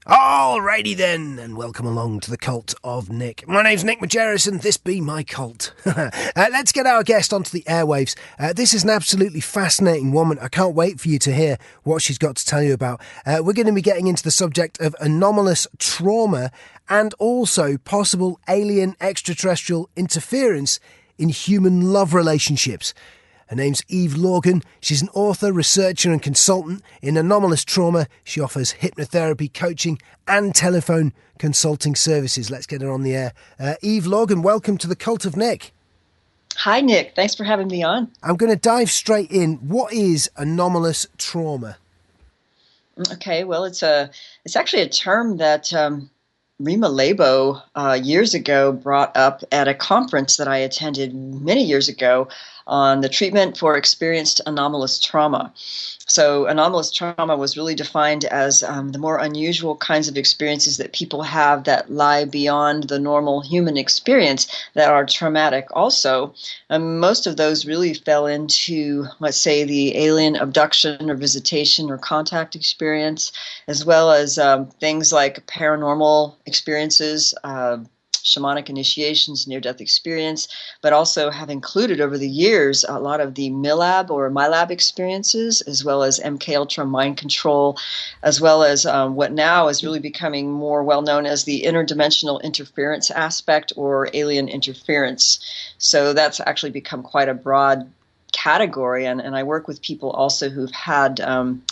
Alrighty then, and welcome along to the Cult of Nick. My name's Nick Margerrison, this be my cult. Let's get our guest onto the airwaves. This is an absolutely fascinating woman. I can't wait for you to hear what she's got to tell you about. We're going to be getting into the subject of anomalous trauma and also possible alien extraterrestrial interference in human love relationships. Her name's Lorgen. She's an author, researcher and consultant in anomalous trauma. She offers hypnotherapy, coaching and telephone consulting services. Let's get her on the air. Lorgen, welcome to the Cult of Nick. Hi, Nick. Thanks for having me on. I'm going to dive straight in. What is anomalous trauma? Okay, well, it's actually a term that Rima Labo years ago brought up at a conference that I attended many years ago on the treatment for experienced anomalous trauma. So anomalous trauma was really defined as the more unusual kinds of experiences that people have that lie beyond the normal human experience that are traumatic also. Most of those really fell into, let's say, the alien abduction or visitation or contact experience, as well as things like paranormal experiences, shamanic initiations, near-death experience, but also have included over the years a lot of the MILAB or MILAB experiences, as well as MK-Ultra mind control, as well as what now is really becoming more well-known as the interdimensional interference aspect or alien interference. So that's actually become quite a broad category, and I work with people also who've had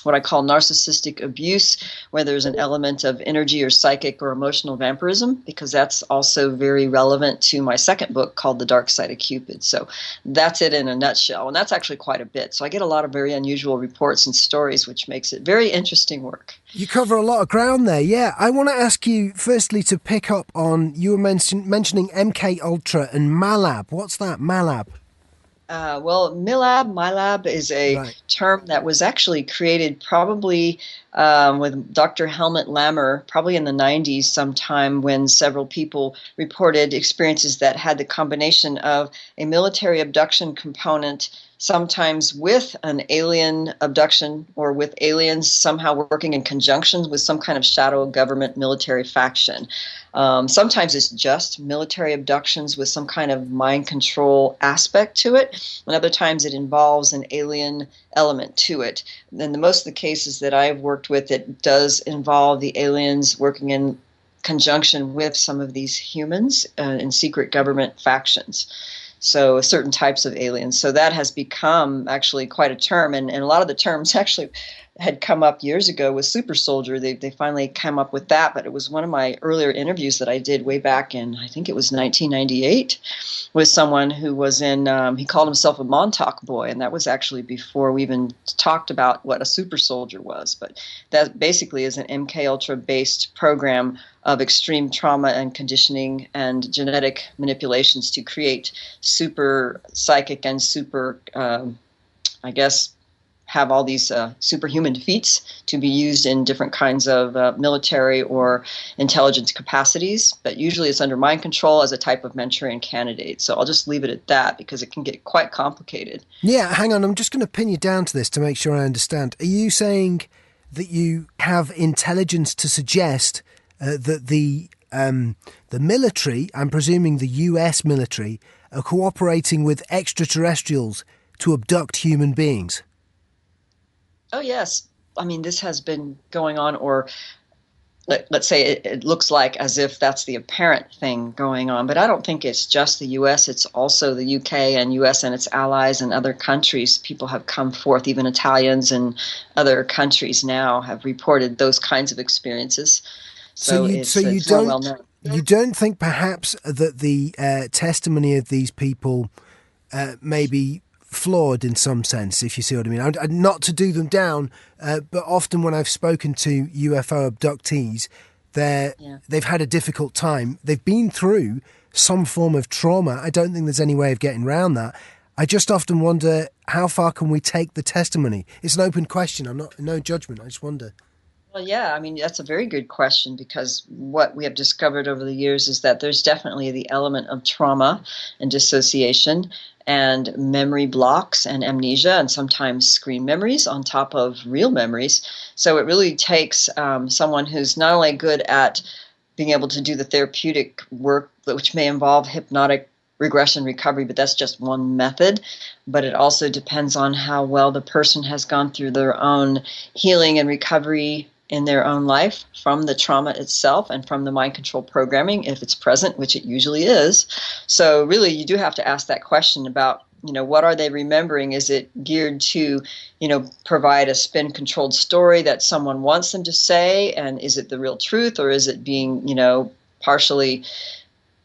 what I call narcissistic abuse, where there's an element of energy or psychic or emotional vampirism, because that's also very relevant to my second book called The Dark Side of Cupid. So that's it in a nutshell, and that's actually quite a bit. So I get a lot of very unusual reports and stories, which makes it very interesting work. You cover a lot of ground there, yeah. I want to ask you firstly to pick up on, you were mentioning MK-Ultra and MALAB. What's that, MALAB? Well, MILAB is a term that was actually created probably with Dr. Helmut Lammer, probably in the 90s sometime, when several people reported experiences that had the combination of a military abduction component, sometimes with an alien abduction or with aliens somehow working in conjunction with some kind of shadow government military faction. Sometimes it's just military abductions with some kind of mind control aspect to it, and other times it involves an alien element to it. And most of the cases that I've worked with, it does involve the aliens working in conjunction with some of these humans in secret government factions. So certain types of aliens. So that has become actually quite a term, and a lot of the terms actually had come up years ago with Super Soldier. They finally came up with that, but it was one of my earlier interviews that I did way back in, I think it was 1998, with someone who was in, he called himself a Montauk boy, and that was actually before we even talked about what a Super Soldier was. But that basically is an MK-Ultra based program of extreme trauma and conditioning and genetic manipulations to create super psychic and super, have all these superhuman feats to be used in different kinds of military or intelligence capacities. But usually it's under mind control as a type of Manchurian candidate. So I'll just leave it at that because it can get quite complicated. Yeah, hang on. I'm just going to pin you down to this to make sure I understand. Are you saying that you have intelligence to suggest that the military, I'm presuming the US military, are cooperating with extraterrestrials to abduct human beings? Oh, yes. I mean, this has been going on, or let's say it looks like as if that's the apparent thing going on. But I don't think it's just the U.S. It's also the U.K. and U.S. and its allies and other countries. People have come forth, even Italians and other countries now have reported those kinds of experiences. So it's more well known. You don't think perhaps that the testimony of these people may be flawed in some sense, if you see what I mean? Not to do them down, but often when I've spoken to UFO abductees, they've had a difficult time. They've been through some form of trauma. I don't think there's any way of getting around that. I just often wonder, how far can we take the testimony? It's an open question. I'm not, no judgment. I just wonder. Well, yeah, I mean, that's a very good question because what we have discovered over the years is that there's definitely the element of trauma and dissociation and memory blocks and amnesia and sometimes screen memories on top of real memories. So it really takes someone who's not only good at being able to do the therapeutic work, which may involve hypnotic regression recovery, but that's just one method. But it also depends on how well the person has gone through their own healing and recovery in their own life from the trauma itself and from the mind control programming, if it's present, which it usually is. So really, you do have to ask that question about, what are they remembering? Is it geared to, provide a spin controlled story that someone wants them to say? And is it the real truth, or is it being, partially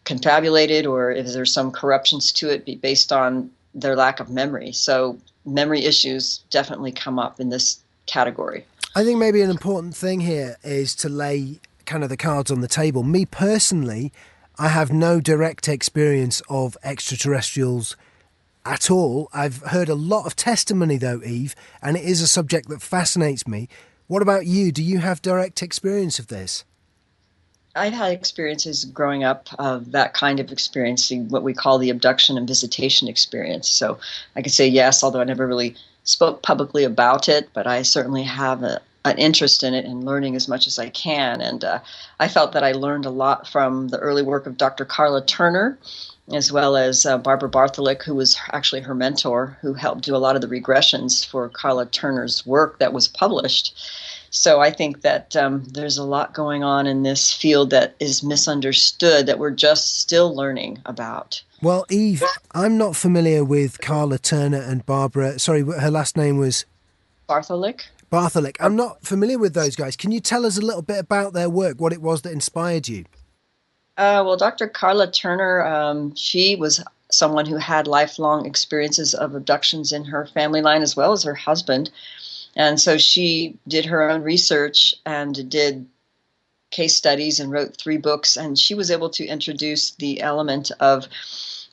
confabulated, or is there some corruptions to it based on their lack of memory? So memory issues definitely come up in this category. I think maybe an important thing here is to lay kind of the cards on the table. Me personally, I have no direct experience of extraterrestrials at all. I've heard a lot of testimony though, Eve, and it is a subject that fascinates me. What about you? Do you have direct experience of this? I've had experiences growing up of that kind of experiencing what we call the abduction and visitation experience. So I could say yes, although I never really spoke publicly about it, but I certainly have an interest in it and learning as much as I can. And I felt that I learned a lot from the early work of Dr. Carla Turner, as well as Barbara Bartholick, who was actually her mentor, who helped do a lot of the regressions for Carla Turner's work that was published. So I think that there's a lot going on in this field that is misunderstood, that we're just still learning about. Well, Eve, I'm not familiar with Carla Turner and Barbara. Sorry, her last name was? Bartholick. Bartholick. I'm not familiar with those guys. Can you tell us a little bit about their work, what it was that inspired you? Well, Dr. Carla Turner, she was someone who had lifelong experiences of abductions in her family line as well as her husband. And so she did her own research and did case studies and wrote 3 books. And she was able to introduce the element of,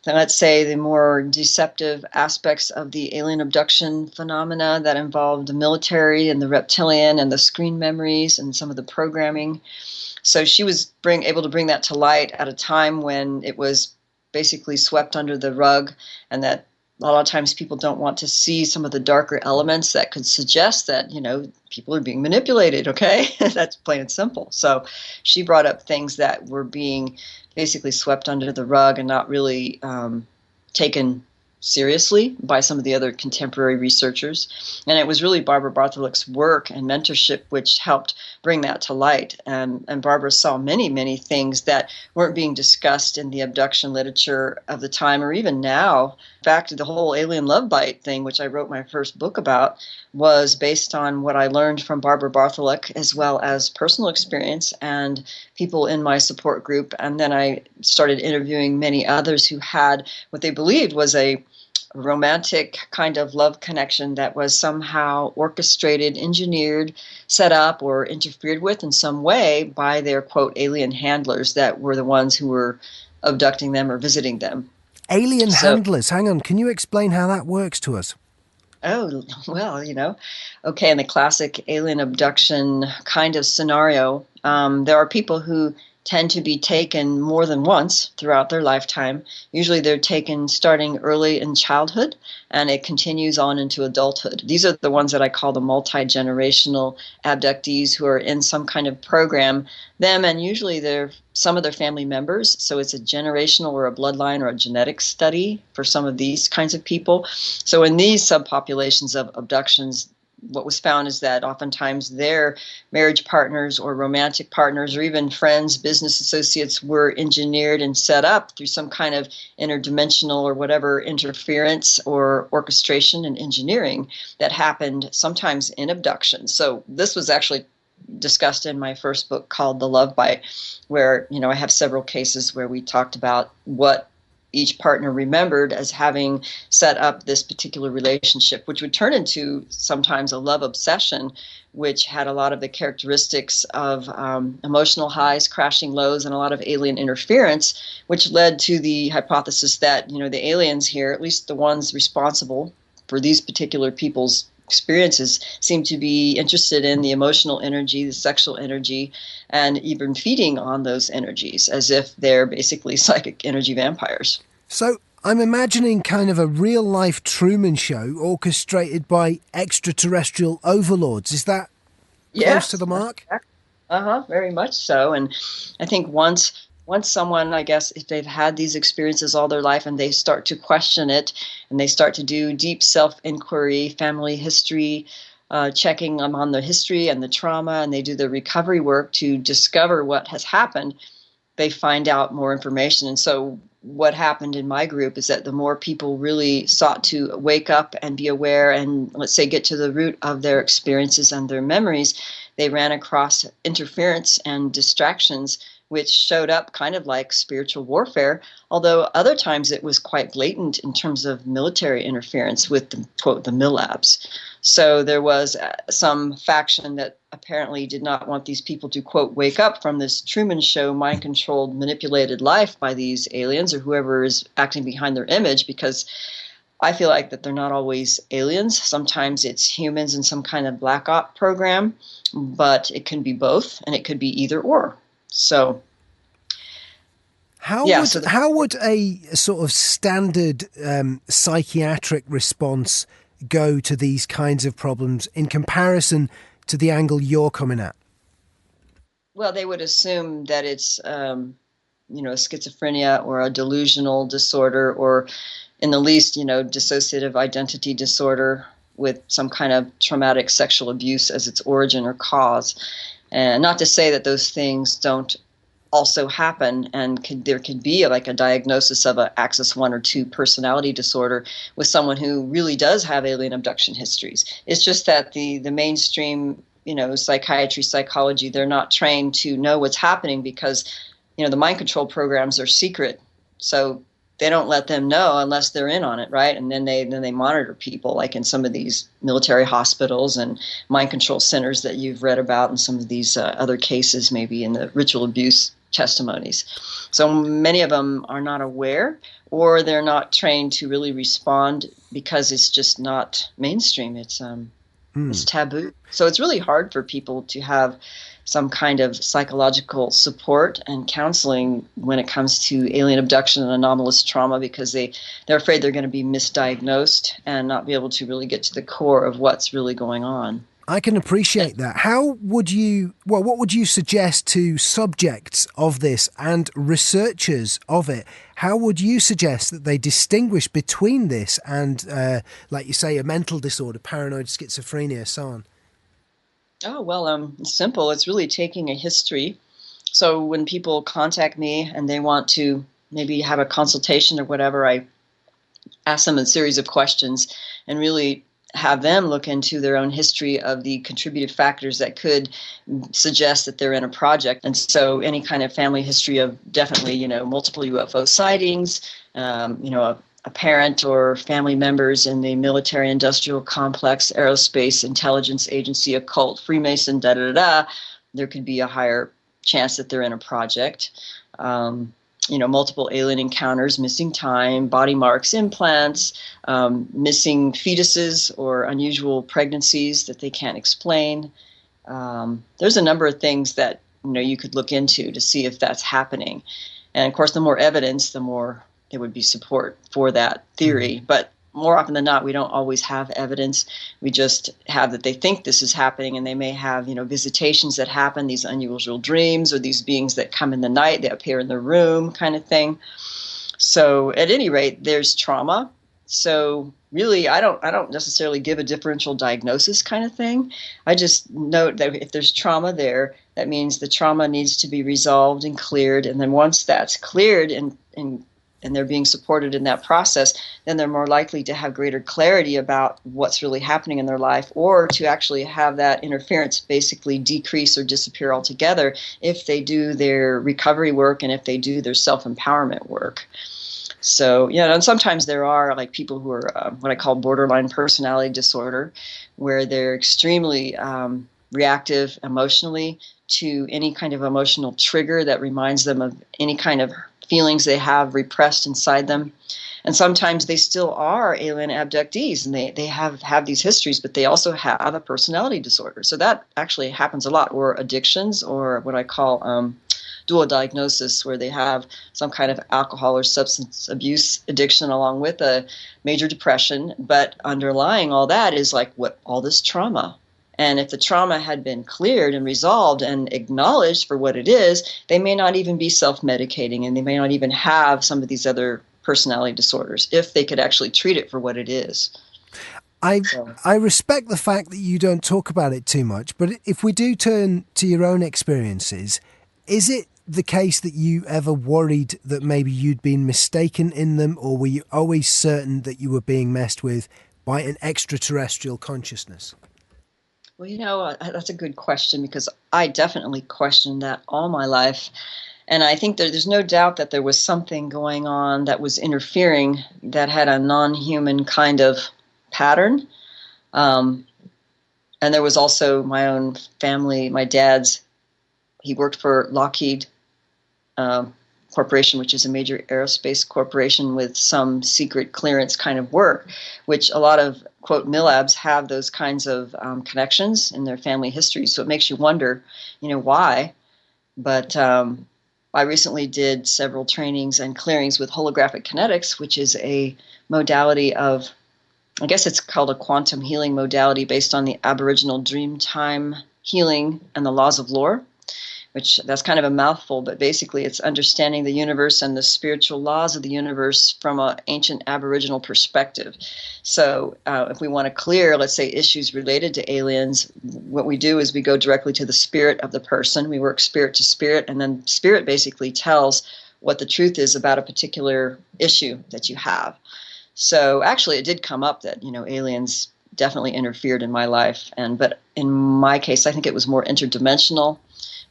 let's say, the more deceptive aspects of the alien abduction phenomena that involved the military and the reptilian and the screen memories and some of the programming. So she was able to bring that to light at a time when it was basically swept under the rug, and that a lot of times people don't want to see some of the darker elements that could suggest that, people are being manipulated, okay? That's plain and simple. So she brought up things that were being basically swept under the rug and not really taken seriously by some of the other contemporary researchers. And it was really Barbara Bartholick's work and mentorship which helped bring that to light. And Barbara saw many, many things that weren't being discussed in the abduction literature of the time or even now. In fact, the whole alien love bite thing, which I wrote my first book about, was based on what I learned from Barbara Bartholick as well as personal experience and people in my support group. And then I started interviewing many others who had what they believed was a romantic kind of love connection that was somehow orchestrated, engineered, set up, or interfered with in some way by their, quote, alien handlers that were the ones who were abducting them or visiting them. Alien handlers, hang on, can you explain how that works to us? Oh, well, okay, in the classic alien abduction kind of scenario, there are people who tend to be taken more than once throughout their lifetime. Usually they're taken starting early in childhood, and it continues on into adulthood. These are the ones that I call the multi-generational abductees who are in some kind of program. Them, and usually they're some of their family members, so it's a generational or a bloodline or a genetic study for some of these kinds of people. So in these subpopulations of abductions, what was found is that oftentimes their marriage partners or romantic partners or even friends, business associates were engineered and set up through some kind of interdimensional or whatever interference or orchestration and engineering that happened sometimes in abduction. So this was actually discussed in my first book called The Love Bite, where, I have several cases where we talked about what each partner remembered as having set up this particular relationship, which would turn into sometimes a love obsession, which had a lot of the characteristics of emotional highs, crashing lows, and a lot of alien interference, which led to the hypothesis that, the aliens here, at least the ones responsible for these particular people's experiences seem to be interested in the emotional energy, the sexual energy, and even feeding on those energies as if they're basically psychic energy vampires. So I'm imagining kind of a real life Truman Show orchestrated by extraterrestrial overlords. Is that close to Yes. the mark? Uh-huh, very much so. And I think once someone, I guess, if they've had these experiences all their life and they start to question it and they start to do deep self-inquiry, family history, checking them on the history and the trauma, and they do the recovery work to discover what has happened, they find out more information. And so what happened in my group is that the more people really sought to wake up and be aware and, let's say, get to the root of their experiences and their memories, they ran across interference and distractions which showed up kind of like spiritual warfare, although other times it was quite blatant in terms of military interference with the, quote, the MILABs. So there was some faction that apparently did not want these people to, quote, wake up from this Truman Show mind-controlled, manipulated life by these aliens or whoever is acting behind their image, because I feel like that they're not always aliens. Sometimes it's humans in some kind of black op program, but it can be both, and it could be either or. So, how would a sort of standard psychiatric response go to these kinds of problems in comparison to the angle you're coming at? Well, they would assume that it's schizophrenia or a delusional disorder, or in the least, dissociative identity disorder with some kind of traumatic sexual abuse as its origin or cause. And not to say that those things don't also happen, and there could be like a diagnosis of an axis 1 or 2 personality disorder with someone who really does have alien abduction histories. It's just that the mainstream, psychiatry, psychology, they're not trained to know what's happening because, the mind control programs are secret. So they don't let them know unless they're in on it, right? And then they monitor people, like in some of these military hospitals and mind control centers that you've read about, and some of these other cases, maybe in the ritual abuse testimonies. So many of them are not aware, or they're not trained to really respond because it's just not mainstream. It's taboo. So it's really hard for people to have some kind of psychological support and counseling when it comes to alien abduction and anomalous trauma, because they're afraid they're going to be misdiagnosed and not be able to really get to the core of what's really going on. I can appreciate that. What would you suggest to subjects of this and researchers of it? How would you suggest that they distinguish between this and, like you say, a mental disorder, paranoid schizophrenia, so on? Oh, well, it's simple. It's really taking a history. So when people contact me and they want to maybe have a consultation or whatever, I ask them a series of questions and really have them look into their own history of the contributive factors that could suggest that they're in a project. And so any kind of family history of definitely, multiple UFO sightings, a parent or family members in the military industrial complex, aerospace, intelligence agency, occult, Freemason, there could be a higher chance that they're in a project. Multiple alien encounters, missing time, body marks, implants, missing fetuses or unusual pregnancies that they can't explain. There's a number of things that you could look into to see if that's happening. And of course, the more evidence, the more there would be support for that theory. But more often than not, we don't always have evidence. We just have that they think this is happening, and they may have, visitations that happen, these unusual dreams, or these beings that come in the night, they appear in the room kind of thing. So at any rate, there's trauma. So really, I don't necessarily give a differential diagnosis kind of thing. I just note that if there's trauma there, that means the trauma needs to be resolved and cleared. And then once that's cleared and they're being supported in that process, then they're more likely to have greater clarity about what's really happening in their life, or to actually have that interference basically decrease or disappear altogether if they do their recovery work and if they do their self-empowerment work. So, and sometimes there are like people who are what I call borderline personality disorder, where they're extremely reactive emotionally to any kind of emotional trigger that reminds them of any kind of feelings they have repressed inside them. And sometimes they still are alien abductees, and they have these histories, but they also have a personality disorder. So that actually happens a lot, or addictions, or what I call dual diagnosis, where they have some kind of alcohol or substance abuse addiction along with a major depression. But underlying all that is like all this trauma. And if the trauma had been cleared and resolved and acknowledged for what it is, they may not even be self-medicating, and they may not even have some of these other personality disorders if they could actually treat it for what it is. I respect the fact that you don't talk about it too much, but if we do turn to your own experiences, is it the case that you ever worried that maybe you'd been mistaken in them, or were you always certain that you were being messed with by an extraterrestrial consciousness? Well, that's a good question, because I definitely questioned that all my life. And I think that there's no doubt that there was something going on that was interfering, that had a non-human kind of pattern. And there was also my own family. My dad's, he worked for Lockheed Corporation, which is a major aerospace corporation with some secret clearance kind of work, which a lot of, quote, MILABs have those kinds of connections in their family history. So it makes you wonder, why. But I recently did several trainings and clearings with holographic kinetics, which is a modality of, I guess it's called a quantum healing modality based on the Aboriginal Dreamtime healing and the laws of lore, which that's kind of a mouthful, but basically it's understanding the universe and the spiritual laws of the universe from an ancient Aboriginal perspective. So if we want to clear, let's say, issues related to aliens, what we do is we go directly to the spirit of the person. We work spirit to spirit, and then spirit basically tells what the truth is about a particular issue that you have. So actually it did come up that, aliens definitely interfered in my life. But in my case, I think it was more interdimensional,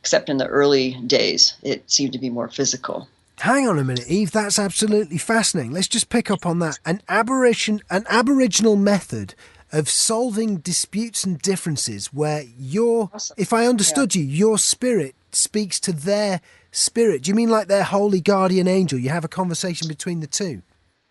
except in the early days, it seemed to be more physical. Hang on a minute, Eve, that's absolutely fascinating. Let's just pick up on that. An Aboriginal method of solving disputes and differences where if I understood you, your spirit speaks to their spirit. Do you mean like their holy guardian angel? You have a conversation between the two?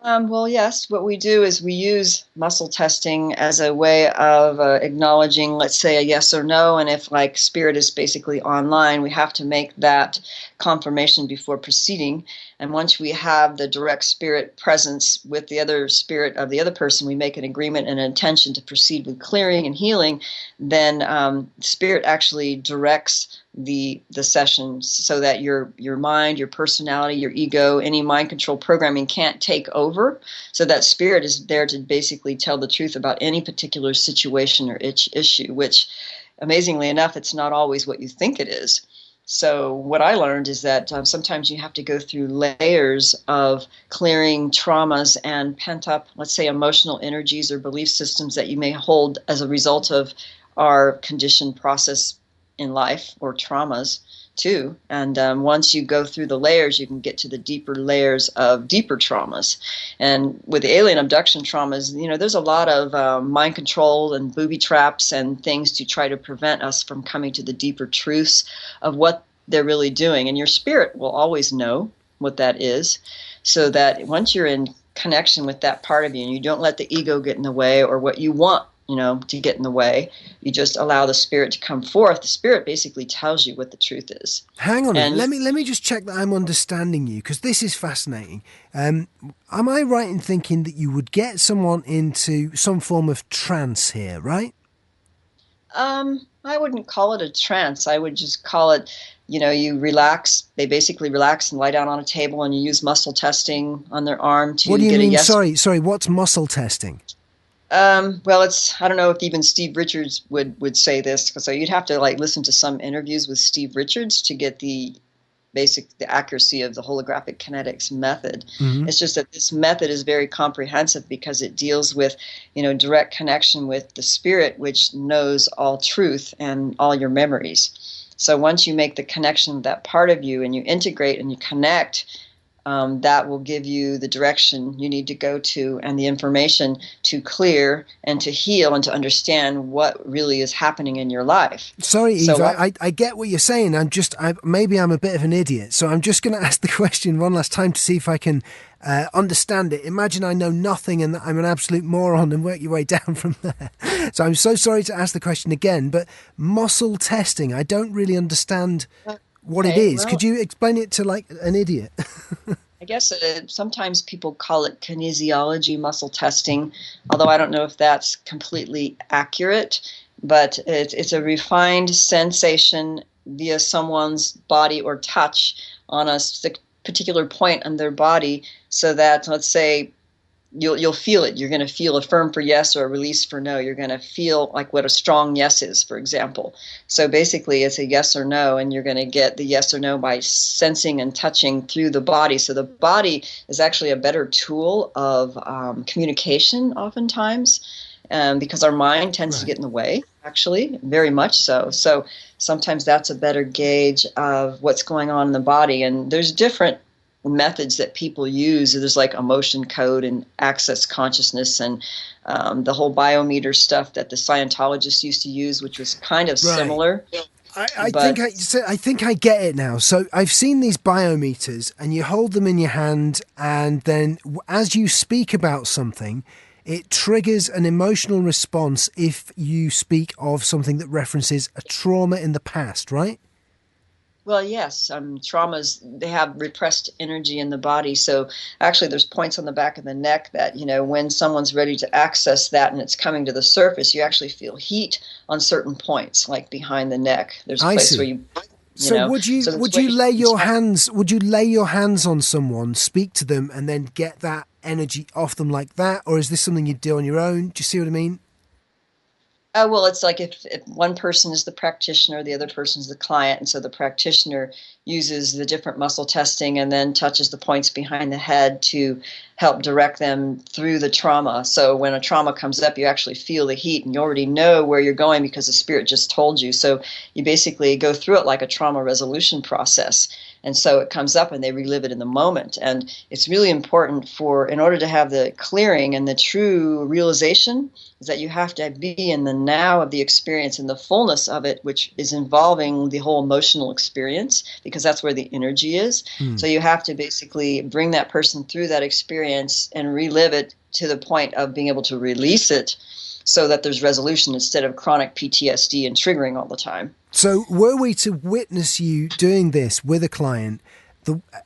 Well, yes. What we do is we use muscle testing as a way of acknowledging, let's say, a yes or no. And if, like, spirit is basically online, we have to make that confirmation before proceeding. And once we have the direct spirit presence with the other spirit of the other person, we make an agreement and an intention to proceed with clearing and healing. Then spirit actually directs the session so that your mind, your personality, your ego, any mind control programming can't take over. So that spirit is there to basically tell the truth about any particular situation or issue, which, amazingly enough, it's not always what you think it is. So what I learned is that sometimes you have to go through layers of clearing traumas and pent up, let's say, emotional energies or belief systems that you may hold as a result of our conditioned process in life, or traumas too. And once you go through the layers, you can get to the deeper layers of deeper traumas. And with the alien abduction traumas, there's a lot of mind control and booby traps and things to try to prevent us from coming to the deeper truths of what they're really doing. And your spirit will always know what that is, so that once you're in connection with that part of you and you don't let the ego get in the way or what you want to get in the way, you just allow the spirit to come forth. The spirit basically tells you what the truth is. Hang on, let me just check that I'm understanding you, because this is fascinating. Am I right in thinking that you would get someone into some form of trance here, right? I wouldn't call it a trance. I would just call it, you relax. They basically relax and lie down on a table, and you use muscle testing on their arm to What do you get mean? a yes. Sorry, what's muscle testing? Well, I don't know if even Steve Richards would say this, so you'd have to listen to some interviews with Steve Richards to get the accuracy of the holographic kinetics method. Mm-hmm. It's just that this method is very comprehensive because it deals with, direct connection with the spirit, which knows all truth and all your memories. So once you make the connection with that part of you and you integrate and you connect, that will give you the direction you need to go to and the information to clear and to heal and to understand what really is happening in your life. Sorry, Eve, So I get what you're saying. Maybe I'm a bit of an idiot. So I'm just going to ask the question one last time to see if I can understand it. Imagine I know nothing and that I'm an absolute moron, and work your way down from there. So I'm so sorry to ask the question again, but muscle testing, I don't really understand what it is. well, Could you explain it to like an idiot? I guess sometimes people call it kinesiology muscle testing, although I don't know if that's completely accurate. But it's a refined sensation via someone's body or touch on a particular point on their body, so that, let's say, you'll feel it. You're going to feel affirm for yes or a release for no. You're going to feel like what a strong yes is, for example. So basically, it's a yes or no, and you're going to get the yes or no by sensing and touching through the body. So the body is actually a better tool of communication oftentimes, because our mind tends to get in the way, actually, very much so. So sometimes that's a better gauge of what's going on in the body. And there's different methods that people use. There's like emotion code and access consciousness and the whole biometer stuff that the Scientologists used to use, which was kind of similar. I think I get it now. So I've seen these biometers, and you hold them in your hand, and then as you speak about something, it triggers an emotional response if you speak of something that references a trauma in the past, right? Well, yes, traumas, they have repressed energy in the body. So actually there's points on the back of the neck that, when someone's ready to access that and it's coming to the surface, you actually feel heat on certain points, like behind the neck. There's a place where you So know. would you lay your hands on someone, speak to them, and then get that energy off them like that? Or is this something you do on your own? Do you see what I mean? Well, it's like if one person is the practitioner, the other person is the client. And so the practitioner uses the different muscle testing and then touches the points behind the head to help direct them through the trauma. So when a trauma comes up, you actually feel the heat and you already know where you're going because the spirit just told you. So you basically go through it like a trauma resolution process. And so it comes up and they relive it in the moment. And it's really important in order to have the clearing and the true realization, is that you have to be in the now of the experience and the fullness of it, which is involving the whole emotional experience, because that's where the energy is. So you have to basically bring that person through that experience and relive it to the point of being able to release it so that there's resolution instead of chronic PTSD and triggering all the time. So were we to witness you doing this with a client,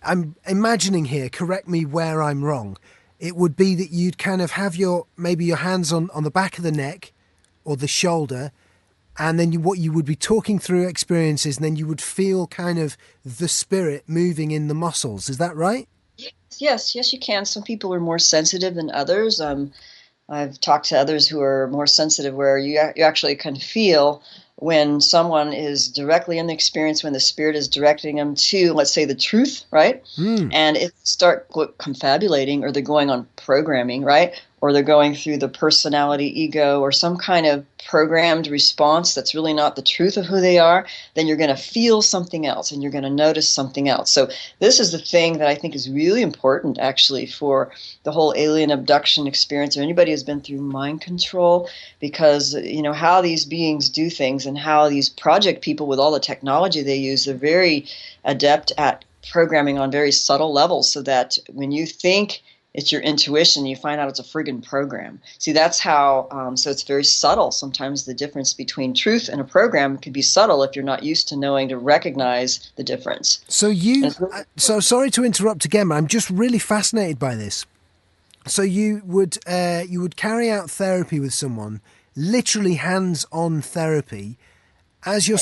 I'm imagining here, correct me where I'm wrong, it would be that you'd kind of have your hands on the back of the neck or the shoulder, and then what you would be talking through experiences, and then you would feel kind of the spirit moving in the muscles. Is that right? Yes, you can. Some people are more sensitive than others. I've talked to others who are more sensitive, where you actually can feel when someone is directly in the experience, when the spirit is directing them to, let's say, the truth, right? And it start confabulating, or they're going on programming, right? Or they're going through the personality ego or some kind of programmed response that's really not the truth of who they are, then you're going to feel something else and you're going to notice something else. So this is the thing that I think is really important, actually, for the whole alien abduction experience, or anybody who's been through mind control, because how these beings do things and how these project people, with all the technology they use, they're very adept at programming on very subtle levels, so that when you think it's your intuition, you find out it's a friggin' program. See, that's how, so it's very subtle. Sometimes the difference between truth and a program can be subtle if you're not used to knowing to recognize the difference. So sorry to interrupt again, but I'm just really fascinated by this. So you would carry out therapy with someone, literally hands-on therapy. As you're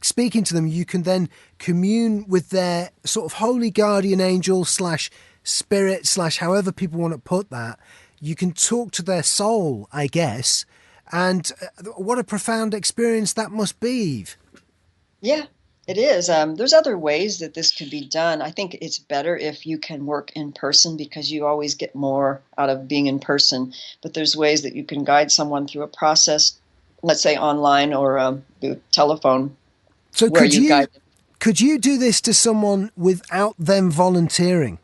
speaking to them, you can then commune with their sort of holy guardian angel / spirit / however people want to put that. You can talk to their soul, I guess. And what a profound experience that must be, Eve. Yeah, it is. There's other ways that this could be done. I think it's better if you can work in person, because you always get more out of being in person. But there's ways that you can guide someone through a process, let's say online or through telephone. So could you do this to someone without them volunteering?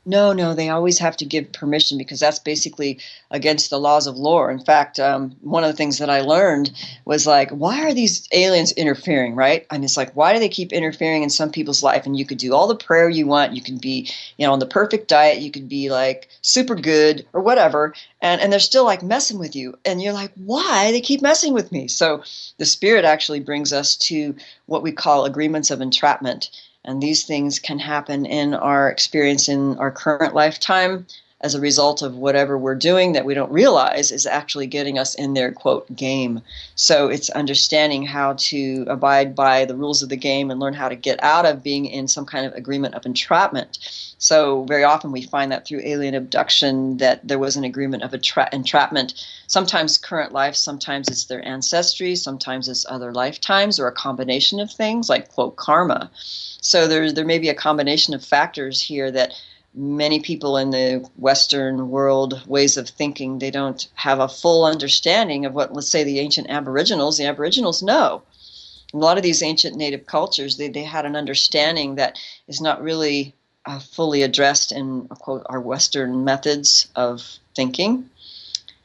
No, no, they always have to give permission because that's basically against the laws of lore. In fact, one of the things that I learned was like, why are these aliens interfering, right? And it's like, why do they keep interfering in some people's life? And you could do all the prayer you want. You can be, on the perfect diet. You could be like super good or whatever. And they're still like messing with you. And you're like, why? They keep messing with me. So the spirit actually brings us to what we call agreements of entrapment. And these things can happen in our experience in our current lifetime as a result of whatever we're doing that we don't realize is actually getting us in their, quote, game. So it's understanding how to abide by the rules of the game and learn how to get out of being in some kind of agreement of entrapment. So very often we find that through alien abduction that there was an agreement of entrapment. Sometimes current life, sometimes it's their ancestry, sometimes it's other lifetimes or a combination of things like, quote, karma. So there may be a combination of factors here that many people in the Western world ways of thinking, they don't have a full understanding of what, let's say, the ancient Aboriginals know. A lot of these ancient native cultures, they had an understanding that is not really fully addressed in, quote, our Western methods of thinking,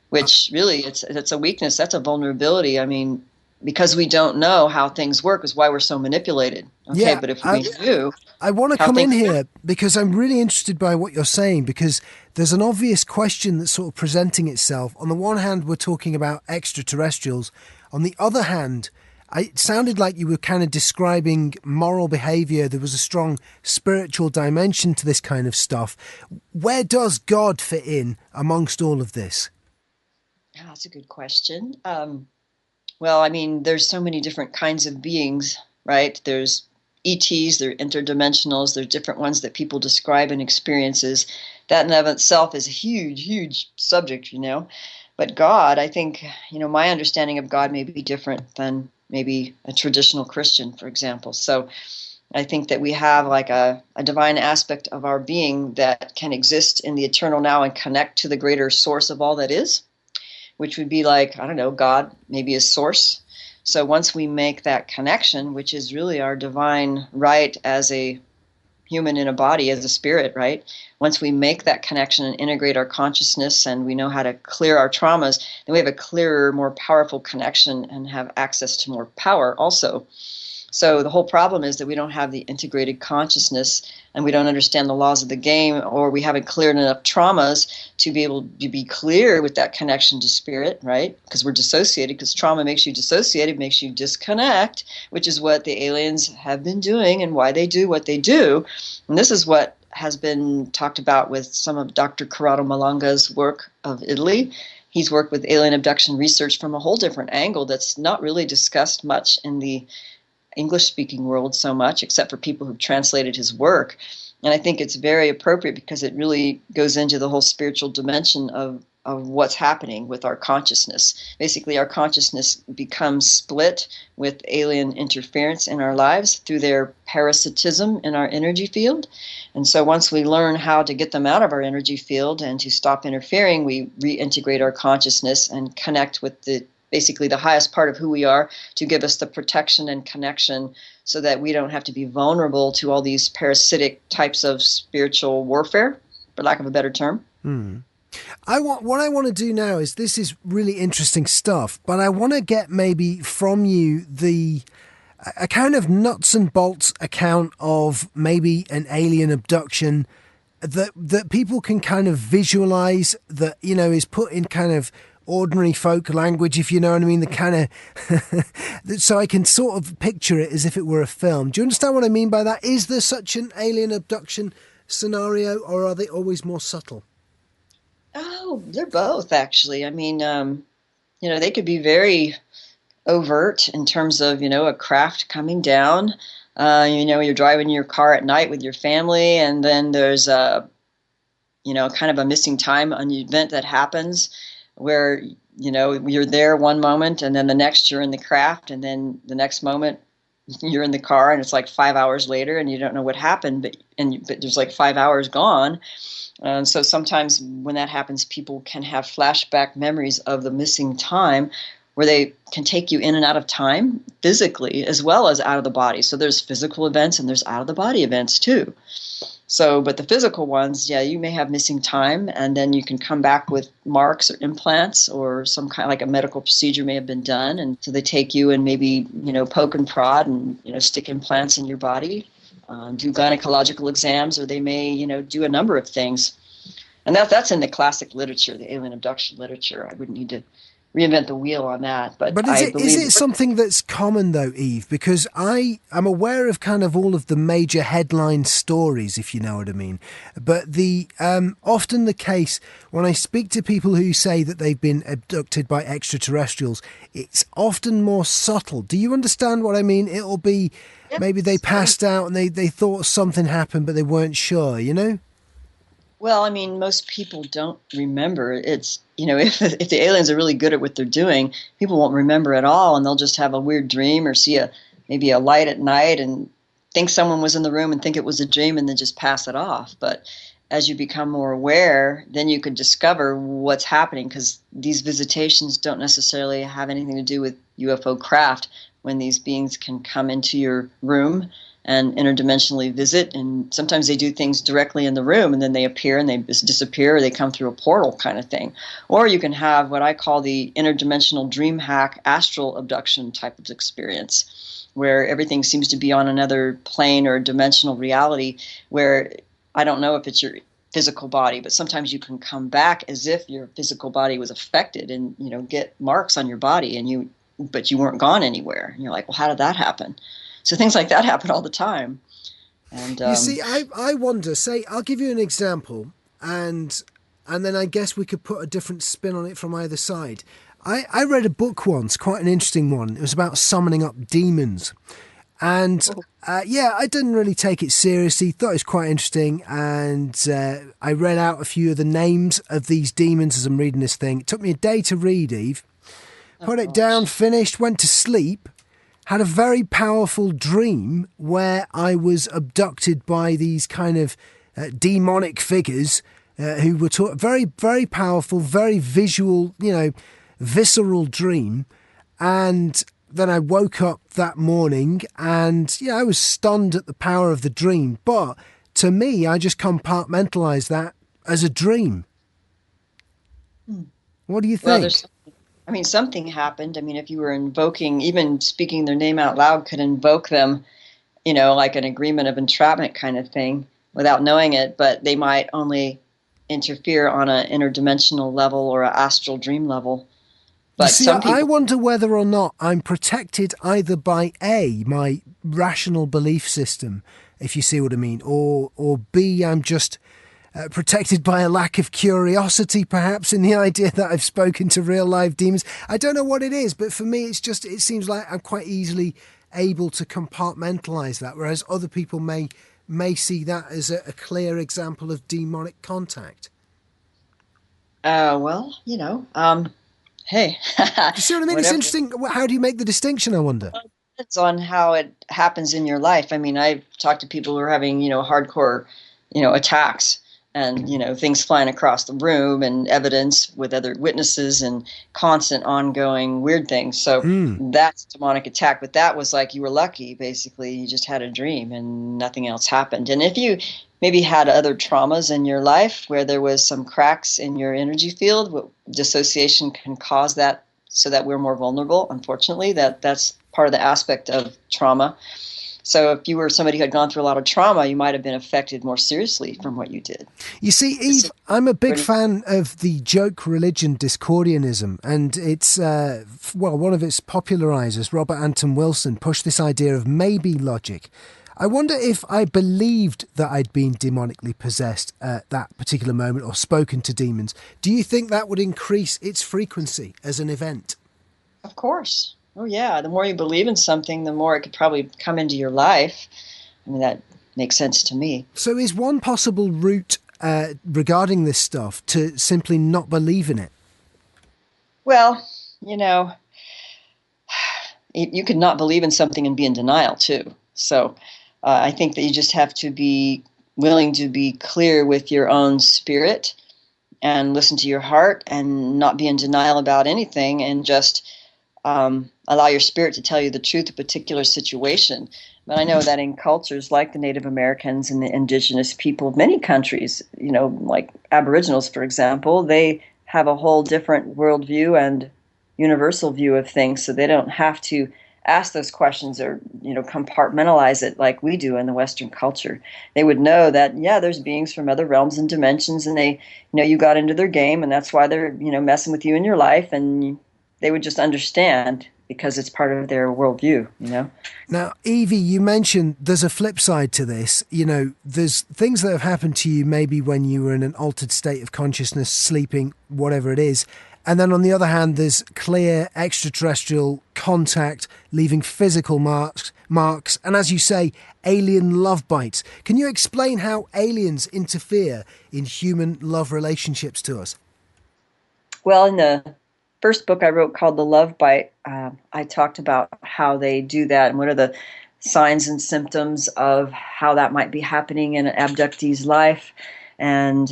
which really it's a weakness. That's a vulnerability. I mean, because we don't know how things work is why we're so manipulated. Okay, Yeah, but if we knew I want to how come in things here because I'm really interested by what you're saying, because there's an obvious question that's sort of presenting itself. On the one hand, we're talking about extraterrestrials. On the other hand, it sounded like you were kind of describing moral behavior. There was a strong spiritual dimension to this kind of stuff. Where does God fit in amongst all of this? Oh, that's a good question. Well, I mean, there's so many different kinds of beings, right? There's ETs, they're interdimensionals, there's different ones that people describe in experiences. That in of itself is a huge, huge subject, But God, I think, my understanding of God may be different than maybe a traditional Christian, for example. So I think that we have like a divine aspect of our being that can exist in the eternal now and connect to the greater source of all that is, which would be like, I don't know, God, maybe a source. So once we make that connection, which is really our divine right as a human in a body, as a spirit, right? Once we make that connection and integrate our consciousness and we know how to clear our traumas, then we have a clearer, more powerful connection and have access to more power also. So the whole problem is that we don't have the integrated consciousness and we don't understand the laws of the game, or we haven't cleared enough traumas to be able to be clear with that connection to spirit, right? Because we're dissociated, because trauma makes you dissociated, makes you disconnect, which is what the aliens have been doing and why they do what they do. And this is what has been talked about with some of Dr. Corrado Malanga's work of Italy. He's worked with alien abduction research from a whole different angle that's not really discussed much in the English-speaking world so much, except for people who've translated his work. And I think it's very appropriate because it really goes into the whole spiritual dimension of what's happening with our consciousness. Basically, our consciousness becomes split with alien interference in our lives through their parasitism in our energy field. And so once we learn how to get them out of our energy field and to stop interfering, we reintegrate our consciousness and connect with basically the highest part of who we are to give us the protection and connection so that we don't have to be vulnerable to all these parasitic types of spiritual warfare, for lack of a better term. What I want to do now is, this is really interesting stuff, but I want to get maybe from you a kind of nuts and bolts account of maybe an alien abduction that people can kind of visualize, that, is put in kind of ordinary folk language, if you know what I mean, the kind of so I can sort of picture it as if it were a film. Do you understand what I mean by that? Is there such an alien abduction scenario, or are they always more subtle? Oh, they're both, actually. I mean, they could be very overt in terms of, a craft coming down. You're driving your car at night with your family, and then there's kind of a missing time, an event that happens where, you're there one moment and then the next you're in the craft, and then the next moment you're in the car and it's like 5 hours later and you don't know what happened, but there's like 5 hours gone. And so sometimes when that happens, people can have flashback memories of the missing time, where they can take you in and out of time physically as well as out of the body. So there's physical events and there's out of the body events too. So, but the physical ones, yeah, you may have missing time, and then you can come back with marks or implants or some kind, like a medical procedure may have been done. And so they take you and maybe, poke and prod and, stick implants in your body, do gynecological exams, or they may, do a number of things. And that's in the classic literature, the alien abduction literature. I wouldn't need to reinvent the wheel on that, but But I is believe it something that's common though, Eve? Because I'm aware of kind of all of the major headline stories, if you know what I mean. But the often the case when I speak to people who say that they've been abducted by extraterrestrials, it's often more subtle. Do you understand what I mean? It'll be maybe they yes. passed out and they thought something happened, but they weren't sure. You know? Well, I mean, most people don't remember. It's, if the aliens are really good at what they're doing, people won't remember at all, and they'll just have a weird dream or see maybe a light at night and think someone was in the room and think it was a dream and then just pass it off. But as you become more aware, then you can discover what's happening, because these visitations don't necessarily have anything to do with UFO craft. When these beings can come into your room and interdimensionally visit, and sometimes they do things directly in the room and then they appear and they disappear, or they come through a portal kind of thing. Or you can have what I call the interdimensional dream hack astral abduction type of experience, where everything seems to be on another plane or dimensional reality, where I don't know if it's your physical body, but sometimes you can come back as if your physical body was affected and get marks on your body, but you weren't gone anywhere. And you're like, well, how did that happen? So things like that happen all the time. And You see, I wonder, say, I'll give you an example, and then I guess we could put a different spin on it from either side. I read a book once, quite an interesting one. It was about summoning up demons. And I didn't really take it seriously, thought it was quite interesting. And I read out a few of the names of these demons as I'm reading this thing. It took me a day to read, Eve. Put it down, finished, went to sleep. Had a very powerful dream where I was abducted by these kind of demonic figures who were very, very powerful, very visual, visceral dream. And then I woke up that morning and, I was stunned at the power of the dream. But to me, I just compartmentalized that as a dream. What do you think? Something happened. If you were invoking, even speaking their name out loud could invoke them, like an agreement of entrapment kind of thing without knowing it, but they might only interfere on an interdimensional level or an astral dream level. But some people, I wonder whether or not I'm protected either by A, my rational belief system, if you see what I mean, or B, I'm just protected by a lack of curiosity, perhaps, in the idea that I've spoken to real live demons. I don't know what it is, but for me, it seems like I'm quite easily able to compartmentalize that, whereas other people may see that as a clear example of demonic contact. Hey. You see what I mean? It's interesting. How do you make the distinction, I wonder? It depends on how it happens in your life. I've talked to people who are having, hardcore, attacks, and, things flying across the room and evidence with other witnesses and constant ongoing weird things. So that's a demonic attack. But that was like you were lucky, basically. You just had a dream and nothing else happened. And if you maybe had other traumas in your life where there was some cracks in your energy field, dissociation can cause that, so that we're more vulnerable. Unfortunately, that's part of the aspect of trauma. So if you were somebody who had gone through a lot of trauma, you might have been affected more seriously from what you did. You see, Eve, I'm a big fan of the joke religion Discordianism, and it's, one of its popularizers, Robert Anton Wilson, pushed this idea of maybe logic. I wonder if I believed that I'd been demonically possessed at that particular moment or spoken to demons. Do you think that would increase its frequency as an event? Of course. Oh, yeah. The more you believe in something, the more it could probably come into your life. That makes sense to me. So is one possible route regarding this stuff to simply not believe in it? Well, you could not believe in something and be in denial, too. So I think that you just have to be willing to be clear with your own spirit and listen to your heart and not be in denial about anything, and just allow your spirit to tell you the truth of a particular situation. But I know that in cultures like the Native Americans and the indigenous people of many countries, like Aboriginals, for example, they have a whole different worldview and universal view of things. So they don't have to ask those questions or, compartmentalize it like we do in the Western culture. They would know that, yeah, there's beings from other realms and dimensions, and you got into their game, and that's why they're, messing with you in your life. And they would just understand because it's part of their worldview. Now, Evie, you mentioned there's a flip side to this. There's things that have happened to you maybe when you were in an altered state of consciousness, sleeping, whatever it is. And then on the other hand, there's clear extraterrestrial contact, leaving physical marks, and as you say, alien love bites. Can you explain how aliens interfere in human love relationships to us? Well, in the first book I wrote called The Love Bite, I talked about how they do that and what are the signs and symptoms of how that might be happening in an abductee's life. And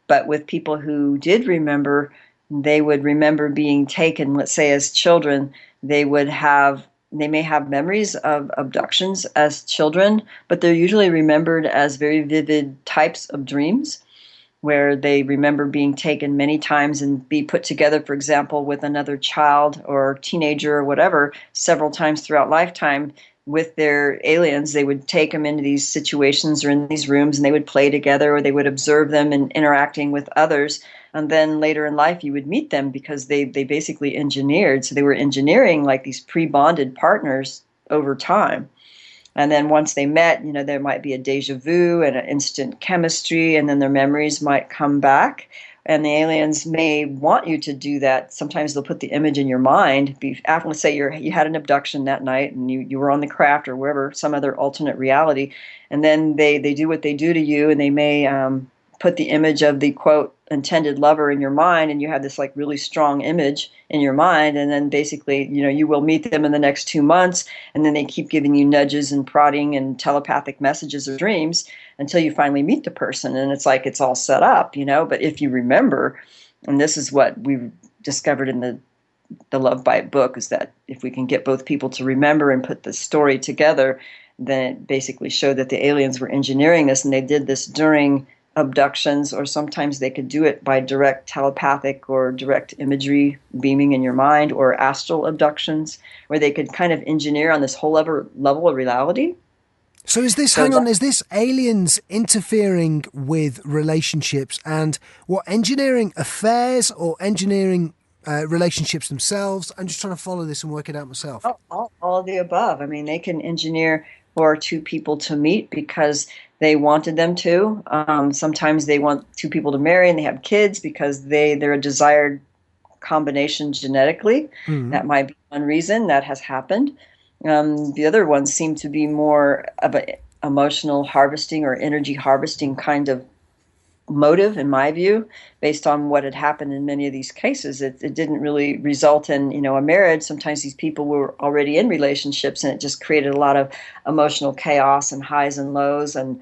but with people who did remember, they would remember being taken, let's say as children, they may have memories of abductions as children, but they're usually remembered as very vivid types of dreams where they remember being taken many times and be put together, for example, with another child or teenager or whatever, several times throughout lifetime with their aliens. They would take them into these situations or in these rooms, and they would play together, or they would observe them and interacting with others. And then later in life, you would meet them because they basically engineered. So they were engineering like these pre-bonded partners over time. And then once they met, there might be a deja vu and an instant chemistry, and then their memories might come back. And the aliens may want you to do that. Sometimes they'll put the image in your mind. Let's say you had an abduction that night and you were on the craft or wherever, some other alternate reality. And then they do what they do to you, and they may put the image of the, quote, intended lover in your mind, and you have this like really strong image in your mind, and then basically you will meet them in the next 2 months, and then they keep giving you nudges and prodding and telepathic messages or dreams until you finally meet the person, and it's like it's all set up. But if you remember, and this is what we've discovered in the Love Bite book, is that if we can get both people to remember and put the story together, then it basically showed that the aliens were engineering this, and they did this during abductions, or sometimes they could do it by direct telepathic or direct imagery beaming in your mind, or astral abductions, where they could kind of engineer on this whole other level of reality. So is this, is this aliens interfering with relationships and engineering affairs or engineering relationships themselves? I'm just trying to follow this and work it out myself. All of the above. I mean, they can engineer for two people to meet because they wanted them to. Sometimes they want two people to marry and they have kids because they're a desired combination genetically. Mm. That might be one reason that has happened. The other ones seem to be more of an emotional harvesting or energy harvesting kind of motive, in my view, based on what had happened in many of these cases. It didn't really result in, a marriage. Sometimes these people were already in relationships, and it just created a lot of emotional chaos and highs and lows. And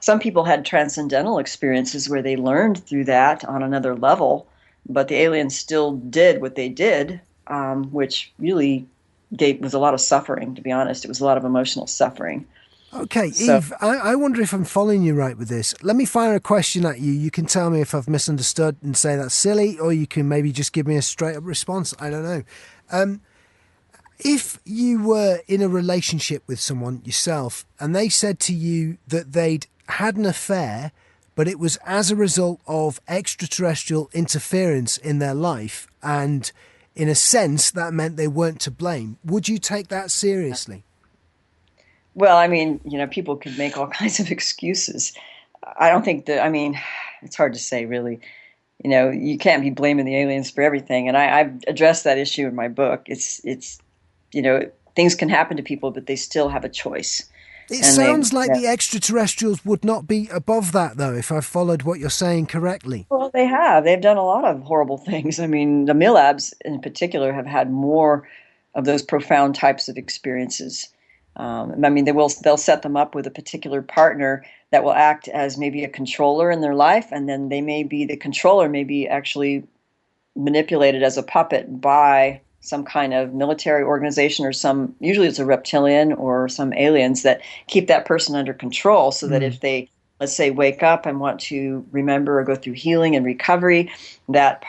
some people had transcendental experiences where they learned through that on another level, but the aliens still did what they did, which really was a lot of suffering, to be honest. It was a lot of emotional suffering. Okay, Eve, I wonder if I'm following you right with this. Let me fire a question at you. You can tell me if I've misunderstood and say that's silly, or you can maybe just give me a straight up response. I don't know. If you were in a relationship with someone yourself and they said to you that they'd had an affair, but it was as a result of extraterrestrial interference in their life, and in a sense that meant they weren't to blame, would you take that seriously? Well, I mean, people could make all kinds of excuses. I don't think it's hard to say, really. You can't be blaming the aliens for everything. And I've addressed that issue in my book. It's things can happen to people, but they still have a choice. It sounds like the extraterrestrials would not be above that, though, if I've followed what you're saying correctly. Well, they have. They've done a lot of horrible things. I mean, the Millabs in particular have had more of those profound types of experiences. They'll set them up with a particular partner that will act as maybe a controller in their life, and then the controller may be actually manipulated as a puppet by some kind of military organization or usually it's a reptilian or some aliens that keep that person under control so that if they, let's say, wake up and want to remember or go through healing and recovery, that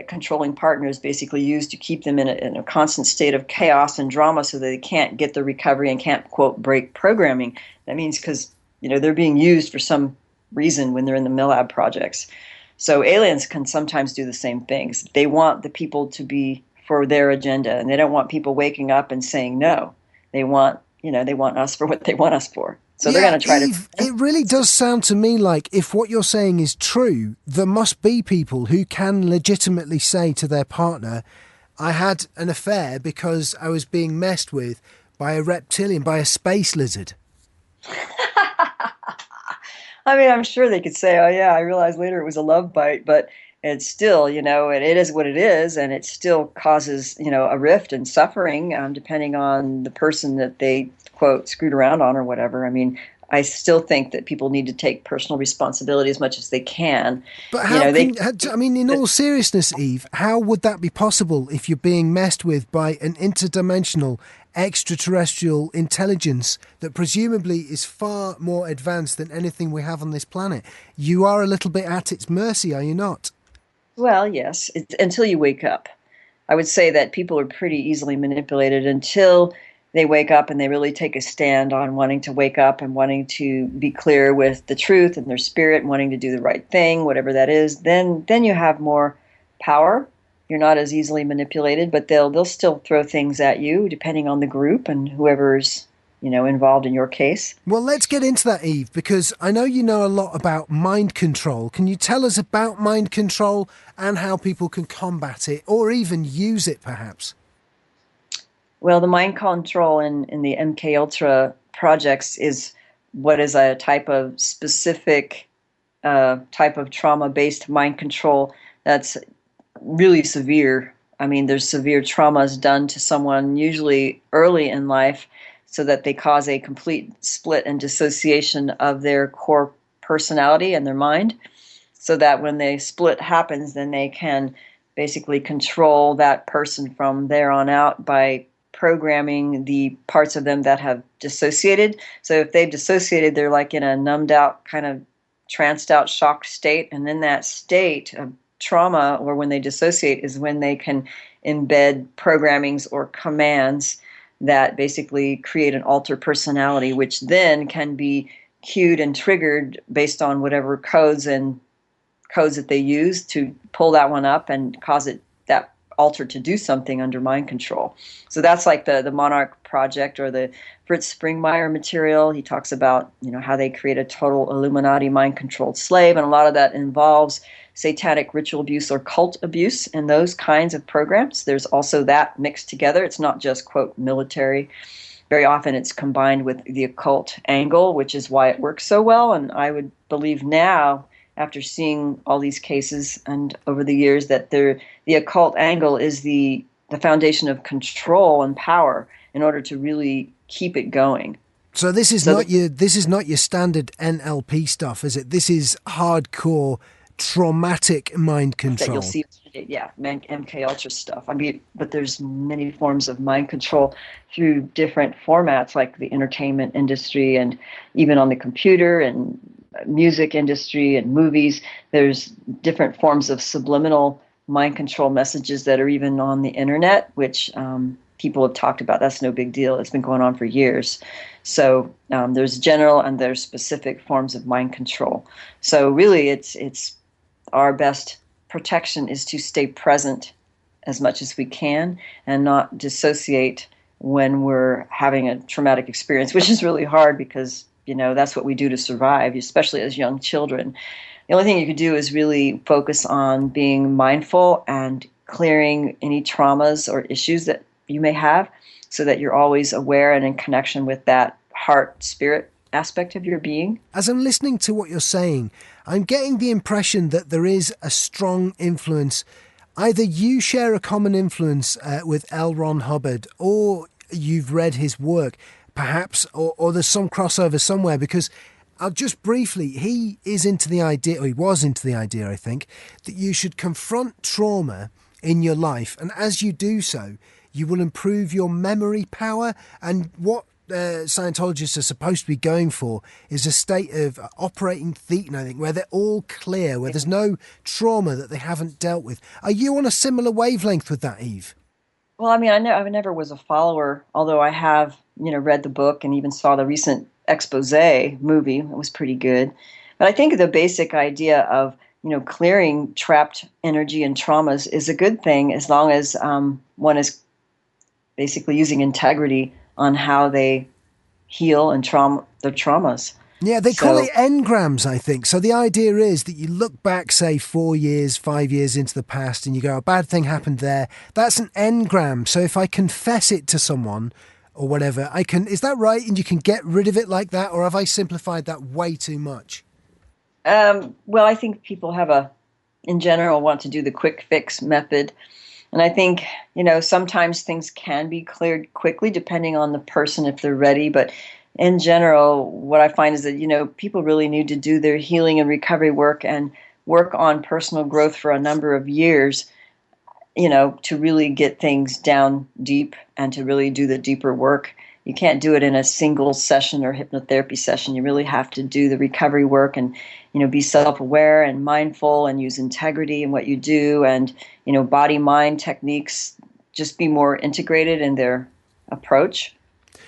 controlling partner is basically used to keep them in a constant state of chaos and drama so that they can't get the recovery and can't, quote, break programming. That means because, they're being used for some reason when they're in the MILAB projects. So aliens can sometimes do the same things. They want the people to be for their agenda, and they don't want people waking up and saying no. They want us for what they want us for. So they're going to try Eve, it really does sound to me like if what you're saying is true, there must be people who can legitimately say to their partner, I had an affair because I was being messed with by a reptilian, by a space lizard. I mean, I'm sure they could say, oh, yeah, I realized later it was a love bite, but it's still, it is what it is, and it still causes, a rift and suffering, depending on the person that they, quote, screwed around on or whatever. I mean, I still think that people need to take personal responsibility as much as they can. But in all seriousness, Eve, how would that be possible if you're being messed with by an interdimensional extraterrestrial intelligence that presumably is far more advanced than anything we have on this planet? You are a little bit at its mercy, are you not? Well, yes, until you wake up. I would say that people are pretty easily manipulated until they wake up and they really take a stand on wanting to wake up and wanting to be clear with the truth and their spirit and wanting to do the right thing, whatever that is. Then you have more power. You're not as easily manipulated, but they'll still throw things at you depending on the group and whoever's involved in your case. Well, let's get into that, Eve, because I know you know a lot about mind control. Can you tell us about mind control and how people can combat it or even use it, perhaps? Well, the mind control in the MK Ultra projects is what is a type of specific type of trauma-based mind control that's really severe. I mean, there's severe traumas done to someone usually early in life so that they cause a complete split and dissociation of their core personality and their mind, so that when the split happens, then they can basically control that person from there on out by programming the parts of them that have dissociated. So if they've dissociated, they're like in a numbed out, kind of tranced out, shocked state. And in that state of trauma, or when they dissociate, is when they can embed programmings or commands that basically create an altered personality, which then can be cued and triggered based on whatever codes that they use to pull that one up and cause that alter to do something under mind control. So that's like the Monarch project or the Fritz Springmeier material. He talks about how they create a total Illuminati mind controlled slave, and a lot of that involves satanic ritual abuse or cult abuse and those kinds of programs. There's also that mixed together. It's not just, quote, military. Very often it's combined with the occult angle, which is why it works so well. And I would believe now, after seeing all these cases and over the years, that the occult angle is the foundation of control and power in order to really keep it going. So this is not your standard NLP stuff, is it? This is hardcore traumatic mind control. That you'll see, yeah, MK Ultra stuff. I mean, but there's many forms of mind control through different formats, like the entertainment industry and even on the computer and music industry and movies. There's different forms of subliminal mind control messages that are even on the internet, which people have talked about. That's no big deal. It's been going on for years. So there's general and there's specific forms of mind control. So really, it's our best protection is to stay present as much as we can and not dissociate when we're having a traumatic experience, which is really hard because, that's what we do to survive, especially as young children. The only thing you can do is really focus on being mindful and clearing any traumas or issues that you may have so that you're always aware and in connection with that heart, spirit aspect of your being. As I'm listening to what you're saying, I'm getting the impression that there is a strong influence. Either you share a common influence with L. Ron Hubbard, or you've read his work, perhaps, or there's some crossover somewhere, because I'll just briefly, he is into the idea, or he was into the idea, I think, that you should confront trauma in your life. And as you do so, you will improve your memory power. And what Scientologists are supposed to be going for is a state of operating theta, I think, where they're all clear, where there's no trauma that they haven't dealt with. Are you on a similar wavelength with that, Eve? Well, I mean, I never was a follower, although I have, read the book and even saw the recent expose movie. It was pretty good. But I think the basic idea of, clearing trapped energy and traumas is a good thing as long as one is basically using integrity on how they heal and their traumas. Yeah, they call it engrams, I think. So the idea is that you look back, say, 4 years, 5 years into the past, and you go, a bad thing happened there. That's an engram. So if I confess it to someone or whatever, I can... Is that right? And you can get rid of it like that? Or have I simplified that way too much? Well, I think people in general, want to do the quick fix method. And I think, sometimes things can be cleared quickly depending on the person if they're ready. But in general, what I find is that, people really need to do their healing and recovery work and work on personal growth for a number of years, to really get things down deep and to really do the deeper work. You can't do it in a single session or hypnotherapy session. You really have to do the recovery work and, be self-aware and mindful and use integrity in what you do and, body-mind techniques, just be more integrated in their approach.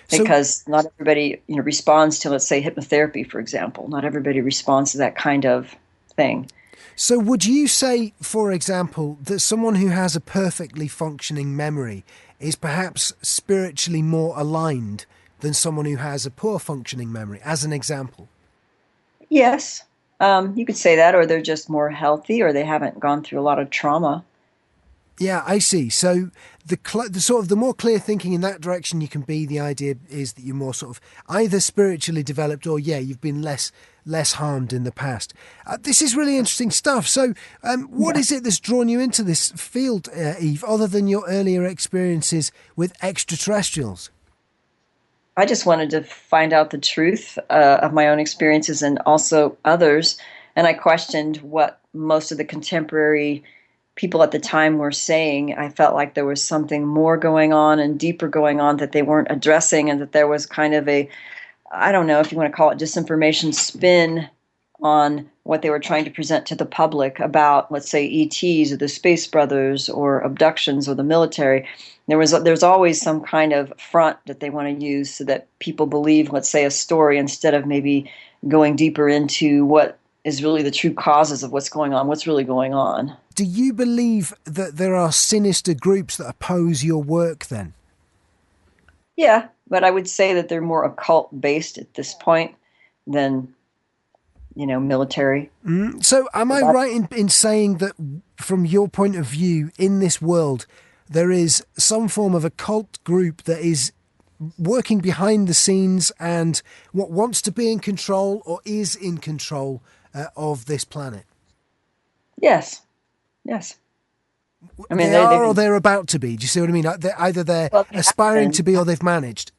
Because not everybody, responds to, let's say, hypnotherapy, for example. Not everybody responds to that kind of thing. So would you say, for example, that someone who has a perfectly functioning memory is perhaps spiritually more aligned than someone who has a poor functioning memory, as an example? Yes, you could say that, or they're just more healthy, or they haven't gone through a lot of trauma. Yeah, I see. So the more clear thinking in that direction you can be, the idea is that you're more sort of either spiritually developed or, you've been less harmed in the past. This is really interesting stuff. So what is it that's drawn you into this field, Eve, other than your earlier experiences with extraterrestrials? I just wanted to find out the truth of my own experiences and also others. And I questioned what most of the contemporary people at the time were saying. I felt like there was something more going on and deeper going on that they weren't addressing, and that there was kind of I don't know if you want to call it disinformation spin on what they were trying to present to the public about, let's say, ETs or the Space Brothers or abductions or the military. There's always some kind of front that they want to use so that people believe, let's say, a story instead of maybe going deeper into what is really the true causes of what's going on, what's really going on. Do you believe that there are sinister groups that oppose your work then? Yeah, but I would say that they're more occult-based at this point than, military. So am I right in saying that from your point of view, in this world, there is some form of occult group that is working behind the scenes and what wants to be in control or is in control of this planet? Yes. I mean, they are or they're about to be. Do you see what I mean? They're aspiring to be or they've managed.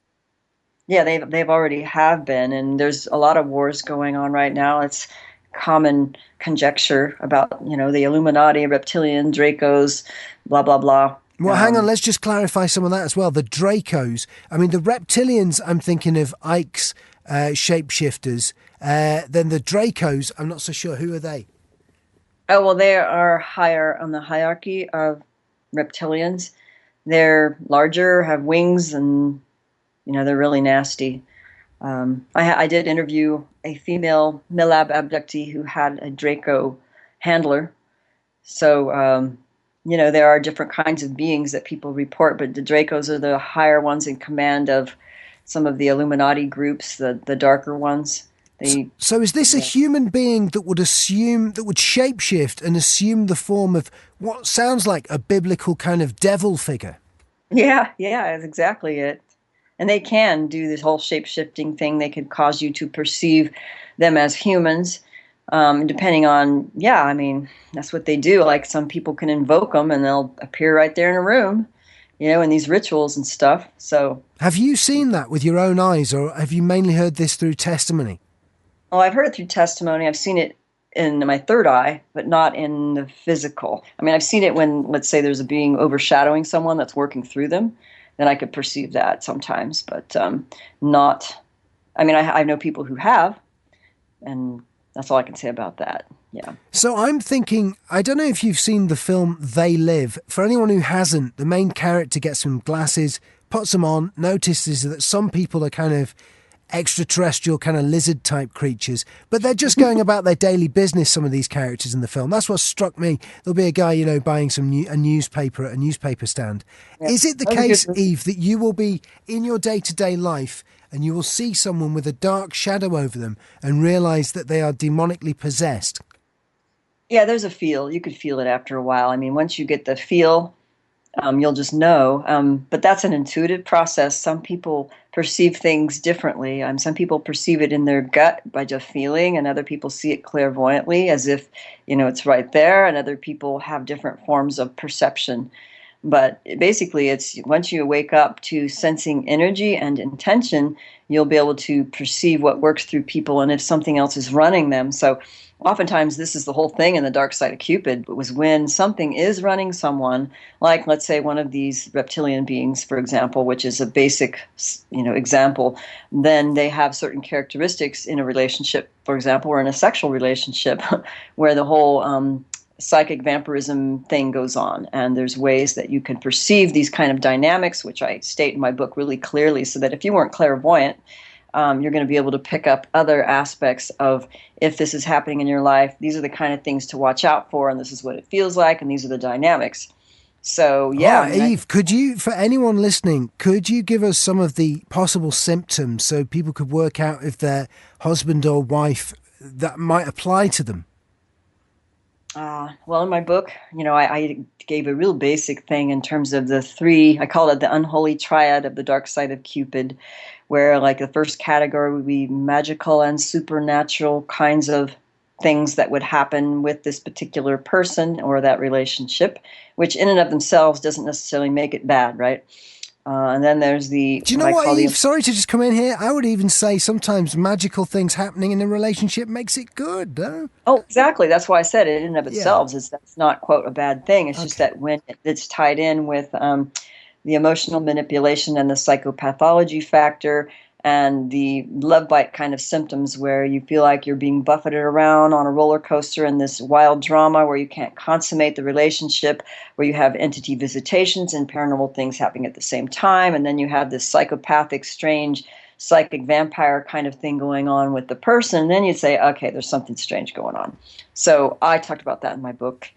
Yeah, they've already have been, and there's a lot of wars going on right now. It's common conjecture about, the Illuminati, reptilian, Dracos, blah, blah, blah. Well, hang on, let's just clarify some of that as well. The Dracos, I mean, the reptilians, I'm thinking of Ike's shapeshifters. Then the Dracos, I'm not so sure. Who are they? Oh, well, they are higher on the hierarchy of reptilians. They're larger, have wings, and, they're really nasty. I did interview a female Milab abductee who had a Draco handler. So, there are different kinds of beings that people report, but the Dracos are the higher ones in command of some of the Illuminati groups, the darker ones. So is this a human being that would shapeshift and assume the form of what sounds like a biblical kind of devil figure? Yeah, that's exactly it. And they can do this whole shape-shifting thing. They could cause you to perceive them as humans, depending on, that's what they do. Like some people can invoke them and they'll appear right there in a room, in these rituals and stuff. So, have you seen that with your own eyes, or have you mainly heard this through testimony? Well, I've heard it through testimony. I've seen it in my third eye, but not in the physical. I mean, I've seen it when, let's say, there's a being overshadowing someone that's working through them. Then I could perceive that sometimes, but not. I mean, I know people who have, and that's all I can say about that. Yeah. So I'm thinking, I don't know if you've seen the film They Live. For anyone who hasn't, the main character gets some glasses, puts them on, notices that some people are kind of extraterrestrial, kind of lizard type creatures, but they're just going about their daily business, some of these characters in the film. That's what struck me. There'll be a guy, buying a newspaper at a newspaper stand. Yeah. Is it the case, Eve, that you will be in your day-to-day life and you will see someone with a dark shadow over them and realise that they are demonically possessed? Yeah, there's a feel. You could feel it after a while. I mean, once you get the feel, you'll just know. But that's an intuitive process. Some people perceive things differently. Some people perceive it in their gut by just feeling, and other people see it clairvoyantly as if, it's right there, and other people have different forms of perception. But basically, it's once you wake up to sensing energy and intention, you'll be able to perceive what works through people and if something else is running them. So oftentimes, this is the whole thing in the dark side of Cupid, was when something is running someone, like, let's say, one of these reptilian beings, for example, which is a basic, example, then they have certain characteristics in a relationship, for example, or in a sexual relationship, where the whole psychic vampirism thing goes on. And there's ways that you can perceive these kind of dynamics, which I state in my book really clearly, so that if you weren't clairvoyant, you're going to be able to pick up other aspects of, if this is happening in your life, these are the kind of things to watch out for, and this is what it feels like, and these are the dynamics. So, yeah. Eve, could you, for anyone listening, could you give us some of the possible symptoms so people could work out if their husband or wife, that might apply to them? Well, in my book, I gave a real basic thing in terms of the three, I call it the unholy triad of the dark side of Cupid, where like the first category would be magical and supernatural kinds of things that would happen with this particular person or that relationship, which in and of themselves doesn't necessarily make it bad, right? And then there's the... Do you know what, Eve? Sorry to just come in here. I would even say sometimes magical things happening in a relationship makes it good, though. Oh, exactly. That's why I said it in and of itself. Yeah. That's not, quote, a bad thing. It's just that when it's tied in with the emotional manipulation and the psychopathology factor and the love bite kind of symptoms, where you feel like you're being buffeted around on a roller coaster in this wild drama where you can't consummate the relationship, where you have entity visitations and paranormal things happening at the same time, and then you have this psychopathic, strange, psychic vampire kind of thing going on with the person, and then you'd say, okay, there's something strange going on. So I talked about that in my book,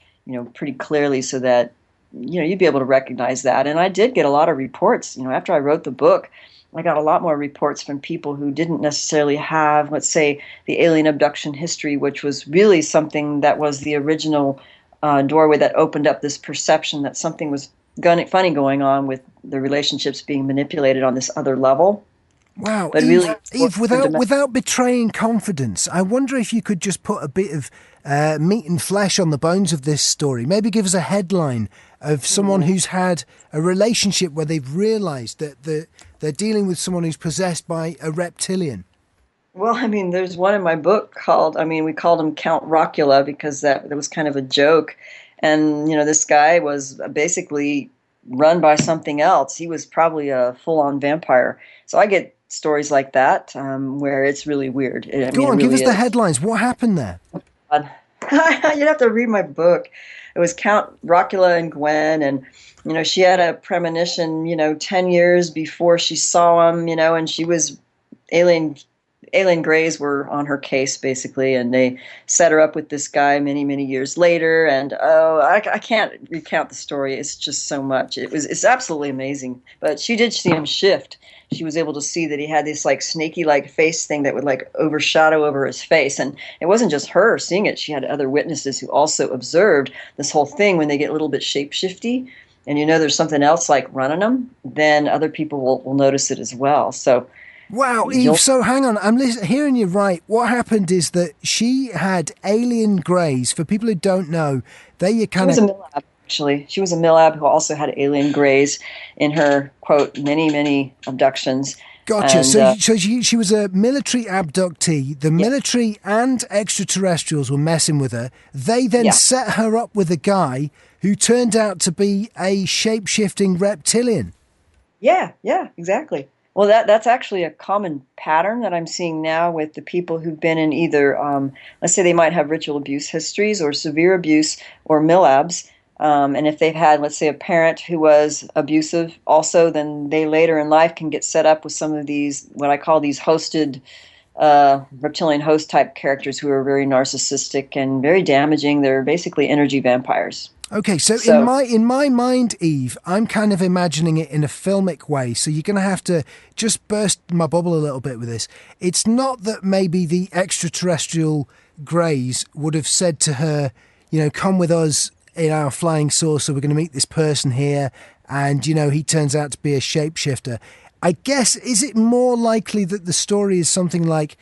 pretty clearly, so that, you'd be able to recognize that. And I did get a lot of reports, after I wrote the book. I got a lot more reports from people who didn't necessarily have, let's say, the alien abduction history, which was really something that was the original doorway that opened up this perception that something was funny going on with the relationships being manipulated on this other level. Wow, but Eve, without betraying confidence, I wonder if you could just put a bit of meat and flesh on the bones of this story. Maybe give us a headline of someone who's had a relationship where they've realised that they're dealing with someone who's possessed by a reptilian. Well, there's one in my book called, we called him Count Rockula because that was kind of a joke. And, this guy was basically run by something else. He was probably a full-on vampire. So I get stories like that where it's really weird. Go on, give us the headlines. What happened there? You'd have to read my book. It was Count Rockula and Gwen, and she had a premonition 10 years before she saw him, and she was alien greys were on her case basically, and they set her up with this guy many years later, and I can't recount the story. It's just so much. It's absolutely amazing. But she did see him shift. She was able to see that he had this like snaky like face thing that would like overshadow over his face. And it wasn't just her seeing it. She had other witnesses who also observed this whole thing. When they get a little bit shapeshifty and there's something else like running them, then other people will notice it as well. So wow, Eve, so hang on, I'm hearing you right. What happened is that she had alien greys. For people who don't know, they kind of... Actually, she was a MILAB who also had alien greys in her, quote, many abductions. Gotcha. And So she was a military abductee. The yeah, military and extraterrestrials were messing with her. They then yeah. set her up with a guy who turned out to be a shape-shifting reptilian. Yeah, yeah, exactly. Well, that's actually a common pattern that I'm seeing now with the people who've been in either, let's say they might have ritual abuse histories or severe abuse or MILABs. And if they've had, let's say, a parent who was abusive also, then they later in life can get set up with some of these, what I call these hosted reptilian host type characters who are very narcissistic and very damaging. They're basically energy vampires. Okay, so So, in my mind, Eve, I'm kind of imagining it in a filmic way. So you're going to have to just burst my bubble a little bit with this. It's not that maybe the extraterrestrial greys would have said to her, you know, come with us in our flying saucer. We're going to meet this person here, and you know he turns out to be a shapeshifter. I guess, is it more likely that the story is something like,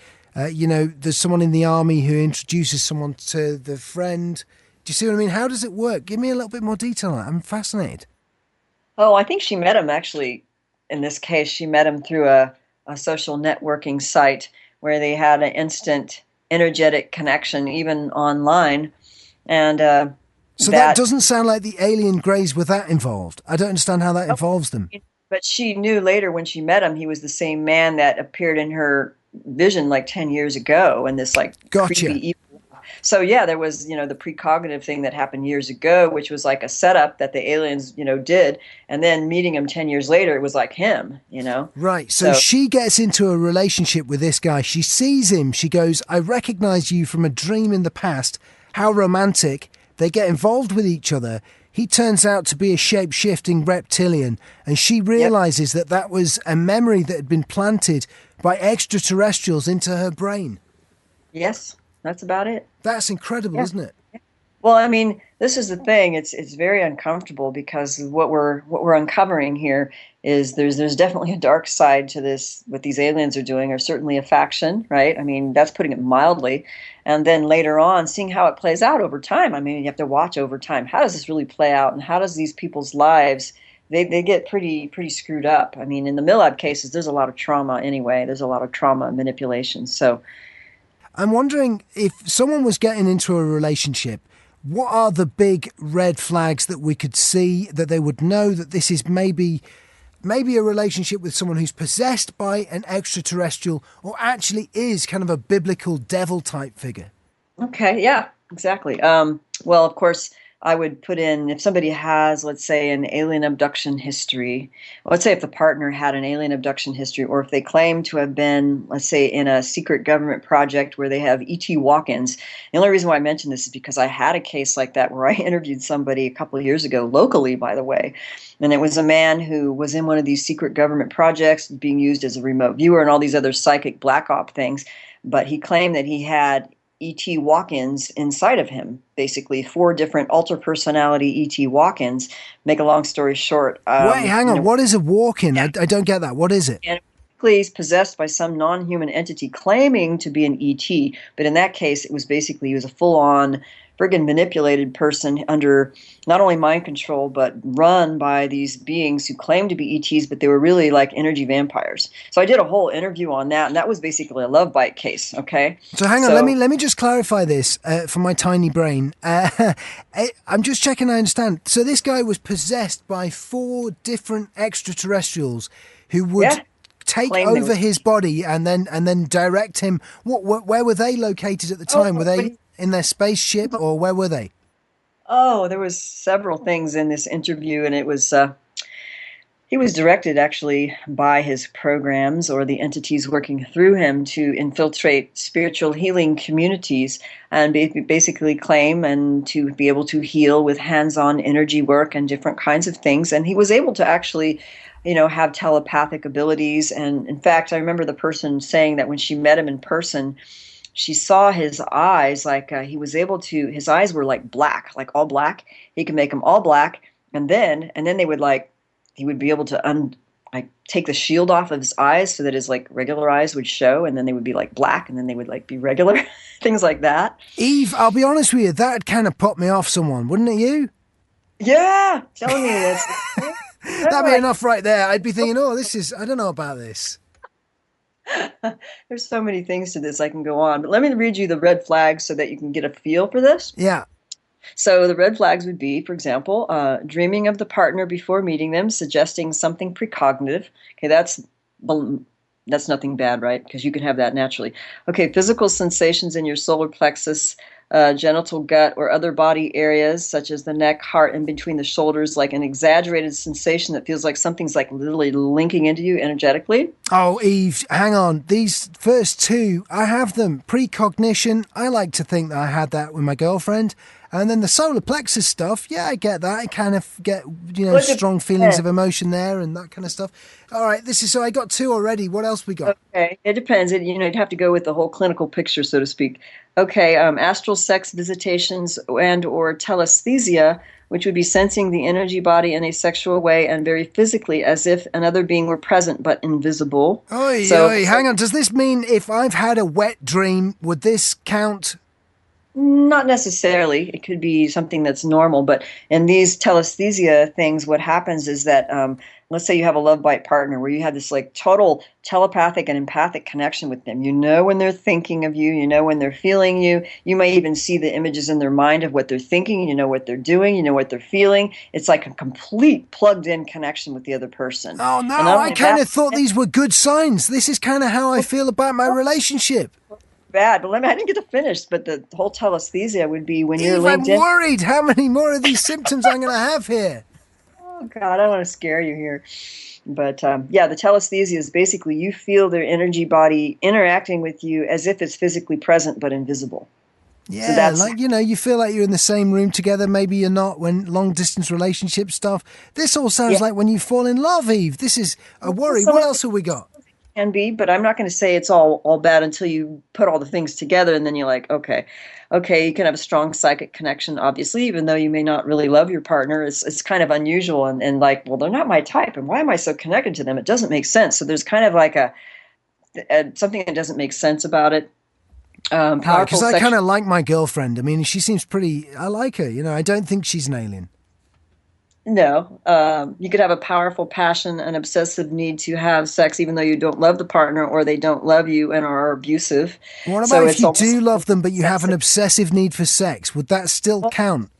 you know, there's someone in the army who introduces someone to the friend. Do you see what I mean? How does it work? Give me a little bit more detail on that. I'm fascinated. oh, I think she met him actually. In this case, she met him through a social networking site where they had an instant energetic connection, even online. And So that that, doesn't sound like the alien greys were that involved. I don't understand how that oh, involves them. but she knew later when she met him, he was the same man that appeared in her vision like 10 years ago, and this like Gotcha. creepy evil. So yeah, there was, the precognitive thing that happened years ago, which was like a setup that the aliens, did, and then meeting him 10 years later, it was like him. Right. So So she gets into a relationship with this guy. She sees him. She goes, I recognize you from a dream in the past. How romantic. They get involved with each other. He turns out to be a shape-shifting reptilian, and she yep, realizes that that was a memory that had been planted by extraterrestrials into her brain. yes, that's about it. That's incredible, Yeah. isn't it? Well, I mean, this is the thing. It's very uncomfortable because what we're uncovering here is there's definitely a dark side to this. What these aliens are doing are certainly a faction, right? I mean, that's putting it mildly. And then later on, seeing how it plays out over time. I mean, you have to watch over time. How does this really play out, and how does these people's lives they get pretty screwed up? I mean, in the Millab cases, there's a lot of trauma anyway. There's a lot of trauma and manipulation. So I'm wondering if someone was getting into a relationship, what are the big red flags that we could see that they would know that this is maybe a relationship with someone who's possessed by an extraterrestrial or actually is kind of a biblical devil type figure? okay, yeah, exactly. Well, of course, I would put in if somebody has, let's say, an alien abduction history. Let's say if the partner had an alien abduction history, or if they claim to have been, let's say, in a secret government project where they have ET walk-ins. The only reason why I mention this is because I had a case like that where I interviewed somebody a couple of years ago, locally, by the way, and it was a man who was in one of these secret government projects, being used as a remote viewer and all these other psychic black op things. But he claimed that he had ET walk-ins inside of him, basically 4 different alter personality ET walk-ins. Make a long story short, Wait, hang on. What is a walk-in? I don't get that. What is it? and basically he's possessed by some non-human entity claiming to be an ET. But in that case, it was basically he was a full-on friggin' manipulated person under not only mind control, but run by these beings who claimed to be ETs, but they were really like energy vampires. So I did a whole interview on that, and that was basically a love bite case. Okay, So hang on, so let me just clarify this for my tiny brain. I'm just checking I understand. So this guy was possessed by 4 different extraterrestrials who would yeah, take claimed they over were. his body and then direct him. Where were they located at the Oh, time? Were they in their spaceship or where were they? oh, there was several things in this interview, and it was he was directed actually by his programs or the entities working through him to infiltrate spiritual healing communities and basically claim and to be able to heal with hands-on energy work and different kinds of things. And he was able to actually, have telepathic abilities. And in fact, I remember the person saying that when she met him in person, she saw his eyes like he was able to. His eyes were like black, like all black. He could make them all black, and then they would like he would be able to like take the shield off of his eyes so that his like regular eyes would show, and then they would be like black, and then they would like be regular, things like that. Eve, I'll be honest with you, that'd kind of put me off someone, wouldn't it you? Yeah, telling me this. That'd be enough right there. I'd be thinking, oh, I don't know about this. There's so many things to this I can go on, but let me read you the red flags so that you can get a feel for this. Yeah. So the red flags would be, for example, dreaming of the partner before meeting them, suggesting something precognitive. Okay, that's nothing bad, right? Because you can have that naturally. Okay, physical sensations in your solar plexus, genital, gut, or other body areas, such as the neck, heart, and between the shoulders, like an exaggerated sensation that feels like something's like literally linking into you energetically. Oh, Eve, hang on. These first two, I have them. Precognition, I like to think that I had that with my girlfriend. And then the solar plexus stuff, yeah, I get that. I kind of get, strong feelings of emotion there and that kind of stuff. All right, so I got two already. What else we got? Okay, it depends. You'd have to go with the whole clinical picture, so to speak. Okay, astral sex visitations and or telesthesia, which would be sensing the energy body in a sexual way and very physically, as if another being were present but invisible. Oi, hang on. Does this mean if I've had a wet dream, would this count? Not necessarily. It could be something that's normal, but in these telesthesia things, what happens is that let's say you have a love bite partner where you have this like total telepathic and empathic connection with them. You know when they're thinking of you, you know when they're feeling you. You may even see the images in their mind of what they're thinking, you know what they're doing, you know what they're feeling. It's like a complete plugged-in connection with the other person. Oh, no, I kind of thought these were good signs. This is kind of how I feel about my relationship. Bad, but I didn't get to finish. But the whole telesthesia would be when you're linked in. I'm worried how many more of these symptoms I'm going to have here. Oh God, I don't want to scare you here, but yeah, the telesthesia is basically you feel their energy body interacting with you as if it's physically present but invisible. Yeah, so that's, like, you feel like you're in the same room together. Maybe you're not when long distance relationship stuff. This all sounds like when you fall in love, Eve. This is a worry. What else have we got? Can be, but I'm not going to say it's all bad until you put all the things together, and then you're like, okay, you can have a strong psychic connection, obviously, even though you may not really love your partner. It's kind of unusual and like, well, they're not my type, and why am I so connected to them? It doesn't make sense. So there's kind of like a something that doesn't make sense about it. Because I kind of like my girlfriend. I mean, she seems I like her. I don't think she's an alien. No, you could have a powerful passion, an obsessive need to have sex, even though you don't love the partner or they don't love you and are abusive. What about if you do love them, but you have an obsessive need for sex? Would that still count?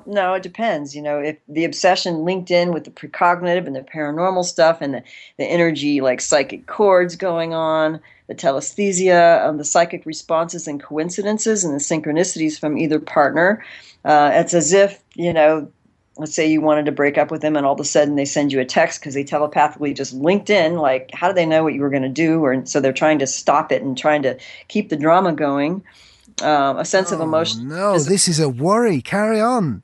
No, it depends. If the obsession linked in with the precognitive and the paranormal stuff and the energy, like psychic chords going on, the telesthesia, the psychic responses and coincidences and the synchronicities from either partner, it's as if, let's say you wanted to break up with them and all of a sudden they send you a text because they telepathically just linked in, like, how do they know what you were going to do? So they're trying to stop it and trying to keep the drama going. A sense of emotion. No, this is a worry. Carry on.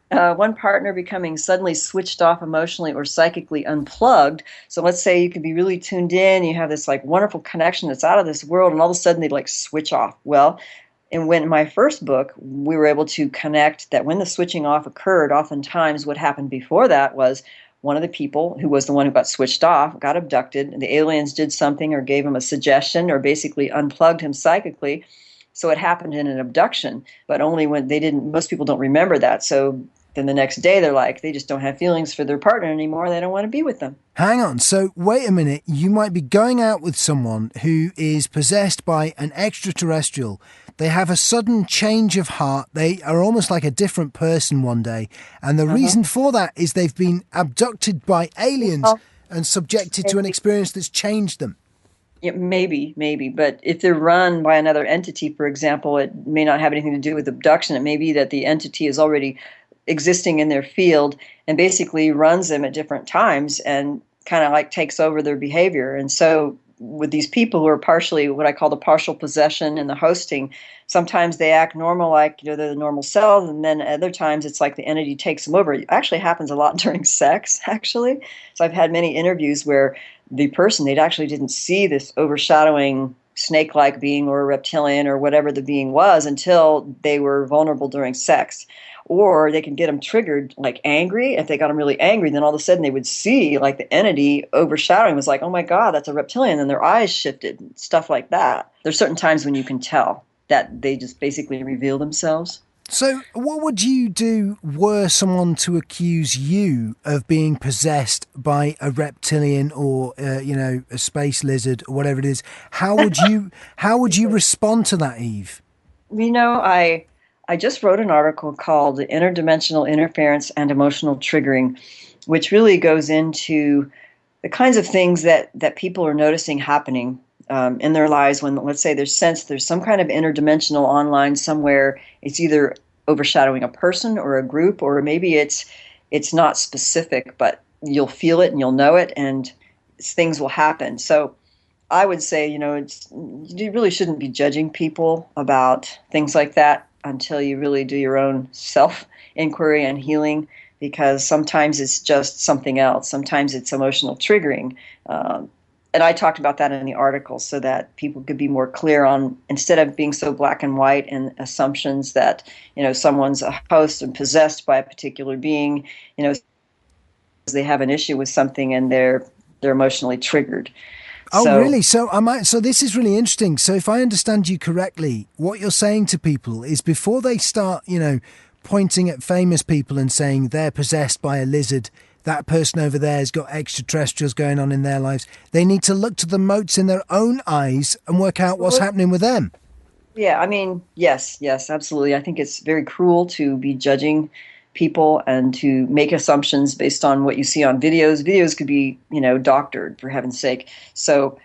One partner becoming suddenly switched off emotionally or psychically unplugged. So let's say you could be really tuned in, you have this like wonderful connection that's out of this world, and all of a sudden they like switch off. Well, and when in my first book, we were able to connect that when the switching off occurred, oftentimes what happened before that was one of the people who was the one who got switched off got abducted, and the aliens did something or gave him a suggestion or basically unplugged him psychically. So it happened in an abduction, but only when most people don't remember that. So then the next day they're like, they just don't have feelings for their partner anymore. They don't want to be with them. Hang on. So wait a minute. You might be going out with someone who is possessed by an extraterrestrial. They have a sudden change of heart. They are almost like a different person one day. And the reason for that is they've been abducted by aliens and subjected to an experience that's changed them. Yeah, maybe. But if they're run by another entity, for example, it may not have anything to do with abduction. It may be that the entity is already existing in their field and basically runs them at different times and kind of like takes over their behavior. And so with these people who are partially what I call the partial possession and the hosting, sometimes they act normal, like they're the normal selves, and then other times it's like the entity takes them over. It actually happens a lot during sex, actually. So I've had many interviews where the person, they actually didn't see this overshadowing snake-like being or a reptilian or whatever the being was until they were vulnerable during sex. Or they can get them triggered, like angry. If they got them really angry, then all of a sudden they would see like the entity overshadowing was like, oh my God, that's a reptilian. And their eyes shifted, stuff like that. There's certain times when you can tell that they just basically reveal themselves. So, what would you do were someone to accuse you of being possessed by a reptilian or, a space lizard or whatever it is? How would you respond to that, Eve? You know, I just wrote an article called Interdimensional Interference and Emotional Triggering, which really goes into the kinds of things that people are noticing happening in their lives when, let's say, there's some kind of interdimensional online somewhere. It's either overshadowing a person or a group, or maybe it's not specific, but you'll feel it and you'll know it, and things will happen. So I would say, you really shouldn't be judging people about things like that until you really do your own self inquiry and healing, because sometimes it's just something else. Sometimes it's emotional triggering. And I talked about that in the article so that people could be more clear on, instead of being so black and white and assumptions that, someone's a host and possessed by a particular being, they have an issue with something and they're emotionally triggered. Oh, So really? So this is really interesting. So if I understand you correctly, what you're saying to people is before they start, pointing at famous people and saying they're possessed by a lizard, that person over there has got extraterrestrials going on in their lives, they need to look to the motes in their own eyes and work out what's happening with them. yeah, I mean, yes, absolutely. I think it's very cruel to be judging people and to make assumptions based on what you see on videos. Videos could be, doctored, for heaven's sake. So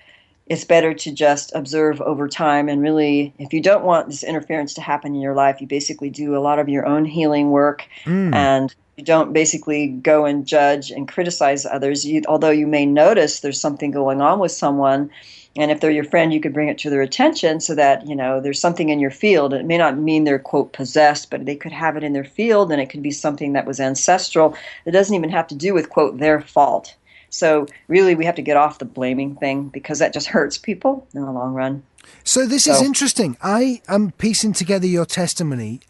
it's better to just observe over time. And really, if you don't want this interference to happen in your life, you basically do a lot of your own healing work, and you don't basically go and judge and criticize others. Although you may notice there's something going on with someone, and if they're your friend, you could bring it to their attention so that, there's something in your field. It may not mean they're, quote, possessed, but they could have it in their field, and it could be something that was ancestral. It doesn't even have to do with, quote, their fault. So really, we have to get off the blaming thing, because that just hurts people in the long run. So this is interesting. I am piecing together your testimony.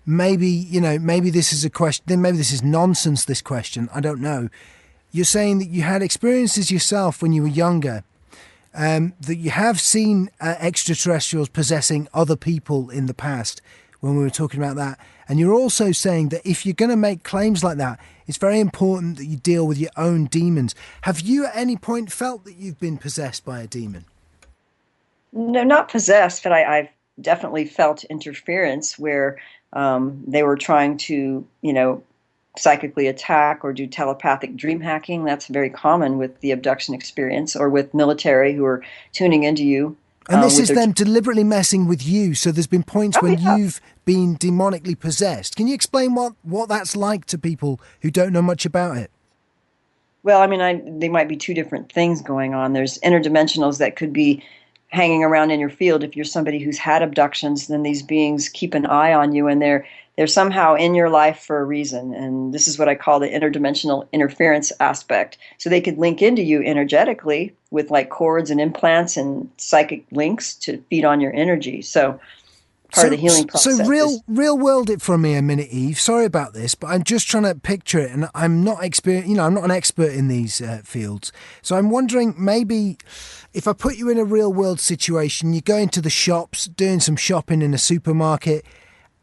Maybe this is a question. Then maybe this is nonsense. This question, I don't know. You're saying that you had experiences yourself when you were younger, that you have seen extraterrestrials possessing other people in the past when we were talking about that. And you're also saying that if you're going to make claims like that, it's very important that you deal with your own demons. Have you at any point felt that you've been possessed by a demon? No, not possessed, but I've definitely felt interference where they were trying to, psychically attack or do telepathic dream hacking. That's very common with the abduction experience, or with military who are tuning into you. And this is them deliberately messing with you. So there's been points when you've been demonically possessed. Can you explain what that's like to people who don't know much about it? Well, I mean, they might be two different things going on. There's interdimensionals that could be hanging around in your field. If you're somebody who's had abductions, then these beings keep an eye on you, and they're somehow in your life for a reason. And this is what I call the interdimensional interference aspect. So they could link into you energetically with like cords and implants and psychic links to feed on your energy. So part of the healing process. So real world it for me a minute, Eve. Sorry about this, but I'm just trying to picture it, and I'm not I'm not an expert in these fields. So I'm wondering, maybe if I put you in a real world situation, you go into the shops, doing some shopping in a supermarket.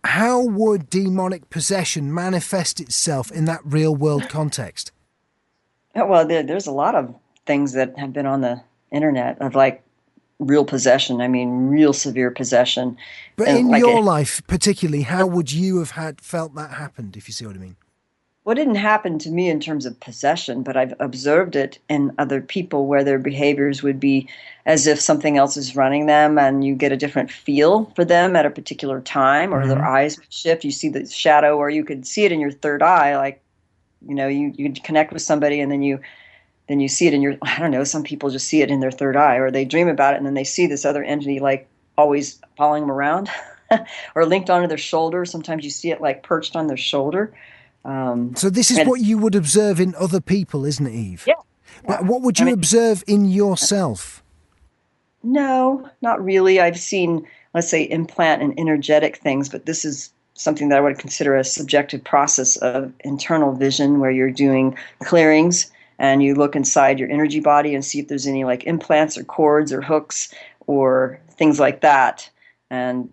How would demonic possession manifest itself in that real world context? Well, there's a lot of things that have been on the internet of like real possession. I mean, real severe possession. But and in like your life particularly, how would you have felt that happened, if you see what I mean? Well, it didn't happen to me in terms of possession, but I've observed it in other people where their behaviors would be as if something else is running them, and you get a different feel for them at a particular time, or their eyes would shift. You see the shadow, or you could see it in your third eye, like, you could connect with somebody, and then you see it in your, I don't know, some people just see it in their third eye, or they dream about it, and then they see this other entity like always following them around or linked onto their shoulder. Sometimes you see it like perched on their shoulder. So this is what you would observe in other people, isn't it, Eve? Yeah. But what would you observe in yourself? No, not really. I've seen, let's say, implant and energetic things, but this is something that I would consider a subjective process of internal vision, where you're doing clearings and you look inside your energy body and see if there's any like implants or cords or hooks or things like that. And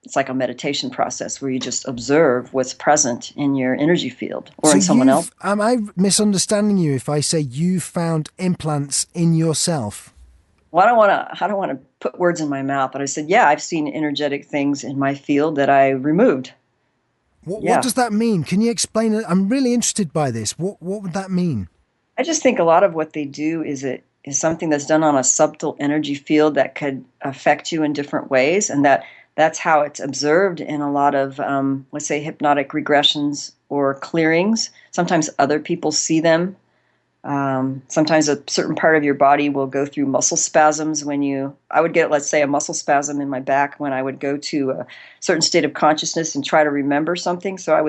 it's like a meditation process where you just observe what's present in your energy field or So in someone else. am I misunderstanding you if I say you found implants in yourself? Well, I don't want to put words in my mouth, but I said, yeah, I've seen energetic things in my field that I removed. What Yeah. does that mean? Can you explain it? I'm really interested by this. What would that mean? I just think a lot of what they do is something that's done on a subtle energy field that could affect you in different ways, and that's how it's observed in a lot of, let's say, hypnotic regressions or clearings. Sometimes other people see them. Sometimes a certain part of your body will go through muscle spasms I would get, let's say, a muscle spasm in my back when I would go to a certain state of consciousness and try to remember something. So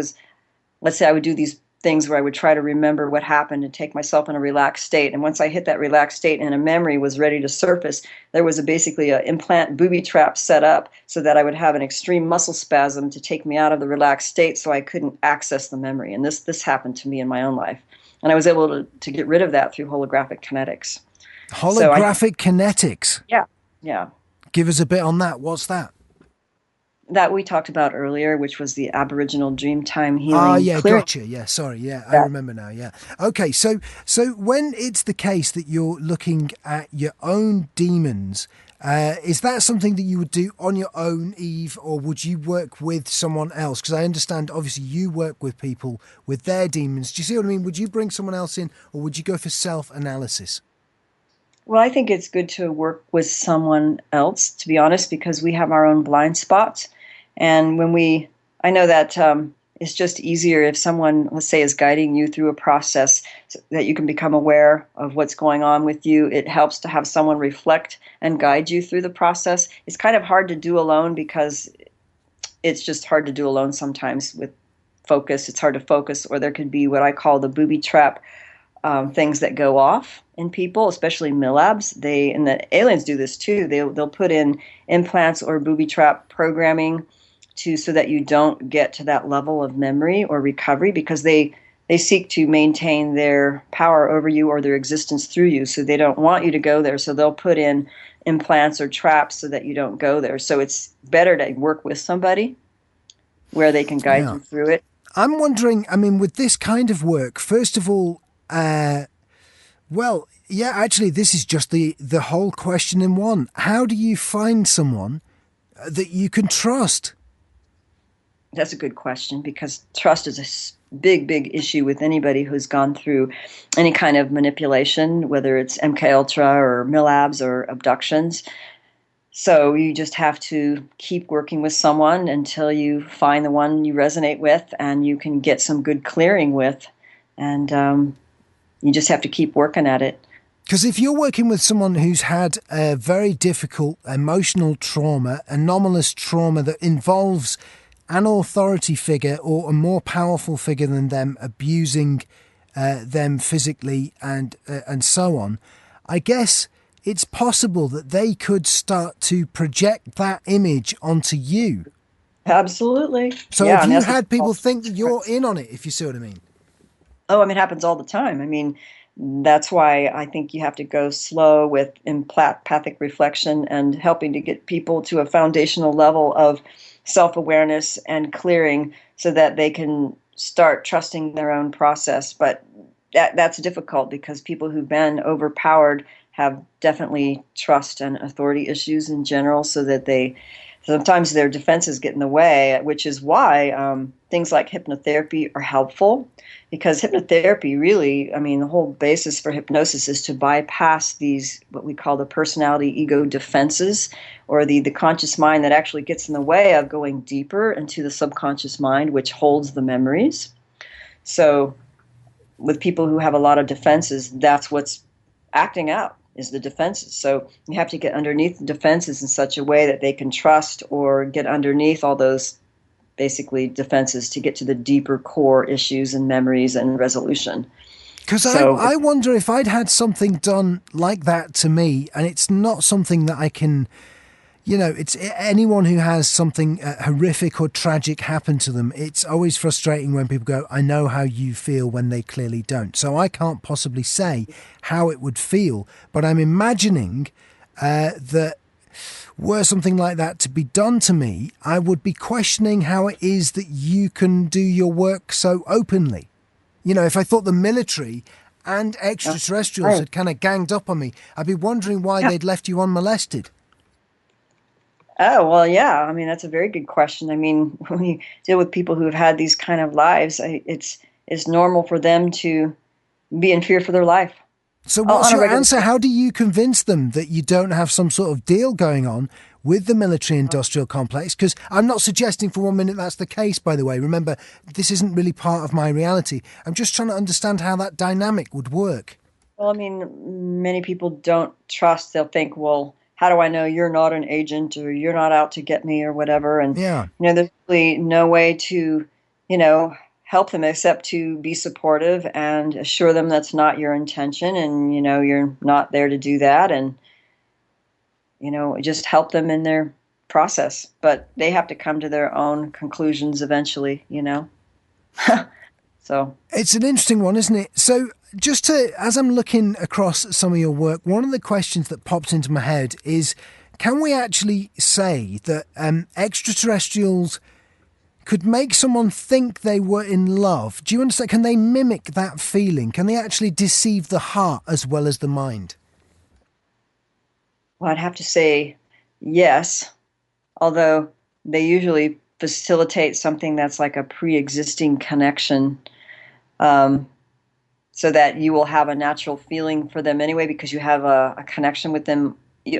let's say I would do these things where I would try to remember what happened and take myself in a relaxed state. And once I hit that relaxed state and a memory was ready to surface, there was basically an implant booby trap set up so that I would have an extreme muscle spasm to take me out of the relaxed state so I couldn't access the memory. And this happened to me in my own life. And I was able to get rid of that through holographic kinetics. Holographic kinetics? Yeah, yeah. Give us a bit on that. What's that? That we talked about earlier, which was the Aboriginal Dreamtime healing. Ah, yeah, clearing. gotcha. Yeah, sorry. Yeah, I remember now. Yeah. Okay, so when it's the case that you're looking at your own demons, is that something that you would do on your own, Eve, or would you work with someone else? Because I understand, obviously, you work with people with their demons. Do you see what I mean? Would you bring someone else in, or would you go for self-analysis? Well, I think it's good to work with someone else, to be honest, because we have our own blind spots. And I know that it's just easier if someone, let's say, is guiding you through a process so that you can become aware of what's going on with you. It helps to have someone reflect and guide you through the process. It's kind of hard to do alone because it's just hard to do alone sometimes with focus. It's hard to focus, or there could be what I call the booby trap things that go off in people, especially MILABs. And the aliens do this too. They'll put in implants or booby trap programming so that you don't get to that level of memory or recovery, because they seek to maintain their power over you or their existence through you. So they don't want you to go there. So they'll put in implants or traps so that you don't go there. So it's better to work with somebody where they can guide you through it. I'm wondering, I mean, with this kind of work, first of all, well, yeah, actually, this is just the whole question in one. How do you find someone that you can trust? That's a good question, because trust is a big, big issue with anybody who's gone through any kind of manipulation, whether it's MK Ultra or MILABs or abductions. So you just have to keep working with someone until you find the one you resonate with and you can get some good clearing with. And you just have to keep working at it. Because if you're working with someone who's had a very difficult emotional trauma, anomalous trauma that involves an authority figure or a more powerful figure than them abusing them physically and so on, I guess it's possible that they could start to project that image onto you. Absolutely. So yeah, have you had people think that you're in on it, if you see what I mean? Oh, I mean, it happens all the time. I mean, that's why I think you have to go slow with empathic reflection and helping to get people to a foundational level of self-awareness and clearing so that they can start trusting their own process. But that's difficult because people who've been overpowered have definitely trust and authority issues in general, so that sometimes their defenses get in the way, which is why things like hypnotherapy are helpful. Because hypnotherapy really, I mean, the whole basis for hypnosis is to bypass these, what we call the personality ego defenses, or the conscious mind that actually gets in the way of going deeper into the subconscious mind, which holds the memories. So with people who have a lot of defenses, that's what's acting out, is the defenses. So you have to get underneath the defenses in such a way that they can trust, or get underneath all those basically defenses to get to the deeper core issues and memories and resolution. Because I wonder if I'd had something done like that to me, and it's not something that I can, it's anyone who has something horrific or tragic happen to them. It's always frustrating when people go, I know how you feel, when they clearly don't. So I can't possibly say how it would feel, but I'm imagining that were something like that to be done to me, I would be questioning how it is that you can do your work so openly. You know, if I thought the military and extraterrestrials Right. had kind of ganged up on me, I'd be wondering why Yeah. they'd left you unmolested. Oh, well, yeah. I mean, that's a very good question. I mean, when you deal with people who have had these kind of lives, it's normal for them to be in fear for their life So what's on a your regular answer? basis. How do you convince them that you don't have some sort of deal going on with the military industrial complex? Because I'm not suggesting for 1 minute that's the case, by the way. Remember, this isn't really part of my reality. I'm just trying to understand how that dynamic would work. Well, I mean, many people don't trust. They'll think, well, how do I know you're not an agent or you're not out to get me or whatever? And, Yeah. there's really no way to, you know, help them except to be supportive and assure them that's not your intention and, you're not there to do that. And, just help them in their process. But they have to come to their own conclusions eventually. So. It's an interesting one, isn't it? So, as I'm looking across some of your work, one of the questions that popped into my head is, can we actually say that extraterrestrials could make someone think they were in love? Do you understand? Can they mimic that feeling? Can they actually deceive the heart as well as the mind? Well, I'd have to say yes, although they usually facilitate something that's like a pre-existing connection, um, so that you will have a natural feeling for them anyway because you have a connection with them,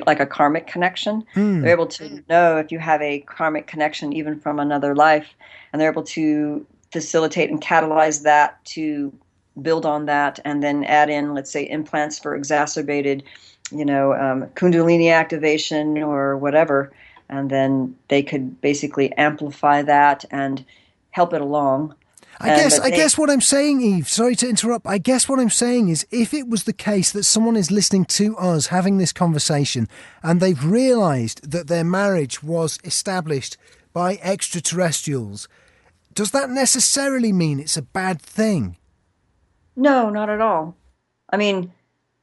like a karmic connection. Hmm. They're able to know if you have a karmic connection even from another life, and they're able to facilitate and catalyze that to build on that and then add in, let's say, implants for exacerbated kundalini activation or whatever, and then they could basically amplify that and help it along. I guess what I'm saying, Eve, sorry to interrupt. I guess what I'm saying is if it was the case that someone is listening to us having this conversation and they've realised that their marriage was established by extraterrestrials, does that necessarily mean it's a bad thing? No, not at all. I mean,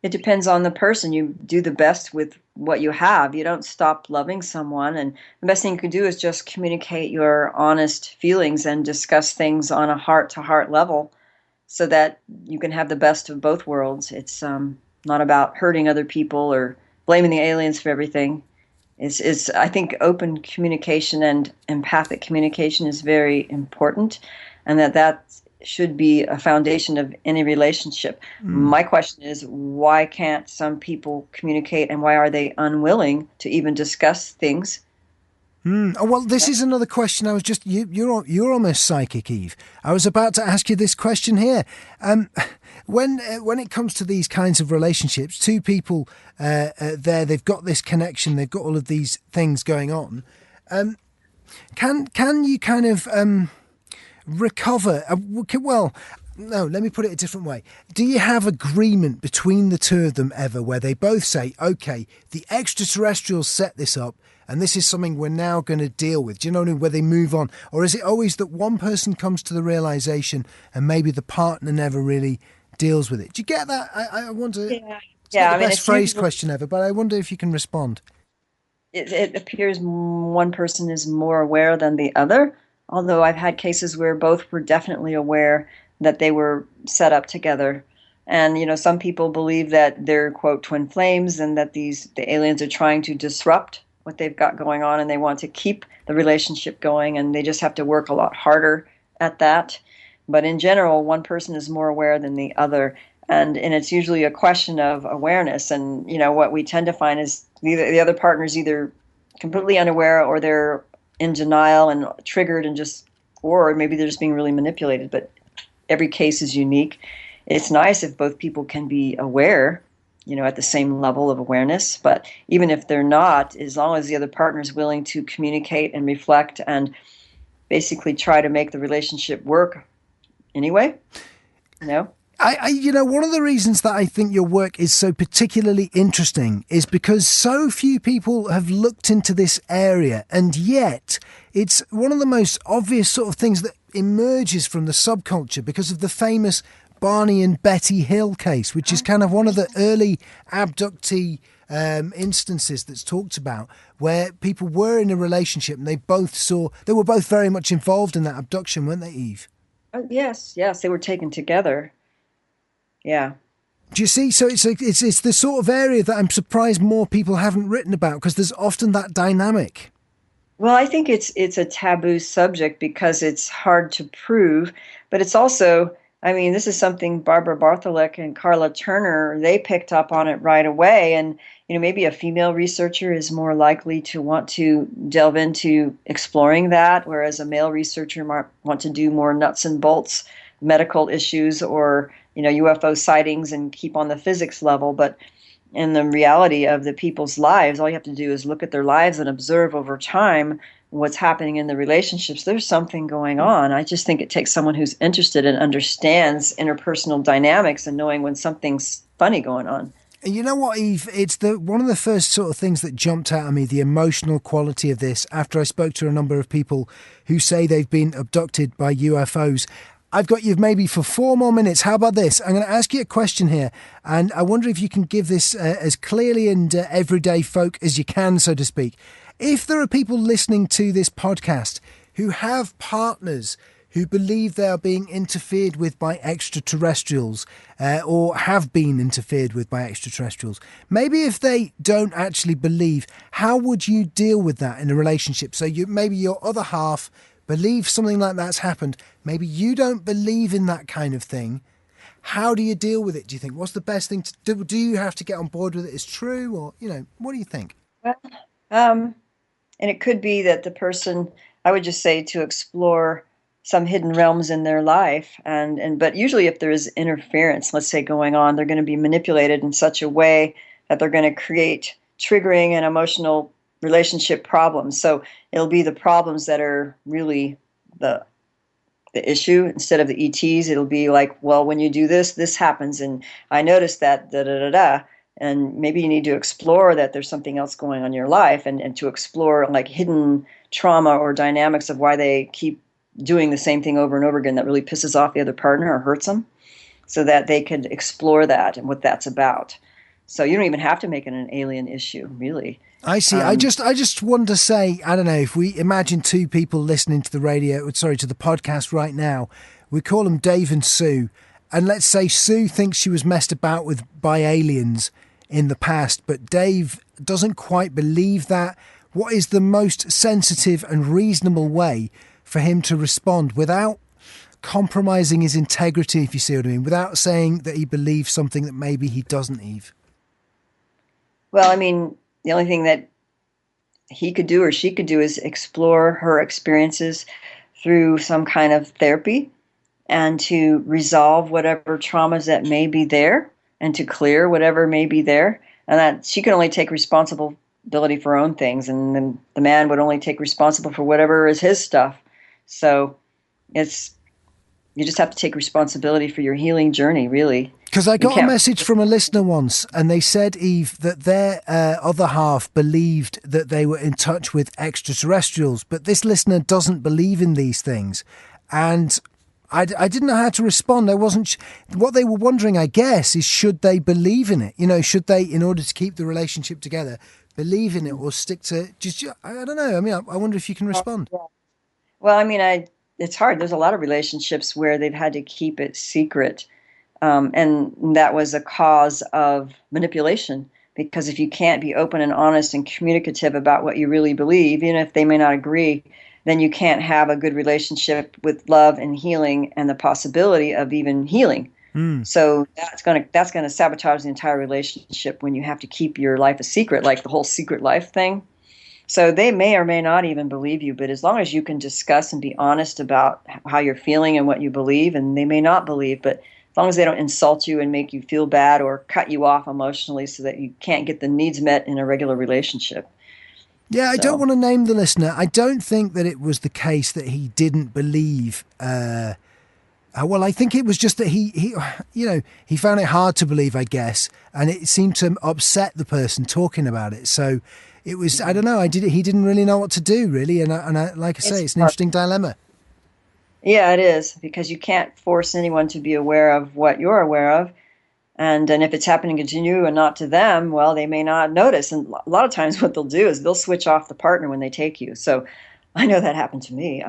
it depends on the person. You do the best with what you have. You don't stop loving someone. And the best thing you can do is just communicate your honest feelings and discuss things on a heart to heart level so that you can have the best of both worlds. It's not about hurting other people or blaming the aliens for everything. I think open communication and empathic communication is very important, and that should be a foundation of any relationship. My question is, why can't some people communicate, and why are they unwilling to even discuss things? Oh, well, this is another question. I was just you're almost psychic, Eve. I was about to ask you this question here. When it comes to these kinds of relationships, two people they've got this connection, they've got all of these things going on. Can you kind of recover? Well, no, let me put it a different way. Do you have agreement between the two of them ever where they both say, okay, the extraterrestrials set this up and this is something we're now going to deal with? Do you know what I mean? Where they move on? Or is it always that one person comes to the realization and maybe the partner never really deals with it? Do you get that? I wonder. Yeah. It's not Yeah, the I mean, best it's phrased usually question ever, but I wonder if you can respond. it appears one person is more aware than the other. Although I've had cases where both were definitely aware that they were set up together. And some people believe that they're quote twin flames and that the aliens are trying to disrupt what they've got going on and they want to keep the relationship going and they just have to work a lot harder at that. But in general, one person is more aware than the other. And it's usually a question of awareness. And what we tend to find is the other partner is either completely unaware or they're in denial and triggered or maybe they're just being really manipulated. But every case is unique. It's nice if both people can be aware, at the same level of awareness. But even if they're not, as long as the other partner is willing to communicate and reflect and basically try to make the relationship work anyway, one of the reasons that I think your work is so particularly interesting is because so few people have looked into this area, and yet it's one of the most obvious sort of things that emerges from the subculture because of the famous Barney and Betty Hill case, which is kind of one of the early abductee instances that's talked about where people were in a relationship and they were both very much involved in that abduction, weren't they, Eve? Oh, yes, yes, they were taken together. Yeah. Do you see? So it's the sort of area that I'm surprised more people haven't written about, because there's often that dynamic. Well, I think it's a taboo subject because it's hard to prove, but it's also, I mean, this is something Barbara Bartholek and Carla Turner, they picked up on it right away. And, maybe a female researcher is more likely to want to delve into exploring that, whereas a male researcher might want to do more nuts and bolts medical issues or, UFO sightings and keep on the physics level. But in the reality of the people's lives, all you have to do is look at their lives and observe over time what's happening in the relationships. There's something going on. I just think it takes someone who's interested and understands interpersonal dynamics and knowing when something's funny going on. And you know what, Eve? It's one of the first sort of things that jumped out at me, the emotional quality of this, after I spoke to a number of people who say they've been abducted by UFOs. I've got you maybe for 4 more minutes. How about this? I'm going to ask you a question here, and I wonder if you can give this as clearly and everyday folk as you can, so to speak. If there are people listening to this podcast who have partners who believe they are being interfered with by extraterrestrials, or have been interfered with by extraterrestrials, maybe if they don't actually believe, how would you deal with that in a relationship? So maybe your other half believe something like that's happened. Maybe you don't believe in that kind of thing. How do you deal with it, do you think? What's the best thing to do? Do you have to get on board with it as true? Or, what do you think? Well, and it could be that the person, I would just say to explore some hidden realms in their life. But usually if there is interference, let's say, going on, they're going to be manipulated in such a way that they're going to create triggering and emotional relationship problems. So it'll be the problems that are really the issue instead of the ETs. It'll be like, well, when you do this, this happens, and I noticed that da da da da. And maybe you need to explore that there's something else going on in your life, and to explore like hidden trauma or dynamics of why they keep doing the same thing over and over again that really pisses off the other partner or hurts them, so that they could explore that and what that's about. So you don't even have to make it an alien issue, really. I see. I just want to say, I don't know, if we imagine 2 people listening to the to the podcast right now, we call them Dave and Sue. And let's say Sue thinks she was messed about with by aliens in the past, but Dave doesn't quite believe that. What is the most sensitive and reasonable way for him to respond without compromising his integrity, if you see what I mean, without saying that he believes something that maybe he doesn't, Eve? Well, I mean, the only thing that he could do or she could do is explore her experiences through some kind of therapy and to resolve whatever traumas that may be there and to clear whatever may be there. And that she can only take responsibility for her own things, and then the man would only take responsible for whatever is his stuff. So you just have to take responsibility for your healing journey, really. Because I got a message from a listener once, and they said, Eve, that their other half believed that they were in touch with extraterrestrials, but this listener doesn't believe in these things. And I didn't know how to respond. I wasn't. What they were wondering, I guess, is should they believe in it? Should they, in order to keep the relationship together, believe in it or stick to just? I don't know. I mean, I wonder if you can respond. Well, I mean, it's hard. There's a lot of relationships where they've had to keep it secret. And that was a cause of manipulation, because if you can't be open and honest and communicative about what you really believe, even if they may not agree, then you can't have a good relationship with love and healing and the possibility of even healing. So that's going to sabotage the entire relationship when you have to keep your life a secret, like the whole secret life thing. So they may or may not even believe you, but as long as you can discuss and be honest about how you're feeling and what you believe, and they may not believe, but as long as they don't insult you and make you feel bad or cut you off emotionally so that you can't get the needs met in a regular relationship. Yeah, I don't want to name the listener. I don't think that it was the case that he didn't believe. Well, I think it was just that he found it hard to believe, I guess, and it seemed to upset the person talking about it. So it was, I don't know, he didn't really know what to do, really. And I, like I say, it's an interesting dilemma. Yeah, it is, because you can't force anyone to be aware of what you're aware of. And if it's happening to you and not to them, well, they may not notice. And a lot of times what they'll do is they'll switch off the partner when they take you. So I know that happened to me.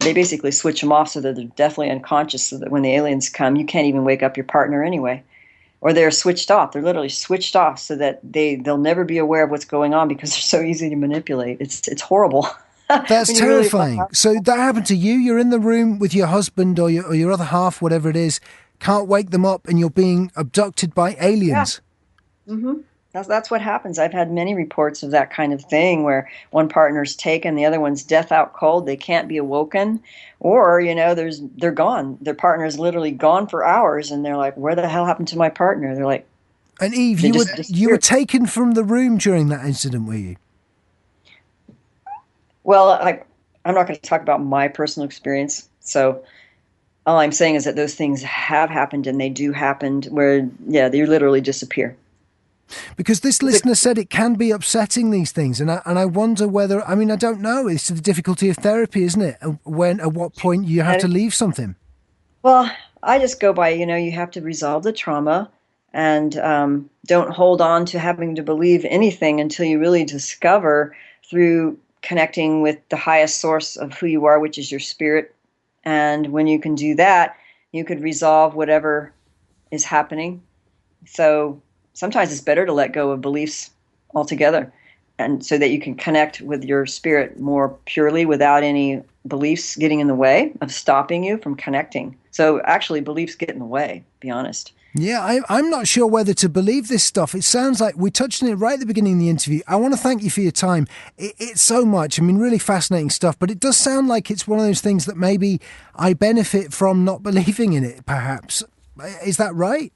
They basically switch them off so that they're definitely unconscious, so that when the aliens come, you can't even wake up your partner anyway. Or they're switched off. They're literally switched off so that they'll never be aware of what's going on because they're so easy to manipulate. It's horrible. That's terrifying. So that happened to you? You're in the room with your husband or your other half, whatever it is, can't wake them up, and you're being abducted by aliens. Yeah. Mm-hmm. That's what happens. I've had many reports of that kind of thing where one partner's taken, the other one's death out cold. They can't be awoken, or they're gone. Their partner is literally gone for hours, and they're like, "Where the hell happened to my partner?" They're like, "And Eve, you were taken from the room during that incident, were you?" Well, I'm not going to talk about my personal experience, so. All I'm saying is that those things have happened, and they do happen where, they literally disappear. Because this listener said it can be upsetting, these things, and I wonder whether, I don't know, it's the difficulty of therapy, isn't it? At what point you have to leave something. Well, I just go by, you have to resolve the trauma, and don't hold on to having to believe anything until you really discover through connecting with the highest source of who you are, which is your spirit. And when you can do that, you could resolve whatever is happening. So sometimes it's better to let go of beliefs altogether, and so that you can connect with your spirit more purely without any beliefs getting in the way of stopping you from connecting. So actually, beliefs get in the way, to be honest. Yeah, I'm not sure whether to believe this stuff. It sounds like we touched on it right at the beginning of the interview. I want to thank you for your time. It's so much. Really fascinating stuff. But it does sound like it's one of those things that maybe I benefit from not believing in it, perhaps. Is that right?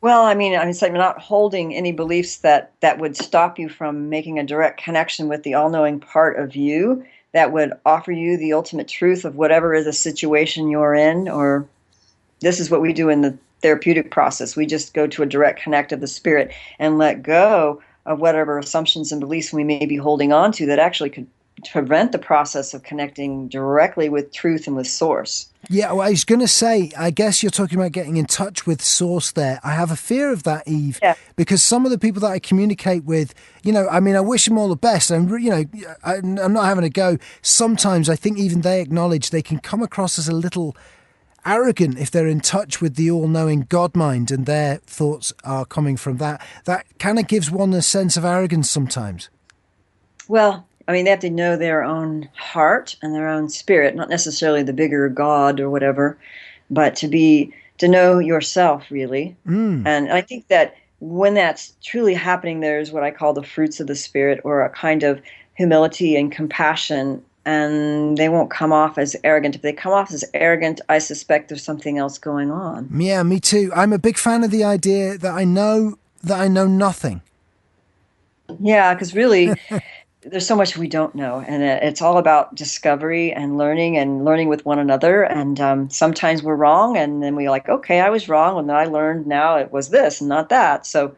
Well, it's like not holding any beliefs that would stop you from making a direct connection with the all-knowing part of you that would offer you the ultimate truth of whatever is a situation you're in. Or this is what we do in the therapeutic process. We just go to a direct connect of the spirit and let go of whatever assumptions and beliefs we may be holding on to that actually could prevent the process of connecting directly with truth and with source. Yeah, well, I was going to say, I guess you're talking about getting in touch with source there. I have a fear of that, Eve, because some of the people that I communicate with, I wish them all the best. And, I'm not having a go. Sometimes I think even they acknowledge they can come across as a little arrogant if they're in touch with the all-knowing God mind and their thoughts are coming from that. That kind of gives one a sense of arrogance sometimes. Well, they have to know their own heart and their own spirit, not necessarily the bigger God or whatever, but to know yourself, really. And I think that when that's truly happening, there's what I call the fruits of the spirit, or a kind of humility and compassion, and they won't come off as arrogant. If they come off as arrogant, I suspect there's something else going on. Yeah, me too. I'm a big fan of the idea that I know nothing. Yeah, because really, there's so much we don't know, and it's all about discovery and learning with one another. And sometimes we're wrong, and then we're like, okay, I was wrong, and I learned now it was this and not that. So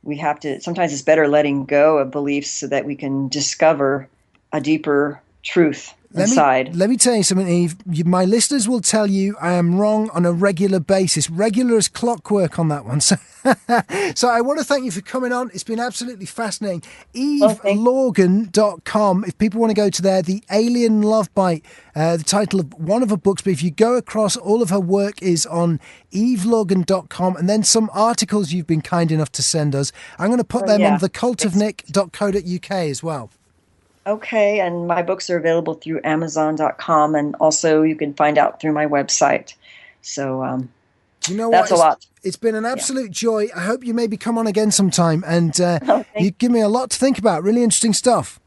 we have to, sometimes it's better letting go of beliefs so that we can discover a deeper truth inside. Let me tell you something, Eve. My listeners will tell you I am wrong on a regular basis, regular as clockwork on that one. So I want to thank you for coming on. It's been absolutely fascinating. EveLorgen.com. If people want to go to there, The Alien Love Bite, the title of one of her books. But if you go across, all of her work is on EveLorgen.com, and then some articles you've been kind enough to send us. I'm going to put them on thecultofnick.co.uk as well. Okay, and my books are available through Amazon.com, and also you can find out through my website. So you know that's a lot. It's been an absolute joy. I hope you maybe come on again sometime, and you give me a lot to think about. Really interesting stuff.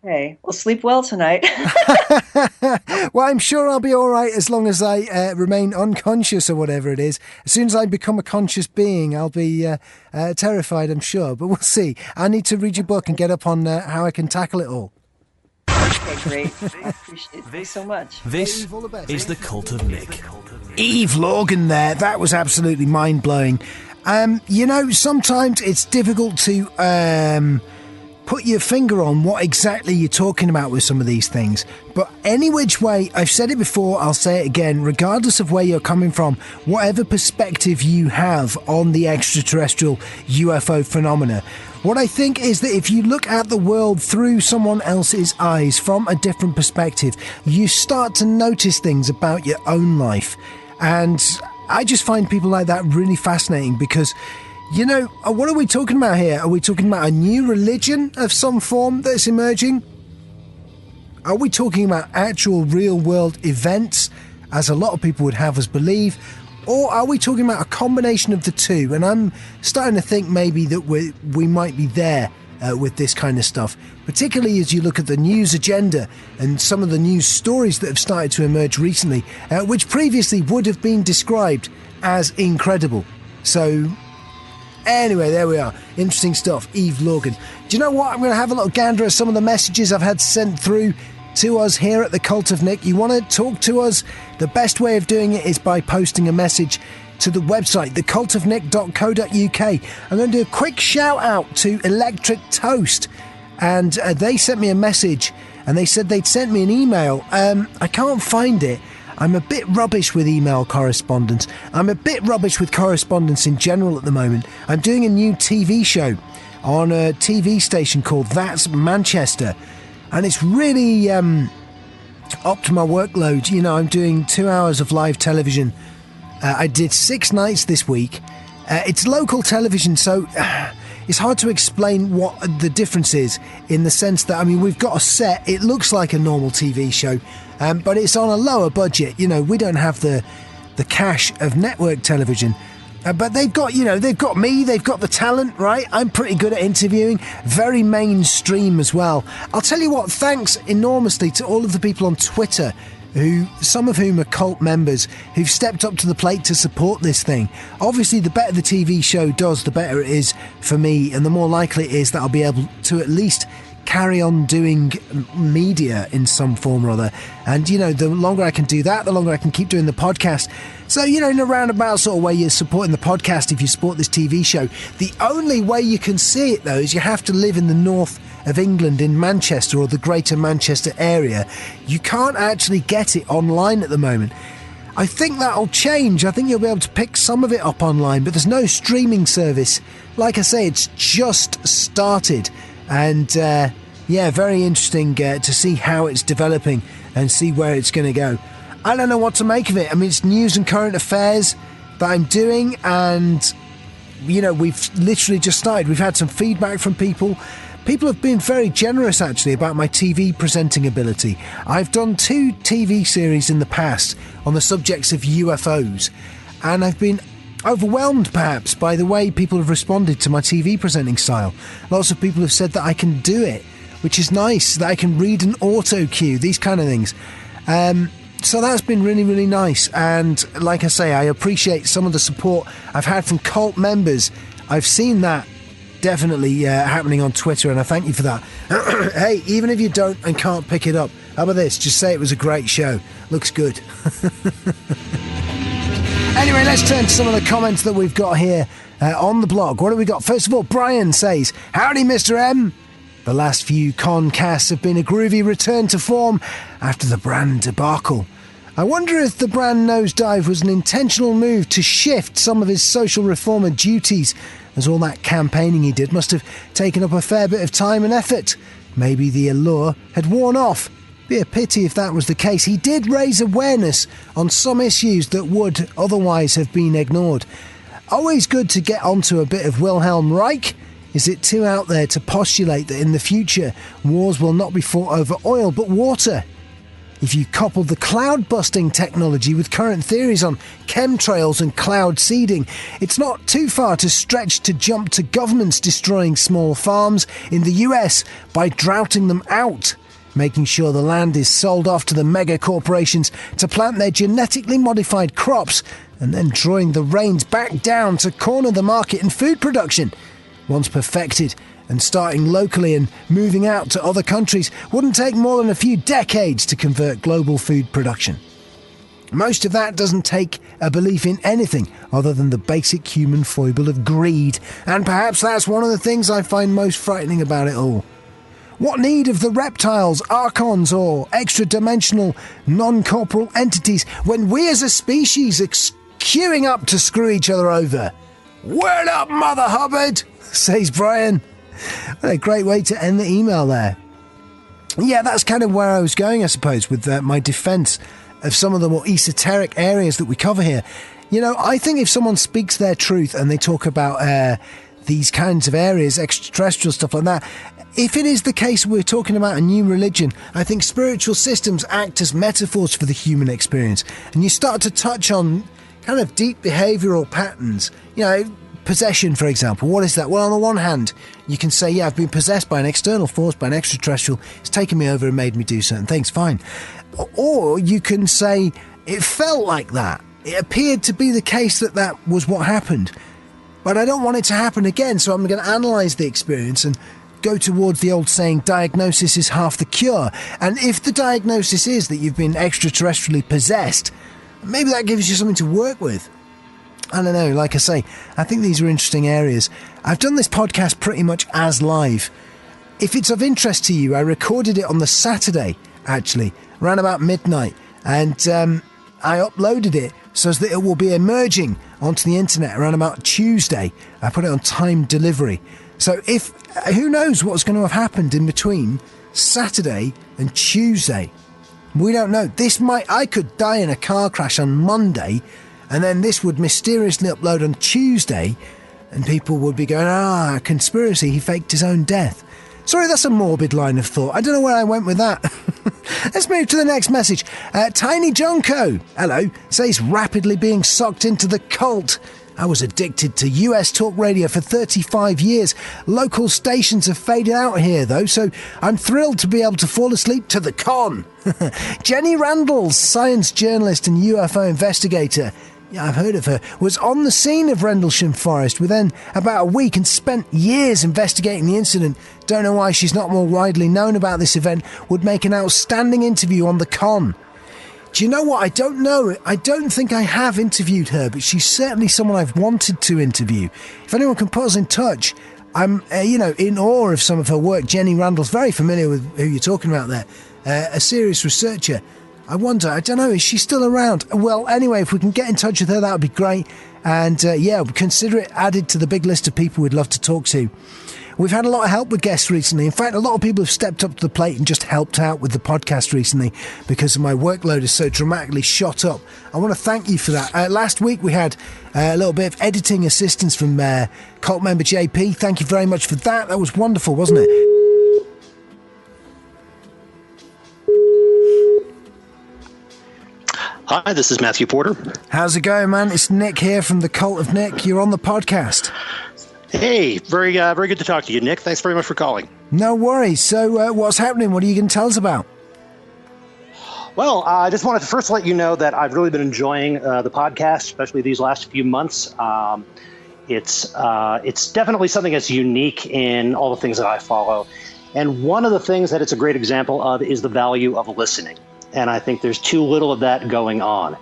Okay, well, sleep well tonight. Well, I'm sure I'll be all right as long as I remain unconscious or whatever it is. As soon as I become a conscious being, I'll be terrified, I'm sure. But we'll see. I need to read your book and get up on how I can tackle it all. Okay, great. I appreciate it so much. This is The Cult of Nick. Eve Lorgen there. That was absolutely mind-blowing. Sometimes it's difficult to put your finger on what exactly you're talking about with some of these things. But any which way, I've said it before, I'll say it again, regardless of where you're coming from, whatever perspective you have on the extraterrestrial UFO phenomena, what I think is that if you look at the world through someone else's eyes from a different perspective, you start to notice things about your own life. And I just find people like that really fascinating because, you know, what are we talking about here? Are we talking about a new religion of some form that's emerging? Are we talking about actual real-world events, as a lot of people would have us believe? Or are we talking about a combination of the two? And I'm starting to think maybe that we might be there with this kind of stuff, particularly as you look at the news agenda and some of the news stories that have started to emerge recently, which previously would have been described as incredible. So anyway, there we are. Interesting stuff. Eve Lorgen. Do you know what? I'm going to have a little gander at some of the messages I've had sent through to us here at the Cult of Nick. You want to talk to us? The best way of doing it is by posting a message to the website, thecultofnick.co.uk. I'm going to do a quick shout out to Electric Toast. And they sent me a message and they said they'd sent me an email. I can't find it. I'm a bit rubbish with email correspondence. I'm a bit rubbish with correspondence in general at the moment. I'm doing a new TV show on a TV station called That's Manchester. And it's really up to my workload. You know, I'm doing 2 hours of live television. I did 6 nights this week. It's local television, so it's hard to explain what the difference is in the sense that, I mean, we've got a set. It looks like a normal TV show, but it's on a lower budget. You know, we don't have the cash of network television. But they've got, you know, they've got me, they've got the talent, right? I'm pretty good at interviewing, very mainstream as well. I'll tell you what, thanks enormously to all of the people on Twitter, some of whom are cult members, who've stepped up to the plate to support this thing. Obviously, the better the TV show does, the better it is for me, and the more likely it is that I'll be able to at least carry on doing media in some form or other. And, you know, the longer I can do that, the longer I can keep doing the podcast. So, you know, in a roundabout sort of way, you're supporting the podcast if you support this TV show. The only way you can see it, though, is you have to live in the north of England, in Manchester or the greater Manchester area. You can't actually get it online at the moment. I think that'll change. I think you'll be able to pick some of it up online, but there's no streaming service. Like I say, it's just started. And, yeah, very interesting to see how it's developing and see where it's going to go. I don't know what to make of it. I mean, it's news and current affairs that I'm doing, and, you know, we've literally just started. We've had some feedback from people. People have been very generous, actually, about my TV presenting ability. I've done 2 TV series in the past on the subjects of UFOs, and I've been overwhelmed, perhaps, by the way people have responded to my TV presenting style. Lots of people have said that I can do it, which is nice, that I can read an auto cue, these kind of things. So that's been really, really nice. And like I say, I appreciate some of the support I've had from cult members. I've seen that definitely happening on Twitter, and I thank you for that. Hey, even if you don't and can't pick it up, how about this? Just say it was a great show. Looks good. Anyway, let's turn to some of the comments that we've got here on the blog. What have we got? First of all, Brian says, "Howdy, Mr. M. The last few concasts have been a groovy return to form after the brand debacle. I wonder if the brand nosedive was an intentional move to shift some of his social reformer duties, as all that campaigning he did must have taken up a fair bit of time and effort. Maybe the allure had worn off. Be a pity if that was the case. He did raise awareness on some issues that would otherwise have been ignored. Always good to get onto a bit of Wilhelm Reich. Is it too out there to postulate that in the future wars will not be fought over oil but water? If you couple the cloud-busting technology with current theories on chemtrails and cloud seeding, it's not too far to stretch to jump to governments destroying small farms in the US by droughting them out, making sure the land is sold off to the mega corporations to plant their genetically modified crops, and then drawing the reins back down to corner the market in food production. Once perfected and starting locally and moving out to other countries wouldn't take more than a few decades to convert global food production. Most of that doesn't take a belief in anything other than the basic human foible of greed, and perhaps that's one of the things I find most frightening about it all. What need of the reptiles, archons, or extra-dimensional, non-corporal entities when we as a species are queuing up to screw each other over? Word up, Mother Hubbard, says Brian. What a great way to end the email there. Yeah, that's kind of where I was going, I suppose, with my defence of some of the more esoteric areas that we cover here. You know, I think if someone speaks their truth and they talk about these kinds of areas, extraterrestrial stuff like that, if it is the case we're talking about a new religion, I think spiritual systems act as metaphors for the human experience. And you start to touch on kind of deep behavioural patterns. You know, possession, for example. What is that? Well, on the one hand, you can say, yeah, I've been possessed by an external force, by an extraterrestrial. It's taken me over and made me do certain things. Fine. Or you can say, it felt like that. It appeared to be the case that that was what happened. But I don't want it to happen again, so I'm going to analyse the experience and go towards the old saying, diagnosis is half the cure. And if the diagnosis is that you've been extraterrestrially possessed, maybe that gives you something to work with. I don't know, like I say, I think these are interesting areas. I've done this podcast pretty much as live. If it's of interest to you, I recorded it on the Saturday, actually, around about midnight. And I uploaded it so that it will be emerging onto the internet around about Tuesday. I put it on time delivery. So who knows what's going to have happened in between Saturday and Tuesday. We don't know. I could die in a car crash on Monday, and then this would mysteriously upload on Tuesday, and people would be going, conspiracy, he faked his own death. Sorry, that's a morbid line of thought. I don't know where I went with that. Let's move to the next message. Tiny Junko, hello, says rapidly being sucked into the cult. I was addicted to US talk radio for 35 years. Local stations have faded out here, though, so I'm thrilled to be able to fall asleep to the con. Jenny Randalls, science journalist and UFO investigator, yeah, I've heard of her, was on the scene of Rendlesham Forest within about a week and spent years investigating the incident. Don't know why she's not more widely known about this event. Would make an outstanding interview on the con. Do you know what? I don't know. I don't think I have interviewed her, but she's certainly someone I've wanted to interview. If anyone can put us in touch, I'm, in awe of some of her work. Jenny Randall's very familiar with who you're talking about there. A serious researcher. I wonder, I don't know, is she still around? Well, anyway, if we can get in touch with her, that would be great. And consider it added to the big list of people we'd love to talk to. We've had a lot of help with guests recently. In fact, a lot of people have stepped up to the plate and just helped out with the podcast recently because my workload is so dramatically shot up. I want to thank you for that. Last week we had a little bit of editing assistance from cult member JP. Thank you very much for that. That was wonderful, wasn't it? Hi, this is Matthew Porter. How's it going, man? It's Nick here from the Cult of Nick. You're on the podcast. Hey, very good to talk to you, Nick. Thanks very much for calling. No worries. So what's happening? What are you going to tell us about? Well, I just wanted to first let you know that I've really been enjoying the podcast, especially these last few months. It's definitely something that's unique in all the things that I follow. And one of the things that it's a great example of is the value of listening. And I think there's too little of that going on.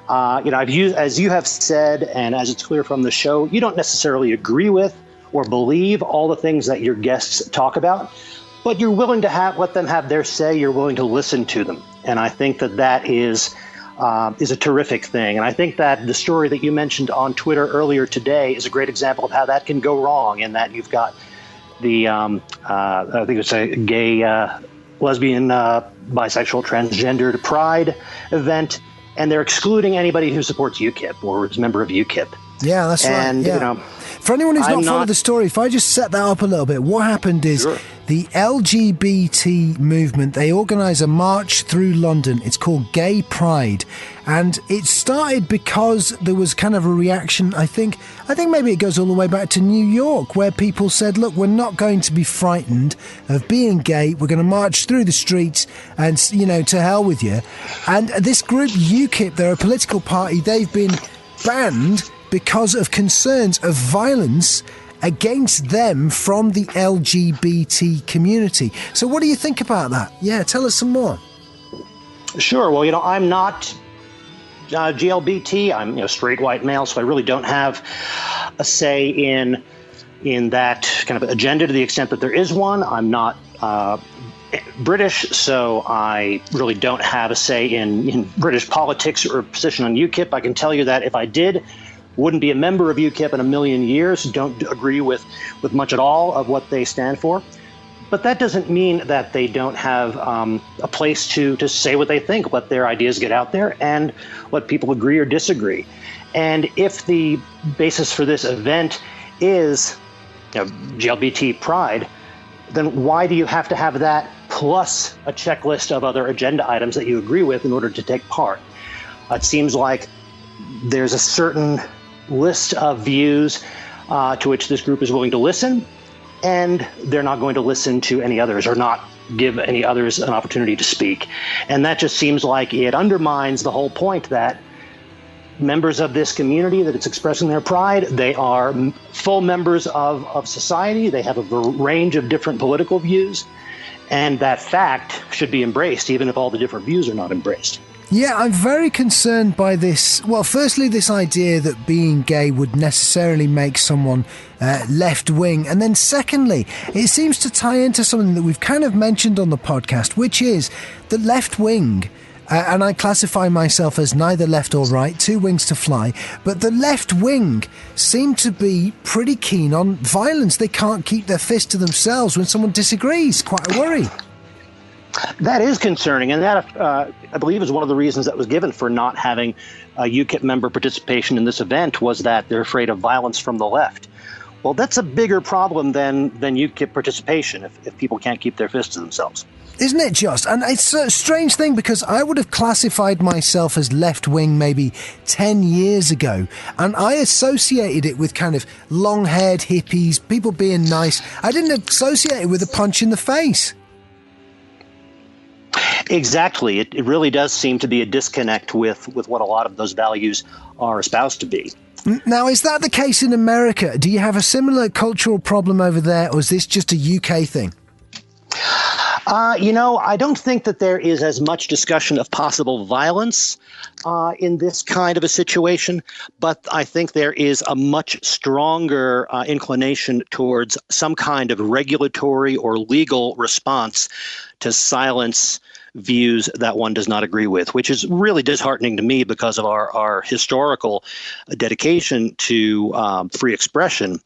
I've used, as you have said, and as it's clear from the show, you don't necessarily agree with or believe all the things that your guests talk about, but you're willing to let them have their say. You're willing to listen to them. And I think that is a terrific thing. And I think that the story that you mentioned on Twitter earlier today is a great example of how that can go wrong, in that you've got the, I think it's a gay, lesbian, bisexual, transgendered pride event, and they're excluding anybody who supports UKIP or is a member of UKIP. Yeah, that's right. And, yeah. For anyone who's not followed the story, if I just set that up a little bit, what happened is the LGBT movement, they organise a march through London. It's called Gay Pride. And it started because there was kind of a reaction, I think maybe it goes all the way back to New York, where people said, look, we're not going to be frightened of being gay. We're going to march through the streets and, to hell with you. And this group, UKIP, they're a political party. They've been banned because of concerns of violence against them from the LGBT community. So what do you think about that? Yeah, tell us some more. Sure. Well, I'm not GLBT. I'm a straight white male, so I really don't have a say in that kind of agenda to the extent that there is one. I'm not British, so I really don't have a say in British politics or position on UKIP. I can tell you that if I did, wouldn't be a member of UKIP in a million years, don't agree with much at all of what they stand for. But that doesn't mean that they don't have a place to say what they think, let their ideas get out there, and let people agree or disagree. And if the basis for this event is LGBT pride, then why do you have to have that plus a checklist of other agenda items that you agree with in order to take part? It seems like there's a certain list of views to which this group is willing to listen, and they're not going to listen to any others or not give any others an opportunity to speak. And that just seems like it undermines the whole point that members of this community that it's expressing their pride, they are full members of society. They have a range of different political views, and that fact should be embraced, even if all the different views are not embraced. Yeah, I'm very concerned by this. Well, firstly, this idea that being gay would necessarily make someone left-wing. And then secondly, it seems to tie into something that we've kind of mentioned on the podcast, which is the left-wing. And I classify myself as neither left or right, two wings to fly. But the left wing seem to be pretty keen on violence. They can't keep their fist to themselves when someone disagrees. Quite a worry. That is concerning, and that, I believe, is one of the reasons that was given for not having UKIP member participation in this event, was that they're afraid of violence from the left. Well, that's a bigger problem than UKIP participation if people can't keep their fists to themselves. Isn't it just? And it's a strange thing because I would have classified myself as left-wing maybe 10 years ago, and I associated it with kind of long-haired hippies, people being nice. I didn't associate it with a punch in the face. Exactly. It really does seem to be a disconnect with what a lot of those values are espoused to be. Now, is that the case in America? Do you have a similar cultural problem over there, or is this just a UK thing? I don't think that there is as much discussion of possible violence in this kind of a situation, but I think there is a much stronger inclination towards some kind of regulatory or legal response to silence views that one does not agree with, which is really disheartening to me because of our historical dedication to free expression.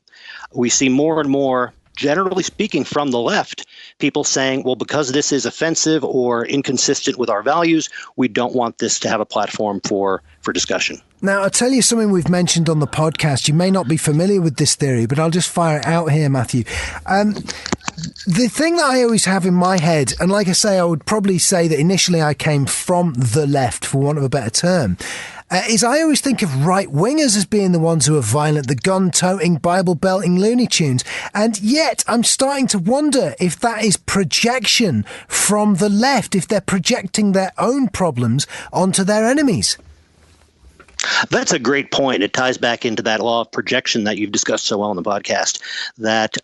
We see more and more, generally speaking, from the left, people saying, well, because this is offensive or inconsistent with our values, we don't want this to have a platform for discussion. Now, I'll tell you something we've mentioned on the podcast. You may not be familiar with this theory, but I'll just fire it out here, Matthew. The thing that I always have in my head, and like I say, I would probably say that initially I came from the left, for want of a better term, is I always think of right-wingers as being the ones who are violent, the gun-toting, Bible-belting Looney Tunes. And yet I'm starting to wonder if that is projection from the left, if they're projecting their own problems onto their enemies. That's a great point. It ties back into that law of projection that you've discussed so well on the podcast, that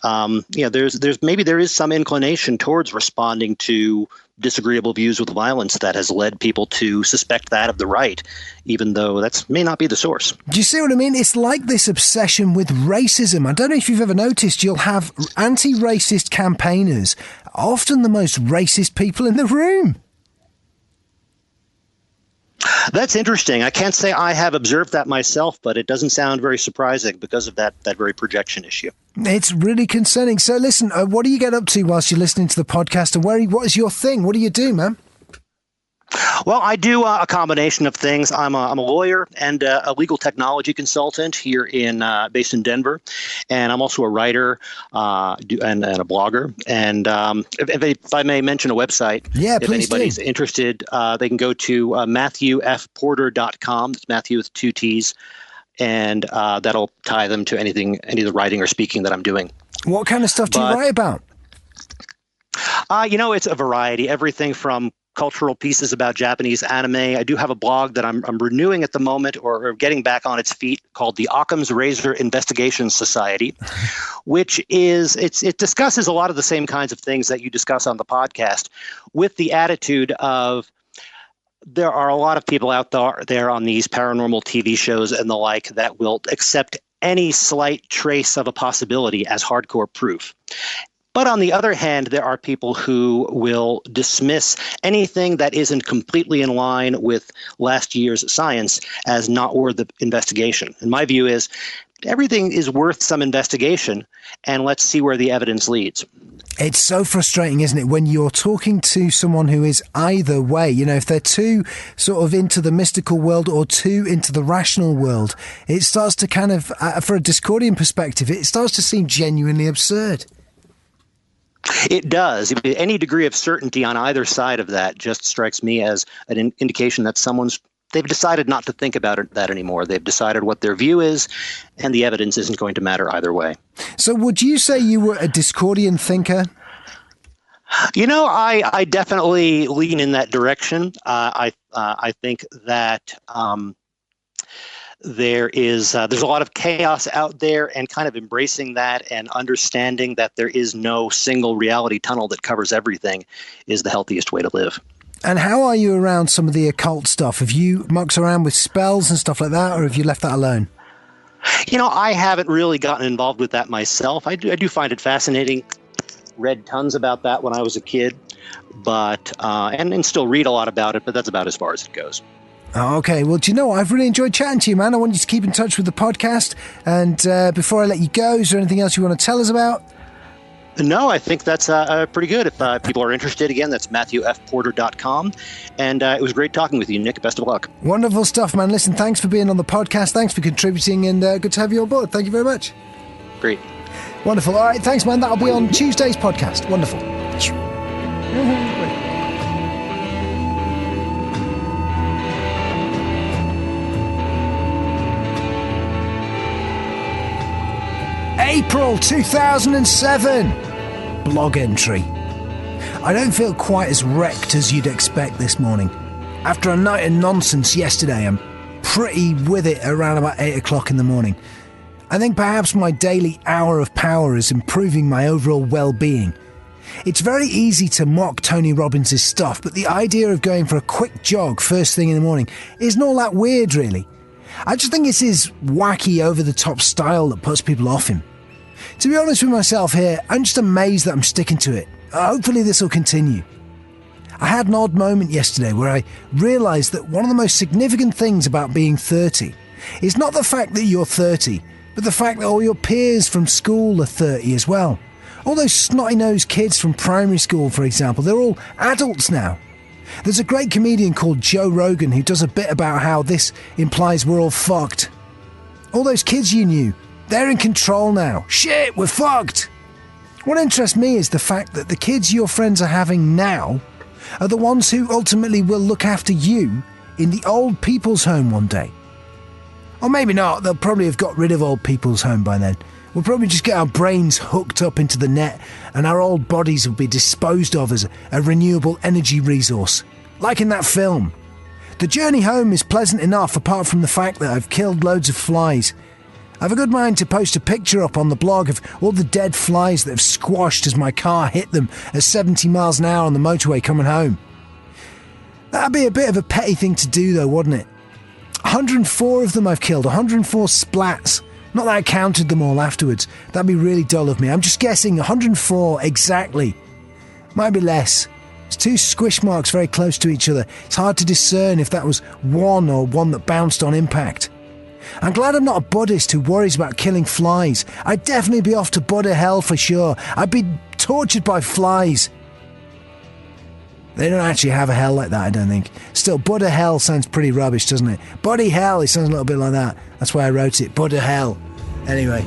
there is some inclination towards responding to disagreeable views with violence that has led people to suspect that of the right, even though that may not be the source. Do you see what I mean? It's like this obsession with racism. I don't know if you've ever noticed, you'll have anti-racist campaigners, often the most racist people in the room. That's interesting. I can't say I have observed that myself, but it doesn't sound very surprising because of that very projection issue. It's really concerning. So listen, what do you get up to whilst you're listening to the podcast, and what is your thing? What do you do, man? Well, I do a combination of things. I'm a lawyer and a legal technology consultant here based in Denver, and I'm also a writer and a blogger. And if I may mention a website, if anybody's interested, they can go to MatthewFPorter.com. It's Matthew with 2 T's, and that'll tie them to any of the writing or speaking that I'm doing. What kind of stuff do you write about? It's a variety, everything from cultural pieces about Japanese anime. I do have a blog that I'm renewing at the moment, or getting back on its feet, called the Occam's Razor Investigation Society, which it discusses a lot of the same kinds of things that you discuss on the podcast, with the attitude of there are a lot of people out there on these paranormal TV shows and the like that will accept any slight trace of a possibility as hardcore proof. But on the other hand, there are people who will dismiss anything that isn't completely in line with last year's science as not worth the investigation. And my view is everything is worth some investigation, and let's see where the evidence leads. It's so frustrating, isn't it, when you're talking to someone who is either way, if they're too sort of into the mystical world or too into the rational world, it starts to kind of, for a Discordian perspective, it starts to seem genuinely absurd. It does. Any degree of certainty on either side of that just strikes me as an indication that they've decided not to think about that anymore. They've decided what their view is, and the evidence isn't going to matter either way. So would you say you were a Discordian thinker? I definitely lean in that direction. I think that there's a lot of chaos out there, and kind of embracing that and understanding that there is no single reality tunnel that covers everything is the healthiest way to live. And how are you around some of the occult stuff? Have you mucked around with spells and stuff like that, or have you left that alone? I haven't really gotten involved with that myself. I do find it fascinating. Read tons about that when I was a kid, but and still read a lot about it, but that's about as far as it goes. Okay, well, do you know what? I've really enjoyed chatting to you, man. I want you to keep in touch with the podcast. And before I let you go, is there anything else you want to tell us about? No, I think that's pretty good. If people are interested, again, that's MatthewFPorter.com. And it was great talking with you, Nick. Best of luck. Wonderful stuff, man. Listen, thanks for being on the podcast. Thanks for contributing, and good to have you on board. Thank you very much. Great. Wonderful. All right, thanks, man. That'll be on Tuesday's podcast. Wonderful. April 2007. Blog entry. I don't feel quite as wrecked as you'd expect this morning. After a night of nonsense yesterday, I'm pretty with it around about 8 o'clock in the morning. I think perhaps my daily hour of power is improving my overall well-being. It's very easy to mock Tony Robbins' stuff, but the idea of going for a quick jog first thing in the morning isn't all that weird, really. I just think it's his wacky, over-the-top style that puts people off him. To be honest with myself here, I'm just amazed that I'm sticking to it. Hopefully this will continue. I had an odd moment yesterday where I realised that one of the most significant things about being 30 is not the fact that you're 30, but the fact that all your peers from school are 30 as well. All those snotty-nosed kids from primary school, for example, they're all adults now. There's a great comedian called Joe Rogan who does a bit about how this implies we're all fucked. All those kids you knew, they're in control now. Shit, we're fucked. What interests me is the fact that the kids your friends are having now are the ones who ultimately will look after you in the old people's home one day. Or maybe not, they'll probably have got rid of old people's home by then. We'll probably just get our brains hooked up into the net and our old bodies will be disposed of as a renewable energy resource. Like in that film. The journey home is pleasant enough apart from the fact that I've killed loads of flies. I've a good mind to post a picture up on the blog of all the dead flies that have squashed as my car hit them at 70 miles an hour on the motorway coming home. That'd be a bit of a petty thing to do though, wouldn't it? 104 of them I've killed, 104 splats. Not that I counted them all afterwards. That'd be really dull of me. I'm just guessing 104 exactly. Might be less. It's two squish marks very close to each other. It's hard to discern if that was one or one that bounced on impact. I'm glad I'm not a Buddhist who worries about killing flies. I'd definitely be off to Buddha hell for sure. I'd be tortured by flies. They don't actually have a hell like that, I don't think. Still, Buddha hell sounds pretty rubbish, doesn't it? Buddy hell, it sounds a little bit like that. That's why I wrote it, Buddha hell. Anyway.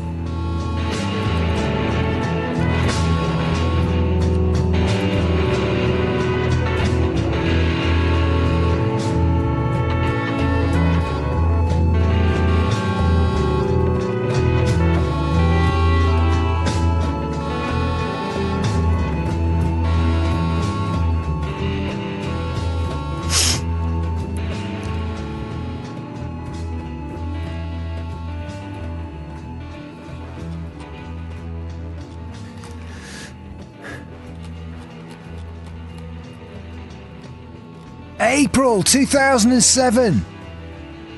April 2007.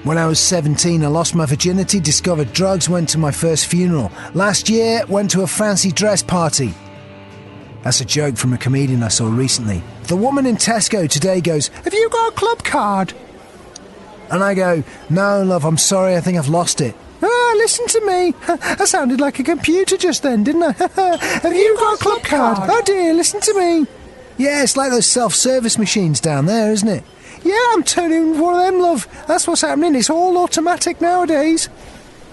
When I was 17, I lost my virginity, discovered drugs, went to my first funeral. Last year, went to a fancy dress party. That's a joke from a comedian I saw recently. The woman in Tesco today goes, "Have you got a club card?" And I go, "No, love, I'm sorry, I think I've lost it." "Ah, listen to me. I sounded like a computer just then, didn't I?" "Have you got a club card?" "Oh dear, listen to me." Yeah, it's like those self-service machines down there, isn't it? "Yeah, I'm turning one of them, love. That's what's happening. It's all automatic nowadays."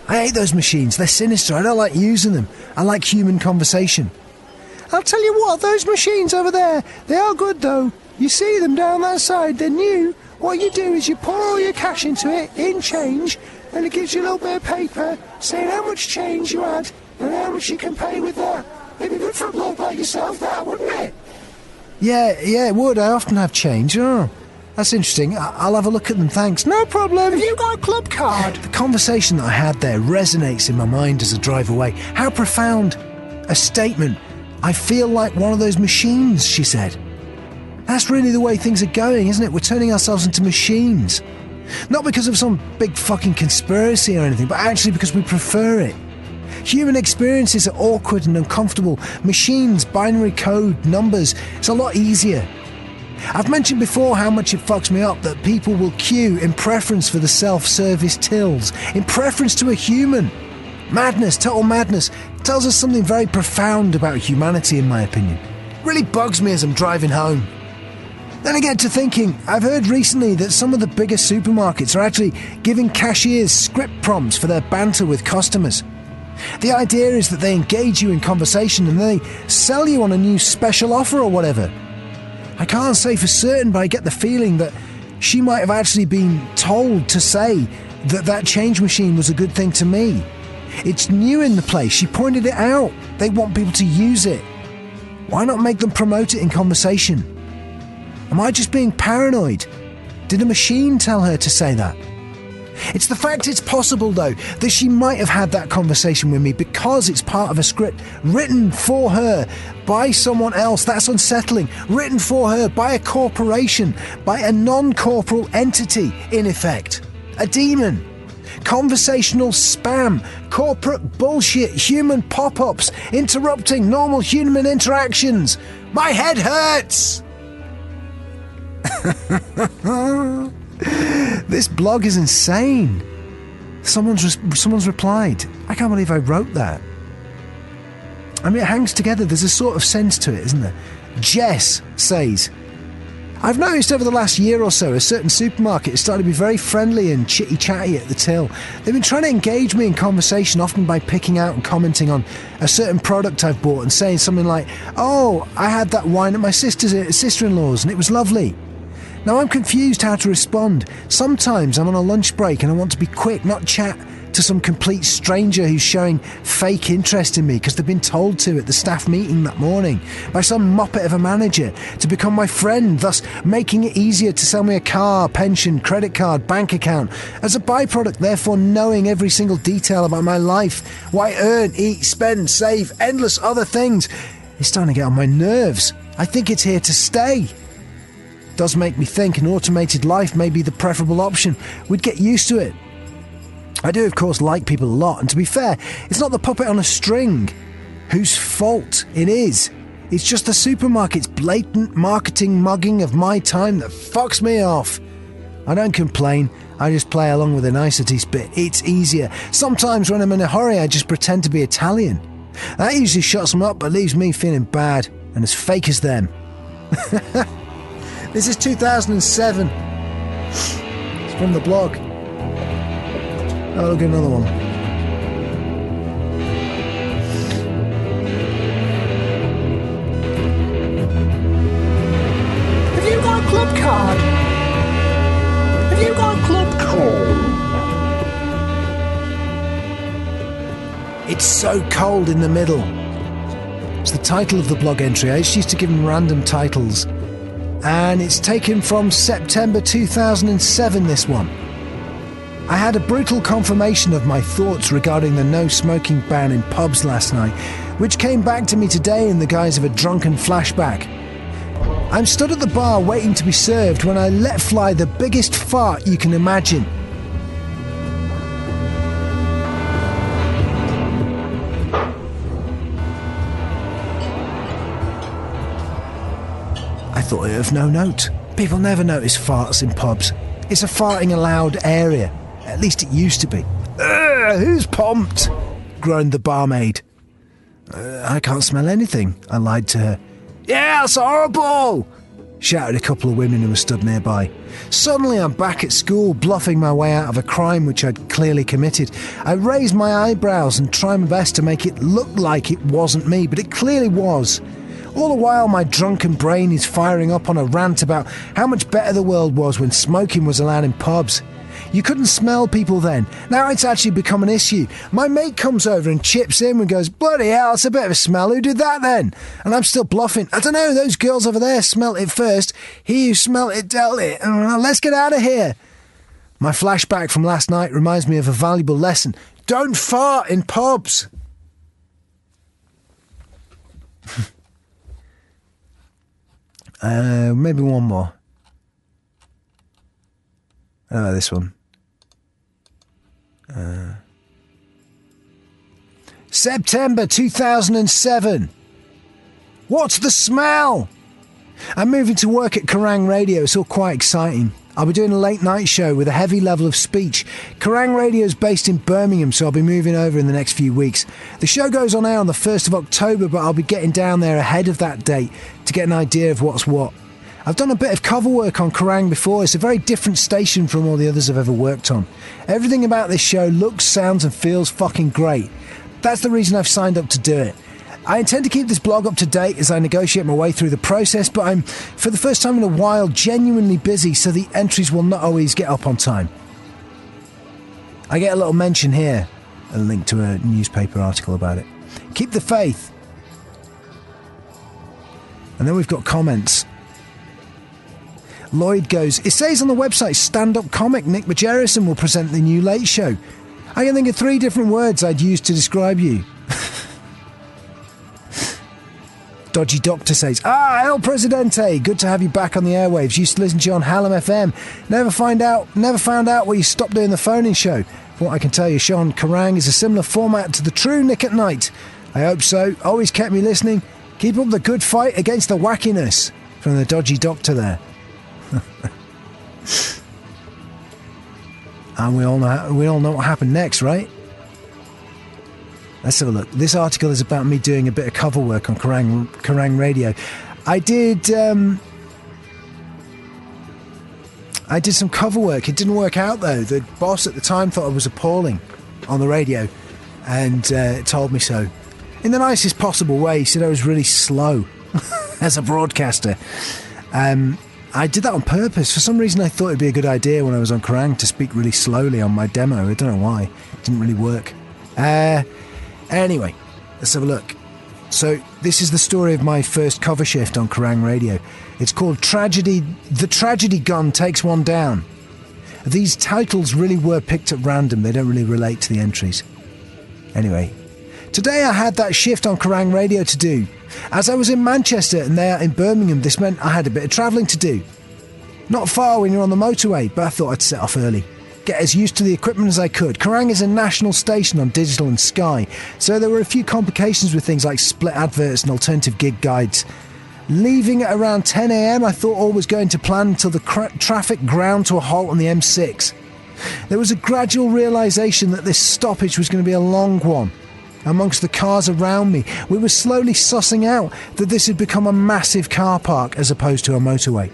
I hate those machines. They're sinister. I don't like using them. I like human conversation. I'll tell you what, those machines over there, they are good though. You see them down that side, they're new. What you do is you pour all your cash into it, in change, and it gives you a little bit of paper saying how much change you had and how much you can pay with that. It'd be good for a bloke like yourself, that, wouldn't it? Yeah, it would. I often have change. Oh, that's interesting. I'll have a look at them, thanks. No problem. Have you got a club card? The conversation that I had there resonates in my mind as I drive away. How profound. A statement. "I feel like one of those machines," she said. That's really the way things are going, isn't it? We're turning ourselves into machines. Not because of some big fucking conspiracy or anything, but actually because we prefer it. Human experiences are awkward and uncomfortable. Machines, binary code, numbers, it's a lot easier. I've mentioned before how much it fucks me up that people will queue in preference for the self-service tills, in preference to a human. Madness, total madness. It tells us something very profound about humanity, in my opinion. It really bugs me as I'm driving home. Then I get to thinking, I've heard recently that some of the bigger supermarkets are actually giving cashiers script prompts for their banter with customers. The idea is that they engage you in conversation and they sell you on a new special offer or whatever. I can't say for certain, but I get the feeling that she might have actually been told to say that change machine was a good thing to me. It's new in the place. She pointed it out. They want people to use it. Why not make them promote it in conversation? Am I just being paranoid? Did a machine tell her to say that? It's the fact it's possible, though, that she might have had that conversation with me because it's part of a script written for her by someone else. That's unsettling. Written for her by a corporation, by a non-corporal entity, in effect. A demon. Conversational spam, corporate bullshit, human pop-ups, interrupting normal human interactions. My head hurts! This blog is insane. Someone's replied. I can't believe I wrote that. I mean, it hangs together. There's a sort of sense to it, isn't there? Jess says, "I've noticed over the last year or so a certain supermarket has started to be very friendly and chitty-chatty at the till. They've been trying to engage me in conversation, often by picking out and commenting on a certain product I've bought and saying something like, 'Oh, I had that wine at my sister-in-law's and it was lovely.' Now I'm confused how to respond. Sometimes I'm on a lunch break and I want to be quick, not chat to some complete stranger who's showing fake interest in me because they've been told to at the staff meeting that morning by some muppet of a manager to become my friend, thus making it easier to sell me a car, pension, credit card, bank account. As a byproduct, therefore knowing every single detail about my life, what I earn, eat, spend, save, endless other things. It's starting to get on my nerves. I think it's here to stay. Does make me think an automated life may be the preferable option. We'd get used to it. I do, of course, like people a lot, and to be fair, it's not the puppet on a string whose fault it is. It's just the supermarket's blatant marketing mugging of my time that fucks me off. I don't complain, I just play along with the niceties bit. It's easier. Sometimes when I'm in a hurry, I just pretend to be Italian. That usually shuts them up, but leaves me feeling bad and as fake as them. This is 2007. It's from the blog. Oh, look at another one. Have you got a club card? Have you got a club card? It's so cold in the middle. It's the title of the blog entry. I just used to give them random titles. And it's taken from September 2007, this one. I had a brutal confirmation of my thoughts regarding the no smoking ban in pubs last night, which came back to me today in the guise of a drunken flashback. I'm stood at the bar waiting to be served when I let fly the biggest fart you can imagine. thought it of no note. People never notice farts in pubs. It's a farting allowed area. At least it used to be. Who's pumped? Groaned the barmaid. I can't smell anything, I lied to her. Yeah, it's horrible! Shouted a couple of women who were stood nearby. Suddenly I'm back at school, bluffing my way out of a crime which I'd clearly committed. I raised my eyebrows and tried my best to make it look like it wasn't me, but it clearly was. All the while my drunken brain is firing up on a rant about how much better the world was when smoking was allowed in pubs. You couldn't smell people then. Now it's actually become an issue. My mate comes over and chips in and goes, bloody hell, it's a bit of a smell. Who did that then? And I'm still bluffing. I don't know, those girls over there smelt it first. He who smelt it dealt it. Let's get out of here. My flashback from last night reminds me of a valuable lesson. Don't fart in pubs. Maybe one more. This one. September 2007. What's the smell? I'm moving to work at Kerrang Radio. It's all quite exciting. I'll be doing a late night show with a heavy level of speech. Kerrang Radio is based in Birmingham, so I'll be moving over in the next few weeks. The show goes on air on the 1st of October, but I'll be getting down there ahead of that date to get an idea of what's what. I've done a bit of cover work on Kerrang before. It's a very different station from all the others I've ever worked on. Everything about this show looks, sounds and feels fucking great. That's the reason I've signed up to do it. I intend to keep this blog up to date as I negotiate my way through the process, but I'm, for the first time in a while, genuinely busy, so the entries will not always get up on time. I get a little mention here, a link to a newspaper article about it. Keep the faith. And then we've got comments. Lloyd goes, it says on the website, stand-up comic Nick Margerrison will present the new Late Show. I can think of 3 different words I'd use to describe you. Dodgy Doctor says, El Presidente, good to have you back on the airwaves. Used to listen to you on Hallam FM. Never found out where you stopped doing the phoning show. From what I can tell you, show on Kerrang is a similar format to the true Nick at Night. I hope so. Always kept me listening. Keep up the good fight against the wackiness. From the Dodgy Doctor there. And we all know what happened next, right? Let's have a look. This article is about me doing a bit of cover work on Kerrang Radio. I did some cover work. It didn't work out though. The boss at the time thought I was appalling on the radio, and told me so in the nicest possible way. He said I was really slow as a broadcaster. I did that on purpose. For some reason I thought it'd be a good idea when I was on Kerrang to speak really slowly on my demo. I don't know why. It didn't really work. Anyway, let's have a look. So this is the story of my first cover shift on Kerrang Radio. It's called Tragedy. The Tragedy Gun Takes One Down. These titles really were picked at random. They don't really relate to the entries. Anyway, today I had that shift on Kerrang Radio to do. As I was in Manchester and they are in Birmingham, this meant I had a bit of travelling to do. Not far when you're on the motorway, but I thought I'd set off early. Get as used to the equipment as I could. Kerrang is a national station on digital and Sky, so there were a few complications with things like split adverts and alternative gig guides. Leaving at around 10 a.m, I thought all was going to plan until the traffic ground to a halt on the M6. There was a gradual realisation that this stoppage was going to be a long one. Amongst the cars around me, we were slowly sussing out that this had become a massive car park as opposed to a motorway.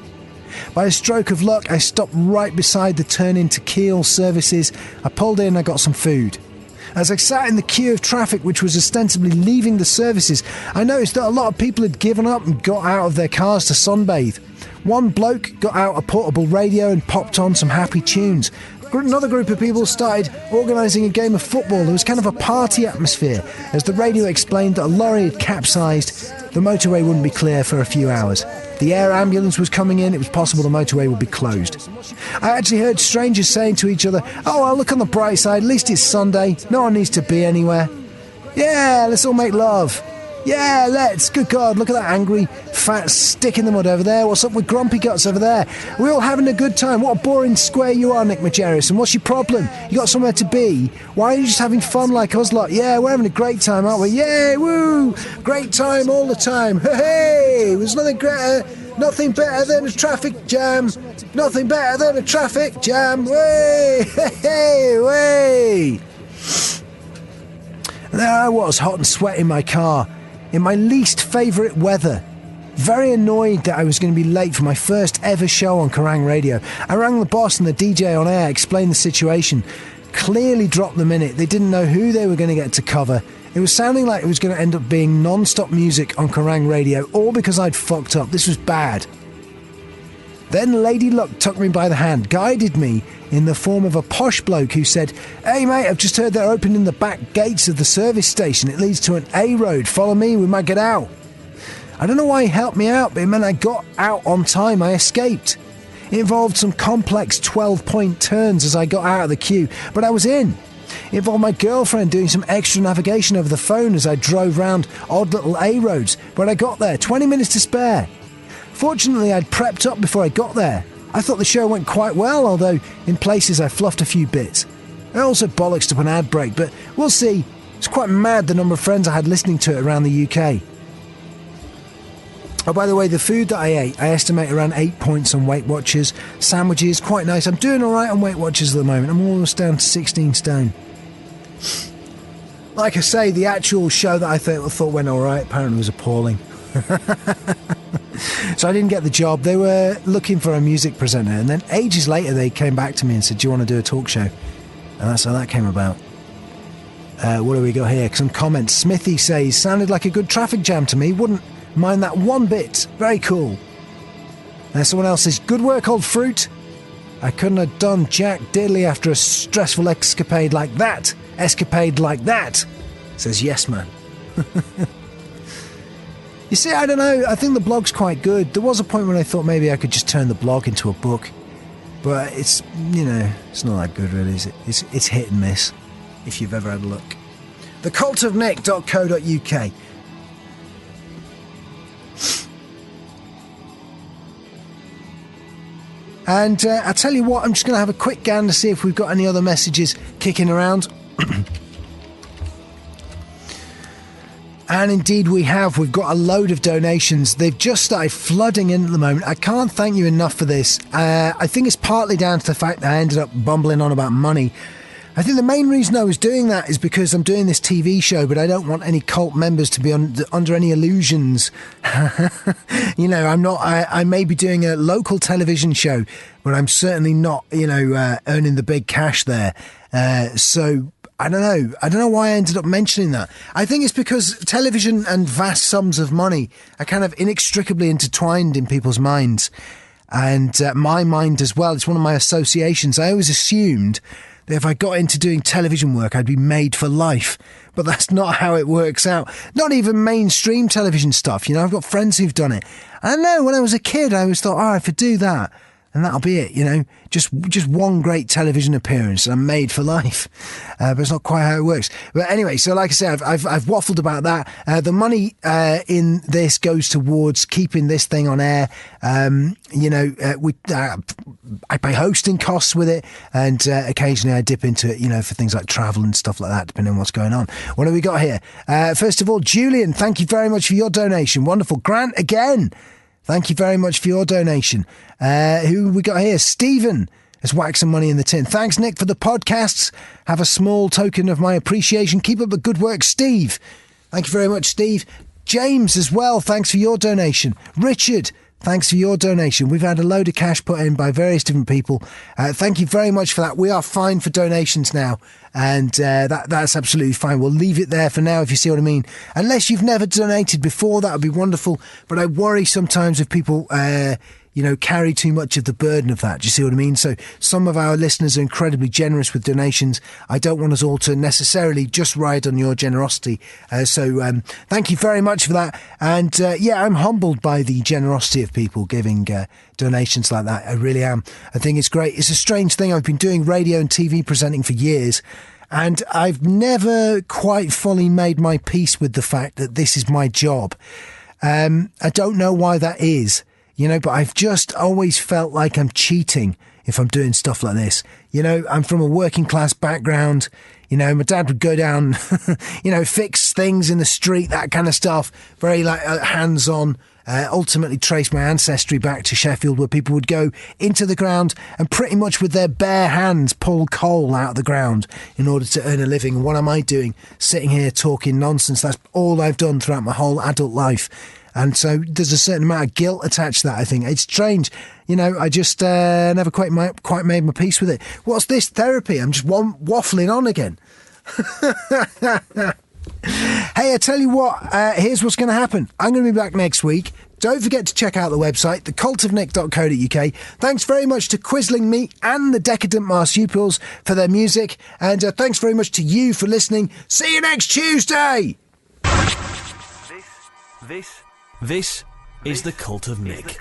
By a stroke of luck, I stopped right beside the turn into Kiel services. I pulled in and I got some food. As I sat in the queue of traffic which was ostensibly leaving the services, I noticed that a lot of people had given up and got out of their cars to sunbathe. One bloke got out a portable radio and popped on some happy tunes. Another group of people started organising a game of football. There was kind of a party atmosphere as the radio explained that a lorry had capsized. The motorway wouldn't be clear for a few hours. The air ambulance was coming in. It was possible the motorway would be closed. I actually heard strangers saying to each other, "Oh, I'll look on the bright side. At least it's Sunday. No one needs to be anywhere. Yeah, let's all make love. Yeah, let's. Good God, look at that angry, fat stick in the mud over there. What's up with Grumpy Guts over there? We're all having a good time. What a boring square you are, Nick Margerrison. What's your problem? You got somewhere to be? Why are you just having fun like us lot? Yeah, we're having a great time, aren't we? Yeah, woo! Great time all the time. Hey, there's nothing greater Nothing better than a traffic jam. Nothing better than a traffic jam. Way, hey, way. And there I was, hot and sweat in my car, in my least favourite weather. Very annoyed that I was going to be late for my first ever show on Kerrang Radio. I rang the boss and the DJ on air, explained the situation. Clearly dropped the minute. They didn't know who they were going to get to cover. It was sounding like it was going to end up being non-stop music on Kerrang Radio, all because I'd fucked up. This was bad. Then Lady Luck took me by the hand, guided me in the form of a posh bloke who said, "Hey mate, I've just heard they're opening the back gates of the service station. It leads to an A road. Follow me, we might get out." I don't know why he helped me out, but it meant I got out on time. I escaped. It involved some complex 12-point turns as I got out of the queue, but I was in. It involved my girlfriend doing some extra navigation over the phone as I drove round odd little A roads, but I got there, 20 minutes to spare. Fortunately, I'd prepped up before I got there. I thought the show went quite well, although in places I fluffed a few bits. I also bollocksed up an ad break, but we'll see. It's quite mad the number of friends I had listening to it around the UK. Oh, by the way, the food that I ate, I estimate around 8 points on Weight Watchers. Sandwiches, quite nice. I'm doing all right on Weight Watchers at the moment. I'm almost down to 16 stone. Like I say, the actual show that I thought went all right apparently was appalling. So I didn't get the job. They were looking for a music presenter, and then ages later they came back to me and said, "Do you want to do a talk show?" And that's how that came about. What do we got here? Some comments. Smithy says, "Sounded like a good traffic jam to me. Wouldn't mind that one bit. Very cool." Someone else says, "Good work, old fruit. I couldn't have done jack diddly after a stressful escapade like that. Says Yes Man. You see, I don't know. I think the blog's quite good. There was a point when I thought maybe I could just turn the blog into a book. But it's, it's not that good really, is it? It's hit and miss, if you've ever had a look. thecultofnick.co.uk. And I tell you what, I'm just going to have a quick gander to see if we've got any other messages kicking around. And indeed we have. We've got a load of donations. They've just started flooding in at the moment. I can't thank you enough for this. I think it's partly down to the fact that I ended up bumbling on about money. I think the main reason I was doing that is because I'm doing this TV show, but I don't want any cult members to be under any illusions. I'm not. I may be doing a local television show, but I'm certainly not, earning the big cash there. So I don't know. I don't know why I ended up mentioning that. I think it's because television and vast sums of money are kind of inextricably intertwined in people's minds, and my mind as well. It's one of my associations. I always assumed that if I got into doing television work, I'd be made for life. But that's not how it works out. Not even mainstream television stuff. I've got friends who've done it. I don't know, when I was a kid, I always thought, if I do that, and that'll be it, just one great television appearance and I'm made for life. But it's not quite how it works. But anyway, so like I said, I've waffled about that. The money in this goes towards keeping this thing on air. I pay hosting costs with it, and occasionally I dip into it, for things like travel and stuff like that, depending on what's going on. What have we got here? First of all, Julian, thank you very much for your donation. Wonderful. Grant, again, thank you very much for your donation. Who we got here? Stephen has whacked some money in the tin. Thanks, Nick, for the podcasts. Have a small token of my appreciation. Keep up the good work, Steve. Thank you very much, Steve. James as well, thanks for your donation. Richard, thanks for your donation. We've had a load of cash put in by various different people. Thank you very much for that. We are fine for donations now, and that's absolutely fine. We'll leave it there for now, if you see what I mean. Unless you've never donated before, that would be wonderful. But I worry sometimes if people carry too much of the burden of that. Do you see what I mean? So some of our listeners are incredibly generous with donations. I don't want us all to necessarily just ride on your generosity. So thank you very much for that. And I'm humbled by the generosity of people giving donations like that. I really am. I think it's great. It's a strange thing. I've been doing radio and TV presenting for years, and I've never quite fully made my peace with the fact that this is my job. I don't know why that is. But I've just always felt like I'm cheating. if I'm doing stuff like this. You know, I'm from a working class background. You know, my dad would go down, you know, fix things in the street, that kind of stuff. Very like hands-on. Ultimately traced my ancestry back to Sheffield, where people would go into the ground and pretty much with their bare hands pull coal out of the ground in order to earn a living. And what am I doing? Sitting here talking nonsense. That's all I've done throughout my whole adult life. And so there's a certain amount of guilt attached to that, I think. It's strange. You know, I just never quite made my peace with it. What's this therapy? I'm just waffling on again. Hey, I tell you what, here's what's going to happen. I'm going to be back next week. Don't forget to check out the website, thecultofnick.co.uk. Thanks very much to Quisling Me and the Decadent Marsupials for their music. And thanks very much to you for listening. See you next Tuesday! This is the Cult of Nick.